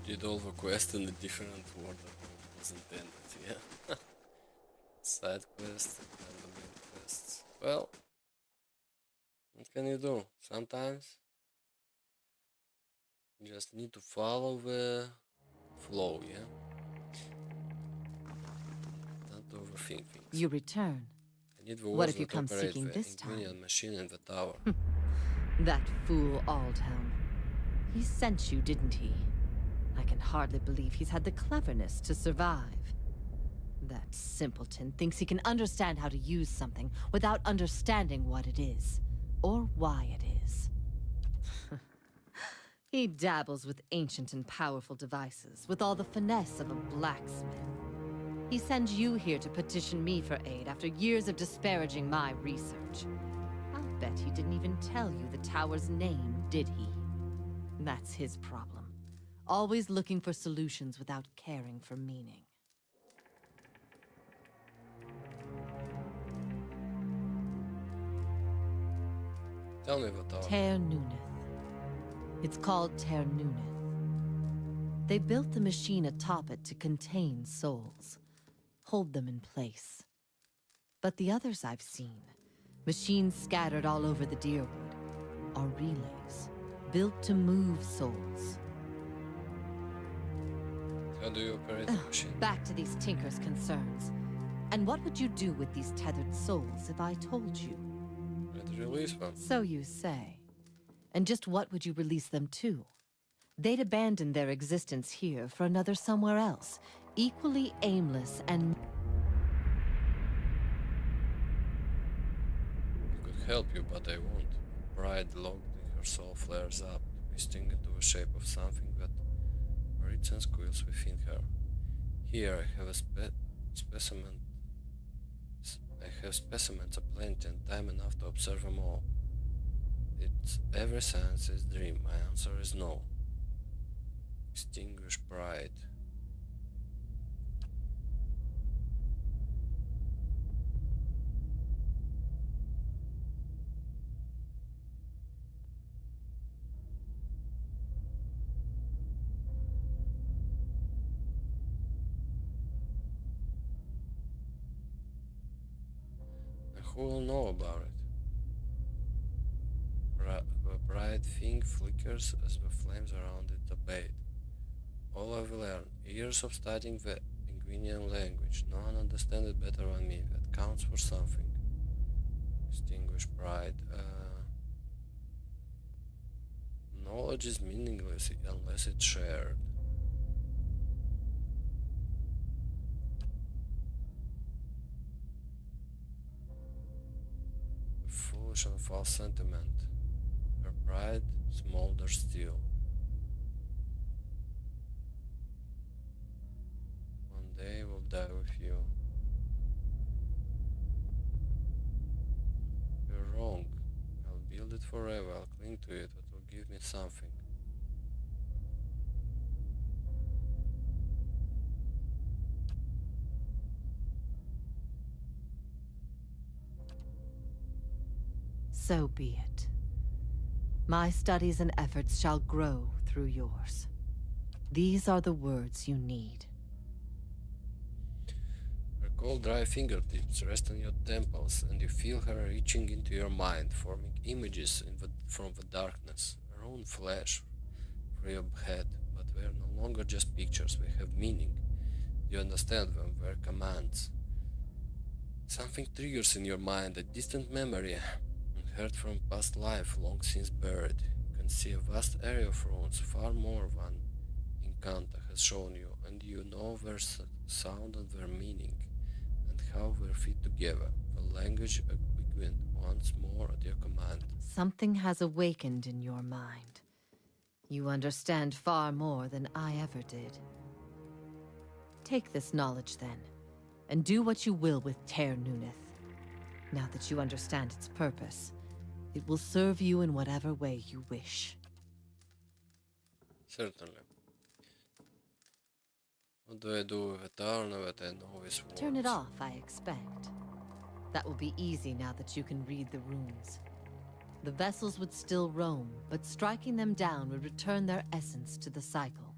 [SPEAKER 1] Did all the quest in a different order than it was intended, yeah. Side quests and the main quests. Well, what can you do? Sometimes you just need to follow the flow, yeah? Not overthink things.
[SPEAKER 3] You return.
[SPEAKER 1] I need the
[SPEAKER 3] What
[SPEAKER 1] words
[SPEAKER 3] if you
[SPEAKER 1] that
[SPEAKER 3] come
[SPEAKER 1] operate
[SPEAKER 3] seeking
[SPEAKER 1] the
[SPEAKER 3] this time?
[SPEAKER 1] Ingenian machine in the tower.
[SPEAKER 3] That fool Aldhelm. He sent you, didn't he? I can hardly believe he's had the cleverness to survive. That simpleton thinks he can understand how to use something without understanding what it is, or why it is. He dabbles with ancient and powerful devices, with all the finesse of a blacksmith. He sends you here to petition me for aid after years of disparaging my research. I'll bet he didn't even tell you the tower's name, did he? That's his problem. Always looking for solutions without caring for meaning.
[SPEAKER 1] Tell me about tower.
[SPEAKER 3] Ter Nuneth. It's called Ter Nuneth. They built the machine atop it to contain souls, hold them in place. But the others I've seen, machines scattered all over the Deerwood, are relays, built to move souls.
[SPEAKER 1] How do you operate the machine?
[SPEAKER 3] Back to these Tinker's concerns. And what would you do with these tethered souls if I told you?
[SPEAKER 1] I'd release one.
[SPEAKER 3] So you say. And just what would you release them to? They'd abandon their existence here for another somewhere else, equally aimless and...
[SPEAKER 1] I could help you, but I won't. Pride locked in her soul flares up, twisting into the shape of something that breathes and squeals within her. Here I have a specimen. I have specimens aplenty and time enough to observe them all. It's every sense's dream. My answer is no. Extinguish pride. And who will know about it? The bright thing flickers as the flames around it abate. All I've learned, years of studying the Ingunian language, no one understands it better than me. That counts for something. Extinguish pride. Knowledge is meaningless unless it's shared. A foolish and false sentiment. Her pride smolders still. One day we'll die with you. You're wrong. I'll build it forever. I'll cling to it. It will give me something.
[SPEAKER 11] So be it. My studies and efforts shall grow through yours. These are the words you need.
[SPEAKER 1] Her cold, dry fingertips rest on your temples, and you feel her reaching into your mind, forming images from the darkness, her own flesh through your head. But they are no longer just pictures, they have meaning. You understand them, they are commands. Something triggers in your mind, a distant memory, unheard from past life, long since buried. You can see a vast area of ruins, far more than Encanto has shown you, and you know their sound and their meaning, and how they fit together. The language awakened once more at your command.
[SPEAKER 11] Something has awakened in your mind. You understand far more than I ever did. Take this knowledge then, and do what you will with Ter Nuneth. Now that you understand its purpose, it will serve you in whatever way you wish.
[SPEAKER 1] Certainly. What do I do with a tower now that I know his words?
[SPEAKER 11] Turn it off, I expect. That will be easy now that you can read the runes. The vessels would still roam, but striking them down would return their essence to the cycle.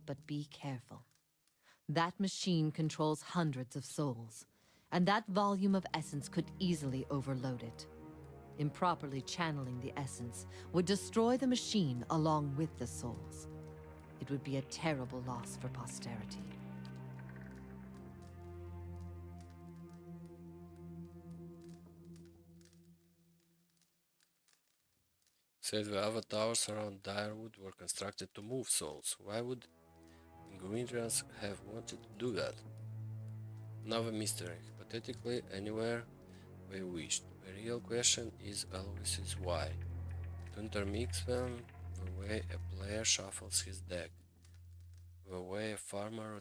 [SPEAKER 11] But be careful. That machine controls hundreds of souls, and that volume of essence could easily overload it. Improperly channeling the essence would destroy the machine along with the souls. It would be a terrible loss for posterity.
[SPEAKER 1] Said the other towers around Direwood were constructed to move souls. Why would Ingridrians have wanted to do that? Another mystery. Hypothetically, anywhere they wished. The real question is always why. To intermix them the way a player shuffles his deck, the way a farmer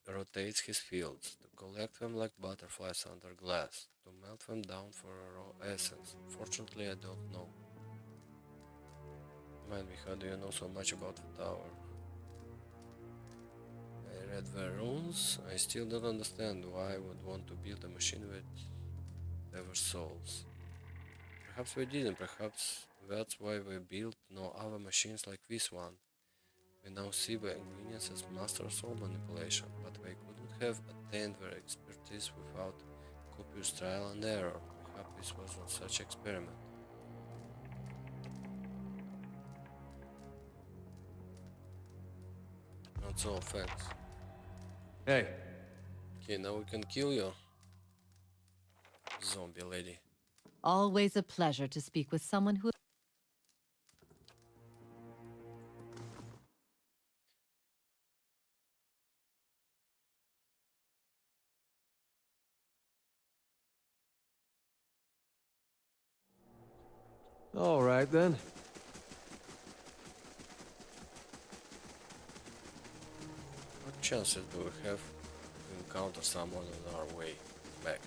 [SPEAKER 1] rotates his fields, to collect them like butterflies under glass, to melt them down for a raw essence. Fortunately, I don't know. Remind me, how do you know so much about the tower? I read the runes. I still don't understand why I would want to build a machine with ever souls. Perhaps we didn't, perhaps that's why we built no other machines like this one. We now see the ingredients as master soul manipulation, but they couldn't have attained their expertise without copious trial and error. Perhaps this was not such experiment. Not so, thanks.
[SPEAKER 4] Hey.
[SPEAKER 1] Okay, now we can kill you, zombie lady.
[SPEAKER 11] Always a pleasure to speak with someone who...
[SPEAKER 4] All right, then.
[SPEAKER 1] What chances do we have to encounter someone on our way back?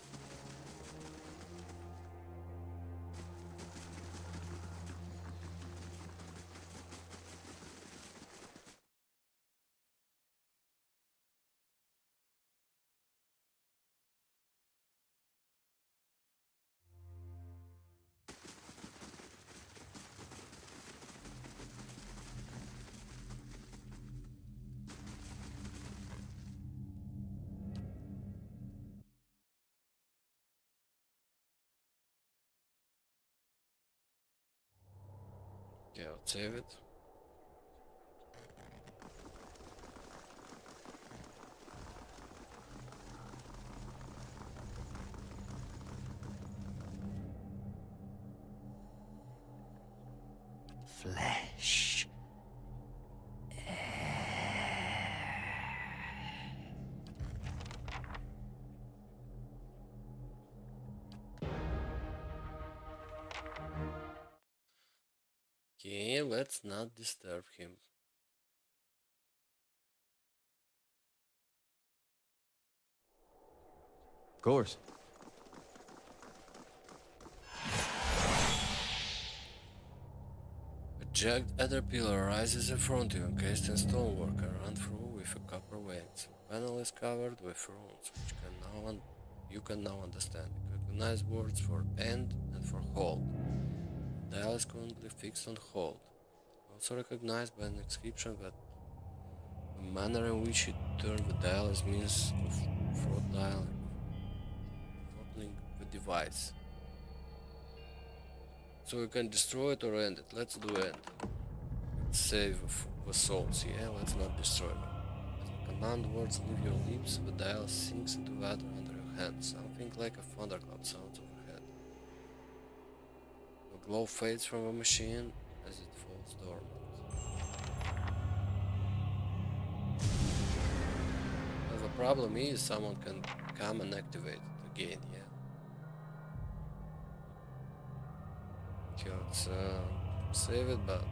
[SPEAKER 1] Okay, I'll save it.
[SPEAKER 2] Flesh.
[SPEAKER 1] Okay, let's not disturb him.
[SPEAKER 4] Of course.
[SPEAKER 1] A jagged adder pillar rises in front of you, encased in stonework and run through with a copper veins. The panel is covered with runes, which you can now understand. recognize words for end and for hold. The dial is currently fixed on hold. Also recognized by an inscription that the manner in which you turn the dial is means of throttling the device. So we can destroy it or end it. Let's do end. Let's save the souls, yeah? Let's not destroy them. As the command words leave your lips, the dial sinks into water under your hand. Something like a thunderclap sounds overhead. The glow fades from the machine as it falls dormant. But the problem is someone can come and activate it again, yeah? Okay, let's save it, but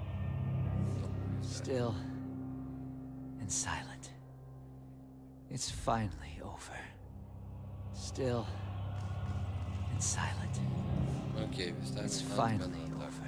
[SPEAKER 2] Still and silent. It's finally over. Still and silent.
[SPEAKER 1] okay, this time
[SPEAKER 2] It's
[SPEAKER 1] not
[SPEAKER 2] finally
[SPEAKER 1] gonna attack.
[SPEAKER 2] over.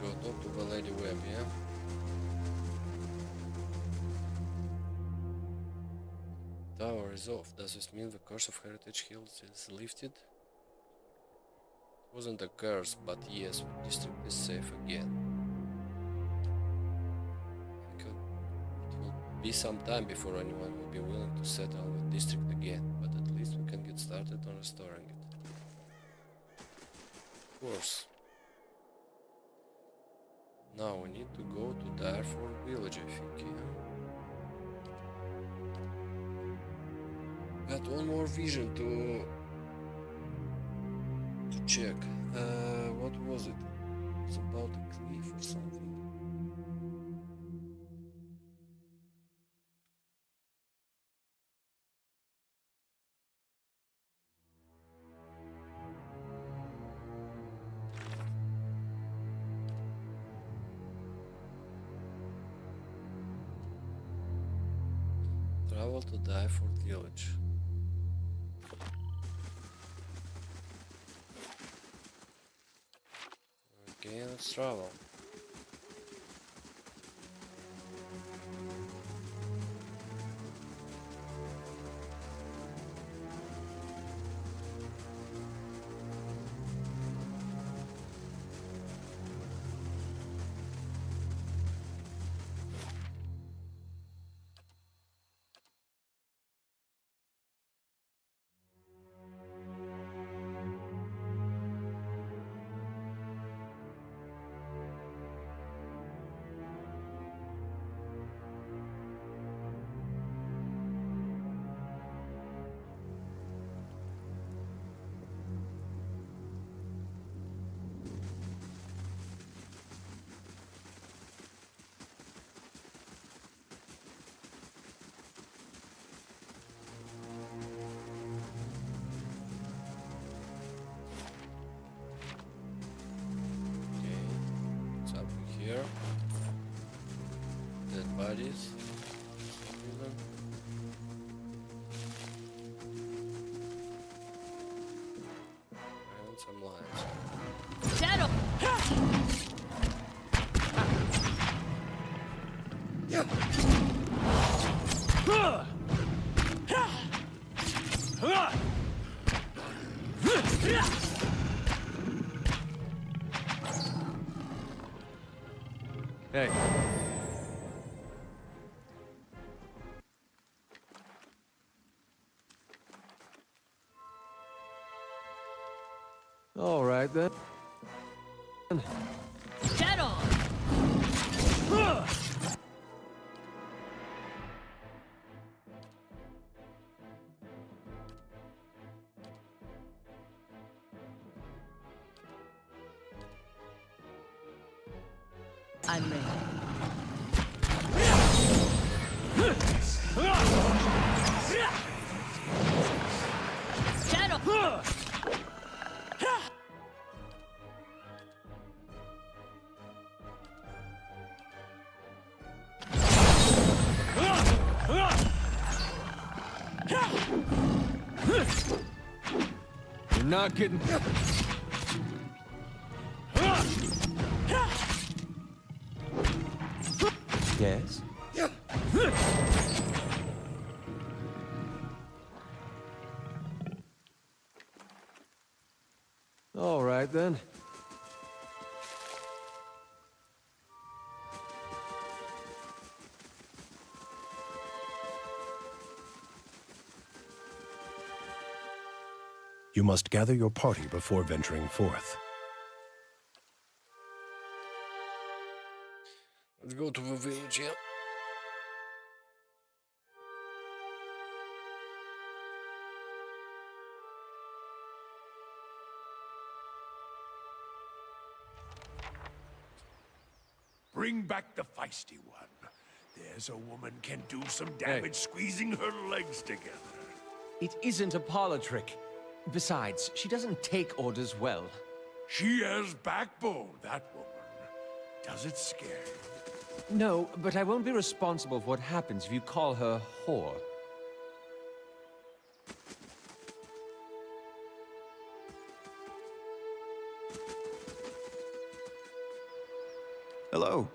[SPEAKER 1] Go talk to the Lady Web, yeah? Tower is off. Does this mean the curse of Heritage Hills is lifted? It wasn't a curse, but yes, the district is safe again. I think it will be some time before anyone will be willing to settle the district again, but at least we can get started on restoring it. Of course. Now we need to go to Direford village, I think, yeah? Got one more vision to check. What was it? It was about a cliff or something. Travel to Direford village. Okay, let's travel. Here. Dead bodies. And some lives.
[SPEAKER 11] Shadow!
[SPEAKER 4] Hey. All right then.
[SPEAKER 11] Shadow!
[SPEAKER 3] I'm ready.
[SPEAKER 11] Shadow!
[SPEAKER 4] You're not getting... Yes? All right, then.
[SPEAKER 12] You must gather your party before venturing forth.
[SPEAKER 1] Let's go to the village, yeah.
[SPEAKER 7] Bring back the feisty one. There's a woman can do some damage squeezing her legs together.
[SPEAKER 4] It isn't a parlor trick. Besides, she doesn't take orders well.
[SPEAKER 7] She has backbone, that woman. Does it scare you?
[SPEAKER 4] No, but I won't be responsible for what happens if you call her whore.
[SPEAKER 12] Hello.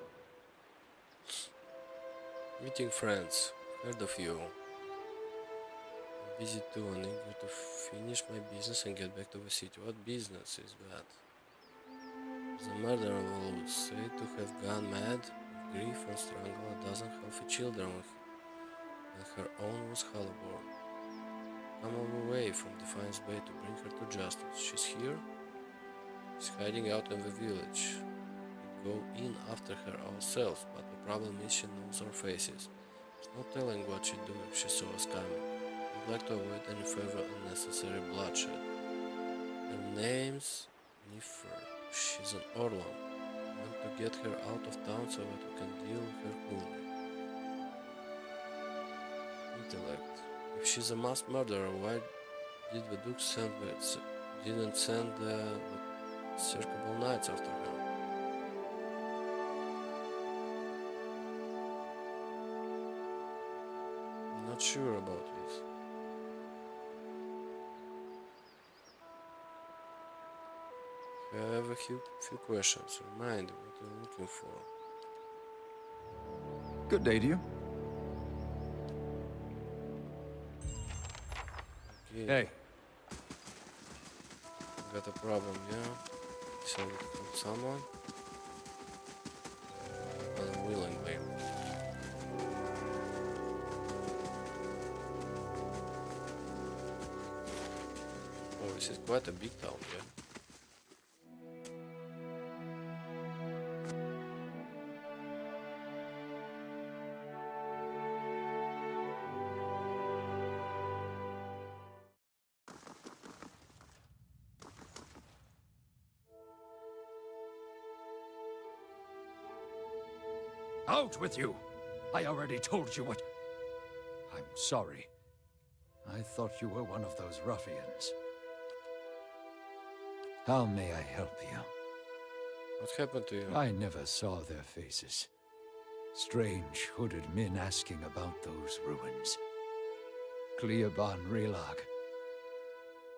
[SPEAKER 1] Meeting friends. Heard of you. I'm busy too and eager to finish my business and get back to the city. What business is that? The murderer will say to have gone mad with grief and strangled a dozen healthy children and her own was hellborn. Come all the way from Defiance Bay to bring her to justice. She's here? She's hiding out in the village. We go in after her ourselves, but the problem is she knows our faces. There's no telling what she'd do if she saw us coming. We'd like to avoid any further unnecessary bloodshed. Her name's Niffer. She's an Orlan. We want to get her out of town so that we can deal with her coolly. Intellect. If she's a mass murderer, why did the Duke didn't send the Circable Knights after her? Not sure about this. I have a few questions. Remind me what you're looking for.
[SPEAKER 2] Good day to you.
[SPEAKER 1] Okay.
[SPEAKER 4] Hey.
[SPEAKER 1] Got a problem, yeah? Send it from someone? Unwillingly. Oh, this is quite a big town, yeah?
[SPEAKER 2] Out with you! I already told you what... I'm sorry. I thought you were one of those ruffians. How may I help you?
[SPEAKER 1] What happened to you?
[SPEAKER 2] I never saw their faces. Strange, hooded men asking about those ruins. Cleoban Relag.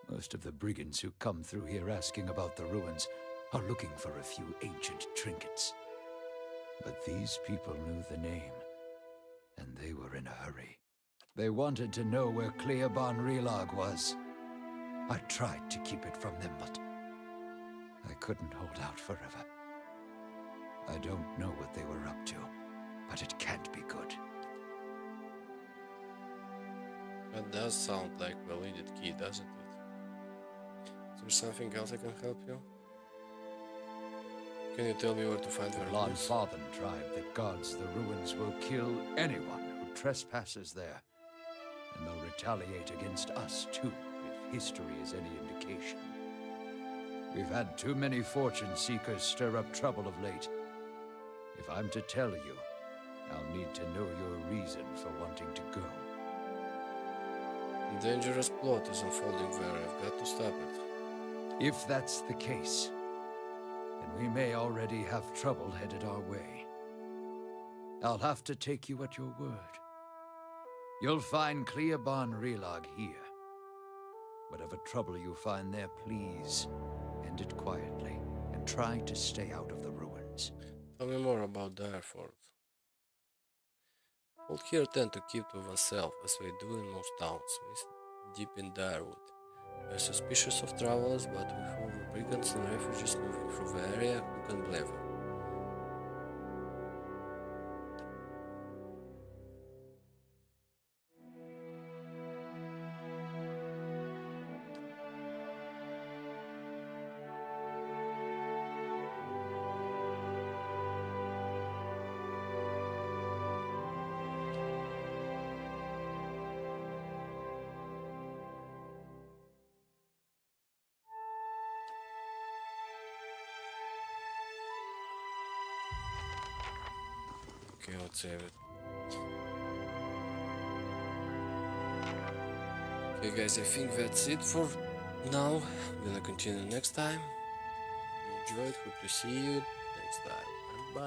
[SPEAKER 2] Most of the brigands who come through here asking about the ruins are looking for a few ancient trinkets. But these people knew the name, and they were in a hurry. They wanted to know where Cleoban Relag was. I tried to keep it from them, but I couldn't hold out forever. I don't know what they were up to, but it can't be good.
[SPEAKER 1] That does sound like a leaded key, doesn't it? Is there something else I can help you? Can you tell me where to find their
[SPEAKER 2] The
[SPEAKER 1] ruins?
[SPEAKER 2] Lon-Fathen tribe that guards the ruins will kill anyone who trespasses there. And they'll retaliate against us, too, if history is any indication. We've had too many fortune seekers stir up trouble of late. If I'm to tell you, I'll need to know your reason for wanting to go.
[SPEAKER 1] Dangerous plot is unfolding there. I've got to stop it.
[SPEAKER 2] If that's the case, then we may already have trouble headed our way. I'll have to take you at your word. You'll find Cleoban Relog here. Whatever trouble you find there, please end it quietly and try to stay out of the ruins.
[SPEAKER 1] Tell me more about the airport. Folk here tend to keep to oneself, as they do in most towns, deep in Darwood. They're suspicious of travelers, but with all the brigands and refugees moving through the area, who can blame them? Okay, let's save it. Okay guys, I think that's it for now. I'm gonna continue next time. If you enjoyed, hope to see you next time. And bye.